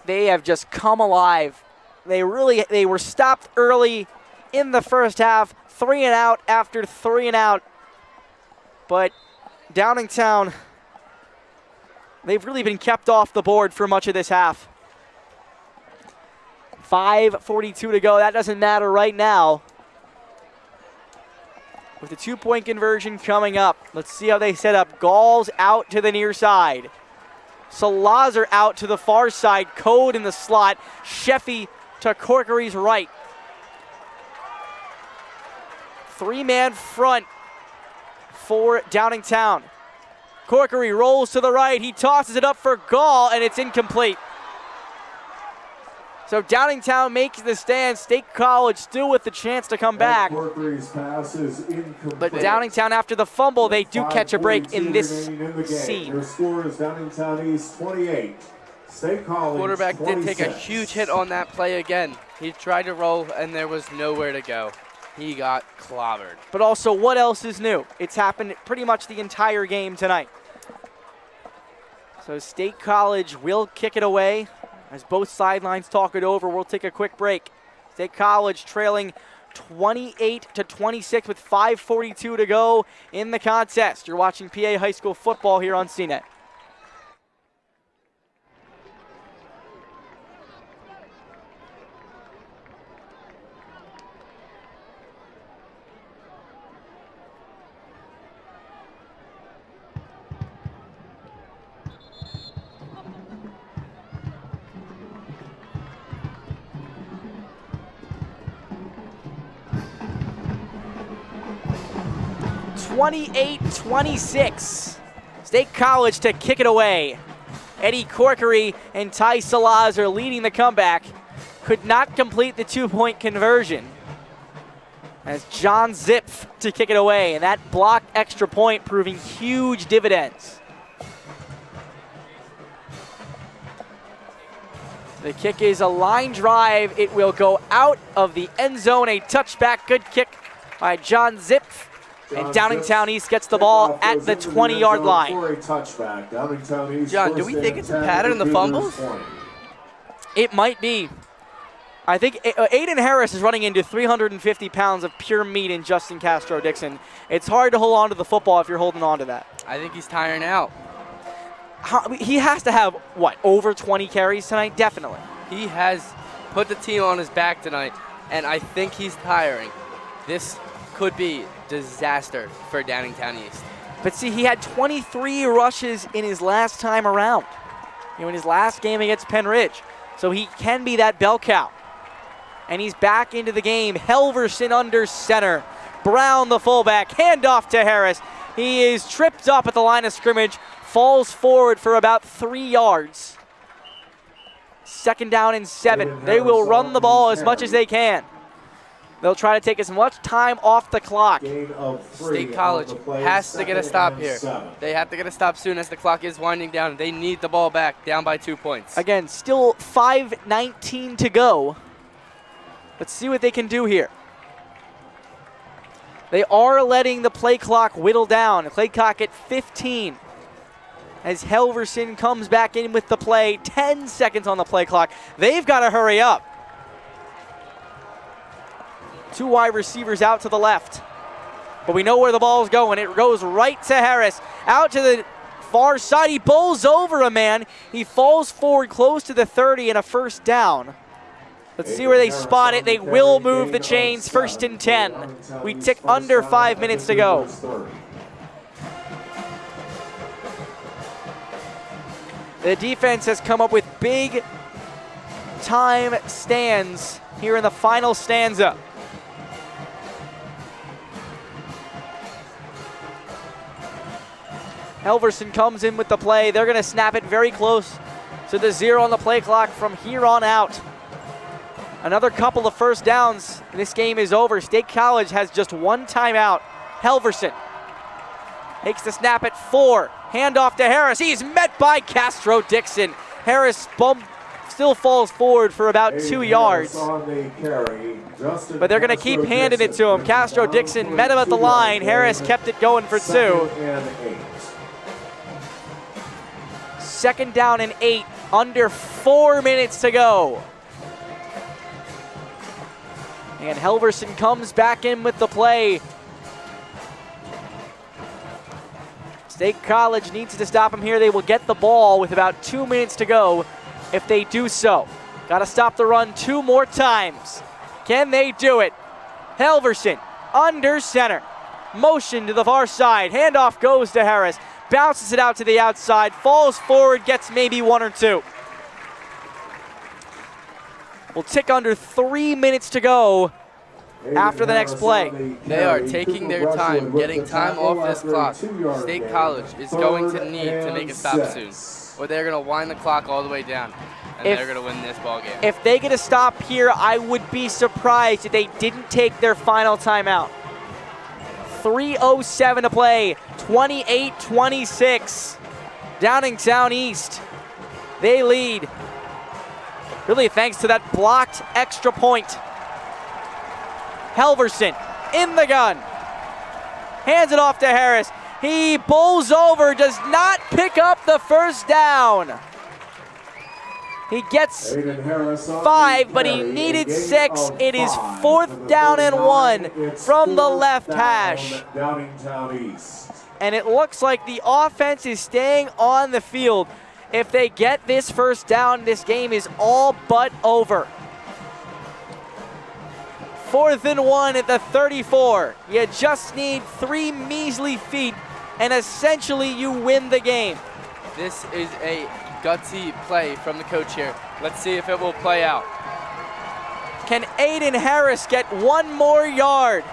they have just come alive. They were stopped early in the first half, 3 and out after 3 and out. But Downingtown, they've really been kept off the board for much of this half. 5:42 to go. That doesn't matter right now. With the 2-point conversion coming up, let's see how they set up. Gall's out to the near side. Salazar out to the far side. Code in the slot. Sheffy to Corkery's right. 3-man front for Downingtown. Corkery rolls to the right. He tosses it up for Gall, and it's incomplete. So Downingtown makes the stand. State College still with the chance to come back. Corkery's pass is incomplete. But Downingtown, after the fumble, they do catch a break in this scene. Your score is Downingtown East 28. State College Quarterback 26. did take a huge hit on that play again. He tried to roll, and there was nowhere to go. He got clobbered. But also, what else is new? It's happened pretty much the entire game tonight. So State College will kick it away. As both sidelines talk it over, we'll take a quick break. State College trailing 28-26 with 5:42 to go in the contest. You're watching PA High School Football here on CNET. (28-26). State College to kick it away. Eddie Corkery and Ty Salazar leading the comeback. Could not complete the 2-point conversion. As John Zipf to kick it away, and that blocked extra point proving huge dividends. The kick is a line drive. It will go out of the end zone. A touchback. Good kick by John Zipf. And Downingtown East gets the ball at the 20-yard line. John, do we think it's a pattern in the fumbles? It might be. I think Aiden Harris is running into 350 pounds of pure meat in Justin Castro-Dixon. It's hard to hold on to the football if you're holding on to that. I think he's tiring out. He has to have, what, over 20 carries tonight? Definitely. He has put the team on his back tonight, and I think he's tiring. This could be disaster for Downingtown East. But see, he had 23 rushes in his last time around, in his last game against Penn Ridge. So he can be that bell cow. And he's back into the game. Helverson under center. Brown, the fullback, handoff to Harris. He is tripped up at the line of scrimmage, falls forward for about 3 yards. 2nd down and 7. They will run the ball as much as they can. They'll try to take as much time off the clock. State College has to get a stop here. They have to get a stop soon as the clock is winding down. They need the ball back, down by 2 points. Again, still 5:19 to go. Let's see what they can do here. They are letting the play clock whittle down. The play clock at 15. As Helverson comes back in with the play. 10 seconds on the play clock. They've got to hurry up. 2 wide receivers out to the left. But we know where the ball's going. It goes right to Harris. Out to the far side. He bowls over a man. He falls forward close to the 30 and a 1st down. Let's see where they spot it. They will move the chains. 1st and 10. We tick under 5 minutes to go. The defense has come up with big time stands here in the final stanza. Helverson comes in with the play. They're going to snap it very close to the 0 on the play clock from here on out. Another couple of first downs, and this game is over. State College has just one timeout. Helverson takes the snap at 4. Handoff to Harris. He's met by Castro Dixon. Harris still falls forward for about 2 yards. But they're going to keep handing it to him. Castro Dixon met him at the line. Harris kept it going for 2. Second down and 8. Under 4 minutes to go. And Helverson comes back in with the play. State College needs to stop him here. They will get the ball with about 2 minutes to go if they do so. Got to stop the run 2 more times. Can they do it? Helverson under center. Motion to the far side. Handoff goes to Harris. Bounces it out to the outside. Falls forward. Gets maybe 1 or 2. We'll tick under 3 minutes to go after the next play. They are taking their time, getting time off this clock. State College is going to need to make a stop soon, or they're going to wind the clock all the way down, and they're going to win this ball game. If they get a stop here, I would be surprised if they didn't take their final timeout. 3:07 to play, 28-26. Downingtown East, they lead. Really thanks to that blocked extra point. Helverson in the gun. Hands it off to Harris. He bowls over, does not pick up the first down. He gets 5, but he needed 6. It is 4th down and 1 from the left hash. And it looks like the offense is staying on the field. If they get this first down, this game is all but over. 4th and 1 at the 34. You just need 3 measly feet, and essentially you win the game. This is a gutsy play from the coach here. Let's see if it will play out. Can Aiden Harris get 1 more yard?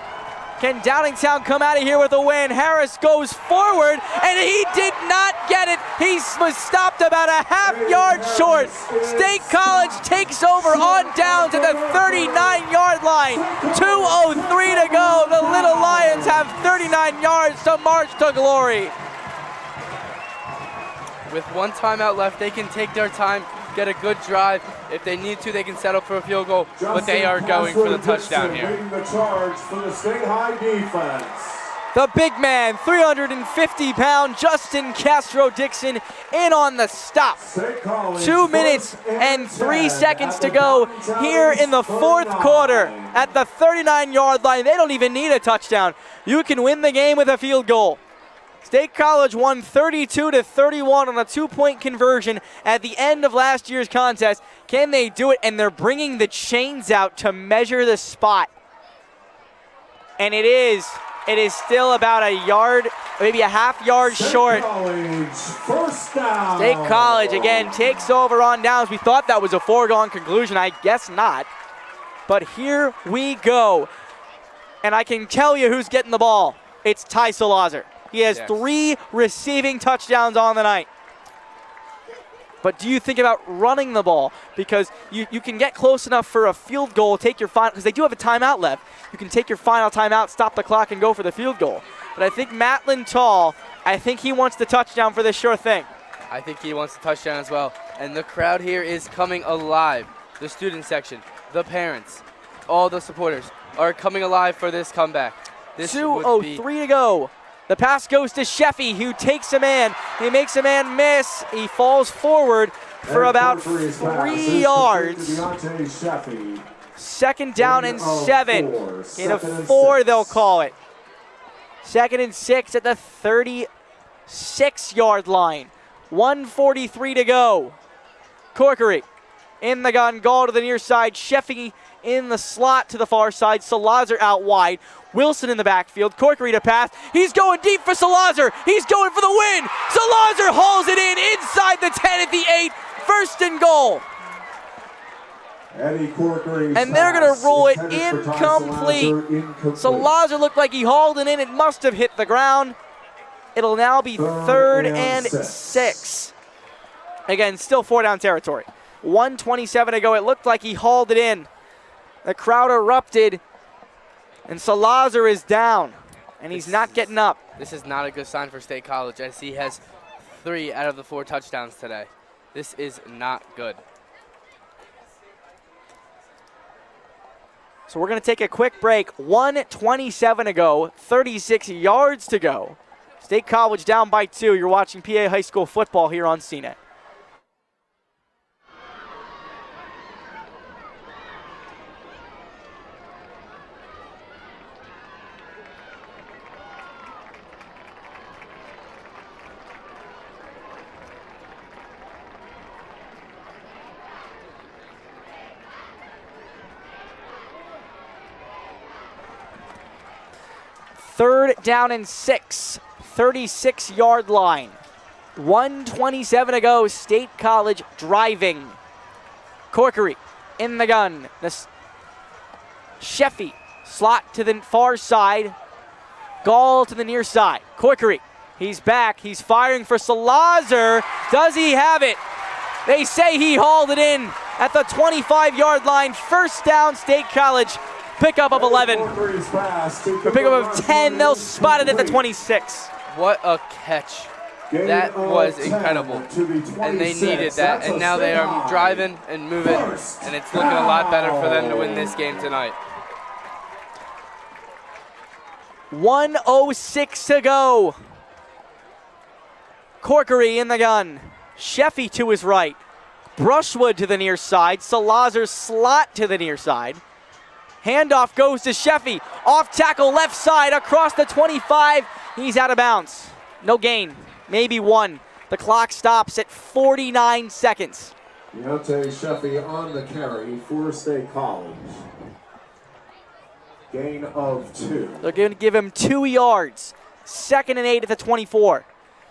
Can Downingtown come out of here with a win? Harris goes forward, and he did not get it. He was stopped about a half-yard short. State College takes over on down to the 39-yard line. 2:03 to go. The Little Lions have 39 yards to march to glory. With 1 timeout left, they can take their time, get a good drive. If they need to, they can settle for a field goal, but they are going for the touchdown here. The charge for the State High defense. The big man, 350-pound Justin Castro Dixon in on the stop. 2 minutes and 3 seconds to go here in the 4th quarter at the 39-yard line. They don't even need a touchdown. You can win the game with a field goal. State College won 32-31 on a 2-point conversion at the end of last year's contest. Can they do it? And they're bringing the chains out to measure the spot. And it is still about a yard, maybe a half-yard short. First down. State College, again, takes over on downs. We thought that was a foregone conclusion. I guess not. But here we go. And I can tell you who's getting the ball. It's Ty Salazar. He has 3 receiving touchdowns on the night. But do you think about running the ball? Because you can get close enough for a field goal, take your final, because they do have a timeout left. You can take your final timeout, stop the clock, and go for the field goal. But I think Matlin Tall, I think he wants the touchdown for this sure thing. I think he wants the touchdown as well. And the crowd here is coming alive. The student section, the parents, all the supporters are coming alive for this comeback. 2:03 to go. The pass goes to Sheffy, who takes a man. He makes a man miss. He falls forward for about 3 yards. 2nd down and 7. Gain of 4, they'll call it. 2nd and 6 at the 36-yard line. 1:43 to go. Corkery in the gun, goal to the near side. Sheffy in the slot to the far side. Salazar out wide. Wilson in the backfield. Corkery to pass. He's going deep for Salazar. He's going for the win. Salazar hauls it in inside the 10 at the 8. 1st and goal. And they're going to roll it incomplete. Salazar looked like he hauled it in. It must have hit the ground. It'll now be 3rd and 6. Again, still 4 down territory. 1:27 to go. It looked like he hauled it in. The crowd erupted, and Salazar is down, and he's not getting up. This is not a good sign for State College, as he has 3 out of the 4 touchdowns today. This is not good. So we're going to take a quick break. 1:27 to go, 36 yards to go. State College down by 2. You're watching PA High School football here on CNET. Third down and 6, 36-yard line. 1:27 to go, State College driving. Corkery in the gun. Sheffy, slot to the far side. Gall to the near side. Corkery, he's back. He's firing for Salazar. Does he have it? They say he hauled it in at the 25-yard line. First down, State College. Pickup of 11. The pickup of 10. They'll spot it at the 26. What a catch. That was incredible. And they needed that. And now they are driving and moving. And it's looking a lot better for them to win this game tonight. 1:06 to go. Corkery in the gun. Sheffy to his right. Brushwood to the near side. Salazar slot to the near side. Handoff goes to Sheffy. Off tackle left side across the 25. He's out of bounds. No gain. Maybe 1. The clock stops at 49 seconds. Deontay Sheffy on the carry for State College. Gain of 2. They're going to give him 2 yards. 2nd and 8 at the 24.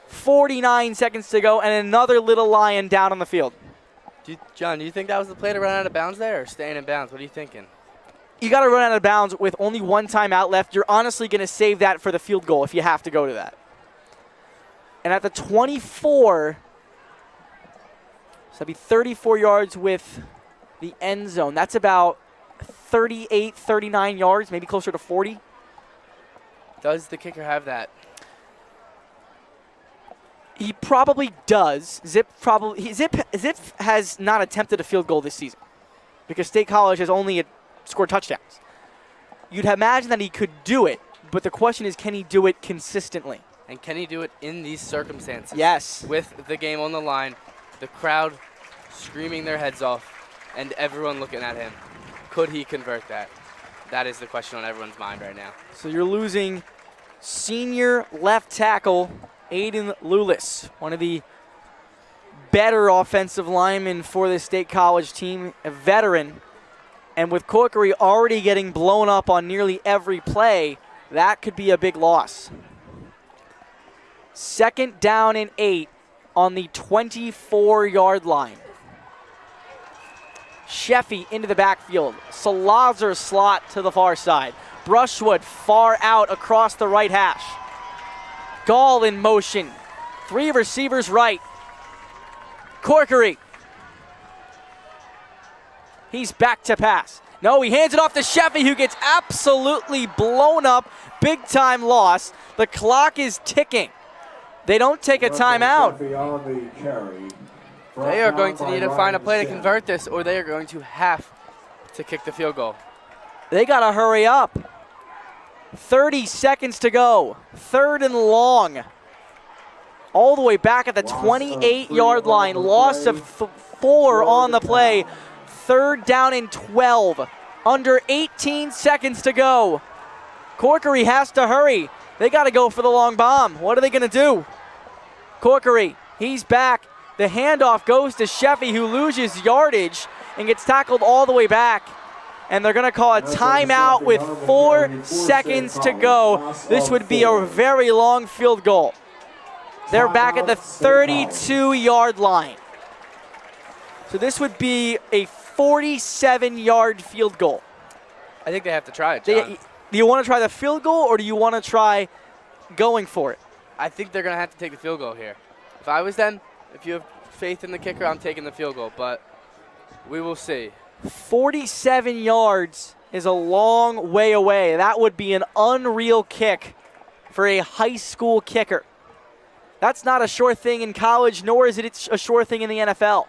49 seconds to go, and another little lion down on the field. John, do you think that was the play to run out of bounds there, or staying in bounds? What are you thinking? You got to run out of bounds with only 1 timeout left. You're honestly going to save that for the field goal if you have to go to that. And at the 24, so that'd be 34 yards with the end zone. That's about 38, 39 yards, maybe closer to 40. Does the kicker have that? He probably does. Zip has not attempted a field goal this season because State College has only scored touchdowns. You'd imagine that he could do it, but the question is, can he do it consistently? And can he do it in these circumstances? Yes. With the game on the line, the crowd screaming their heads off, and everyone looking at him. Could he convert that? That is the question on everyone's mind right now. So you're losing senior left tackle Aiden Lulis, one of the better offensive linemen for the State College team, a veteran. And with Corkery already getting blown up on nearly every play, that could be a big loss. 2nd down and 8 on the 24-yard line. Sheffy into the backfield. Salazar slot to the far side. Brushwood far out across the right hash. Gall in motion. 3 receivers right. Corkery. He's back to pass. No, he hands it off to Sheffy, who gets absolutely blown up. Big time loss. The clock is ticking. They don't take a timeout. They are going to need to find a play to convert this, or they are going to have to kick the field goal. They got to hurry up. 30 seconds to go. 3rd and long. All the way back at the 28-yard line. Loss of 4 on the play. 3rd down and 12. Under 18 seconds to go. Corkery has to hurry. They got to go for the long bomb. What are they going to do? Corkery, he's back. The handoff goes to Sheffy, who loses yardage and gets tackled all the way back. And they're going to call a timeout with 4 seconds to go. This would be a very long field goal. They're back at the 32-yard line. So this would be a 47-yard field goal. I think they have to try it, John. Do you want to try the field goal, or do you want to try going for it? I think they're going to have to take the field goal here. If I was them, if you have faith in the kicker, I'm taking the field goal, but we will see. 47 yards is a long way away. That would be an unreal kick for a high school kicker. That's not a sure thing in college, nor is it a sure thing in the NFL.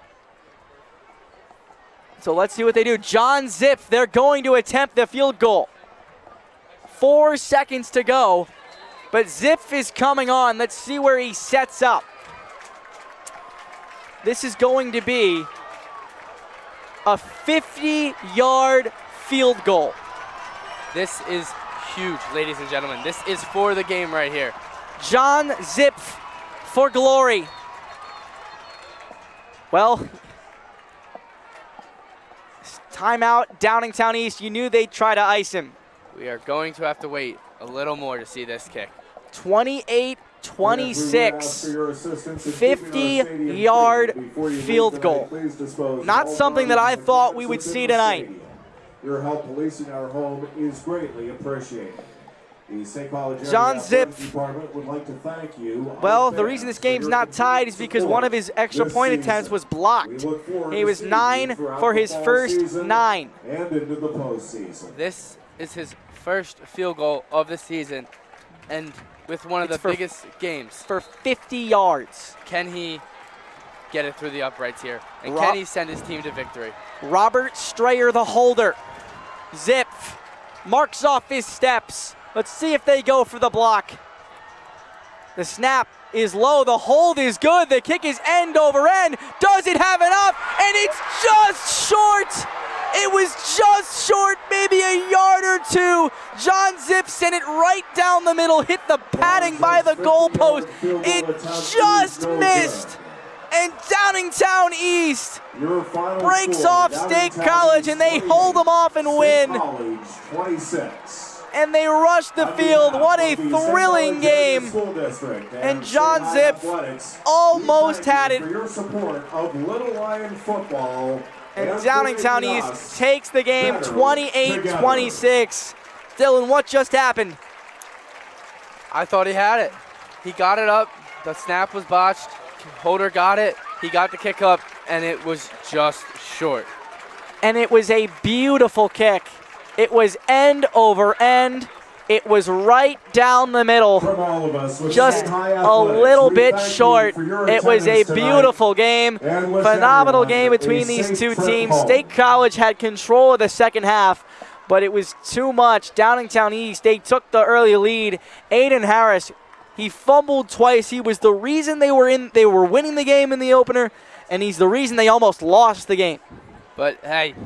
So let's see what they do. John Zipf, they're going to attempt the field goal. 4 seconds to go, but Zipf is coming on. Let's see where he sets up. This is going to be a 50-yard field goal. This is huge, ladies and gentlemen. This is for the game right here. John Zipf for glory. Well, timeout, Downingtown East. You knew they'd try to ice him. We are going to have to wait a little more to see this kick. 28-26, 50-yard field goal. Not something that I thought we would see tonight. Your help policing our home is greatly appreciated. The St. College John Zipf, Department would like to thank you. well, the reason this game's not tied is because one of his extra point attempts was blocked. He was 9 for his first 9. And into the postseason. This is his first field goal of the season, and with one of the biggest games. For 50 yards. Can he get it through the uprights here? And can he send his team to victory? Robert Strayer, the holder. Zipf marks off his steps. Let's see if they go for the block. The snap is low. The hold is good. The kick is end over end. Does it have enough? And it's just short. It was just short, maybe a yard or two. John Zipf sent it right down the middle, hit the padding by the goalpost. It just missed. And Downingtown East breaks off State College, and they hold them off and win. And they rush the field. What a thrilling game. And John Zipf almost had it. And Downingtown East takes the game 28-26. Dylan, what just happened? I thought he had it. He got it up. The snap was botched. Holder got it. He got the kick up, and it was just short. And it was a beautiful kick. It was end over end. It was right down the middle, just a little bit short. It was a beautiful game, phenomenal game between these two teams. State College had control of the second half, but it was too much. Downingtown East, they took the early lead. Aiden Harris, he fumbled twice. He was the reason they were winning the game in the opener, and he's the reason they almost lost the game. But hey,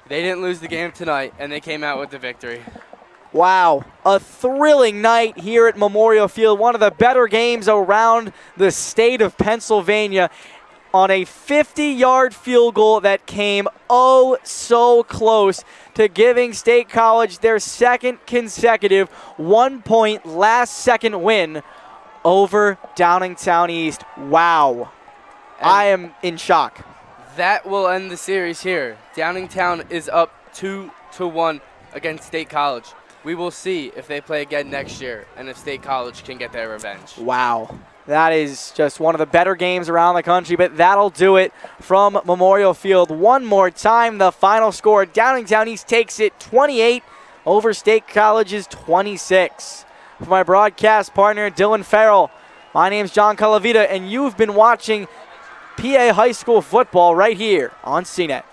they didn't lose the game tonight, and they came out with the victory. Wow, a thrilling night here at Memorial Field. One of the better games around the state of Pennsylvania on a 50-yard field goal that came oh so close to giving State College their second consecutive 1-point last-second win over Downingtown East. Wow, and I am in shock. That will end the series here. Downingtown is up 2-1 against State College. We will see if they play again next year and if State College can get their revenge. Wow. That is just one of the better games around the country, but that'll do it from Memorial Field. One more time, the final score. Downingtown East takes it 28 over State College's 26. For my broadcast partner, Dylan Farrell, my name's John Calavita, and you've been watching PA High School football right here on CNET.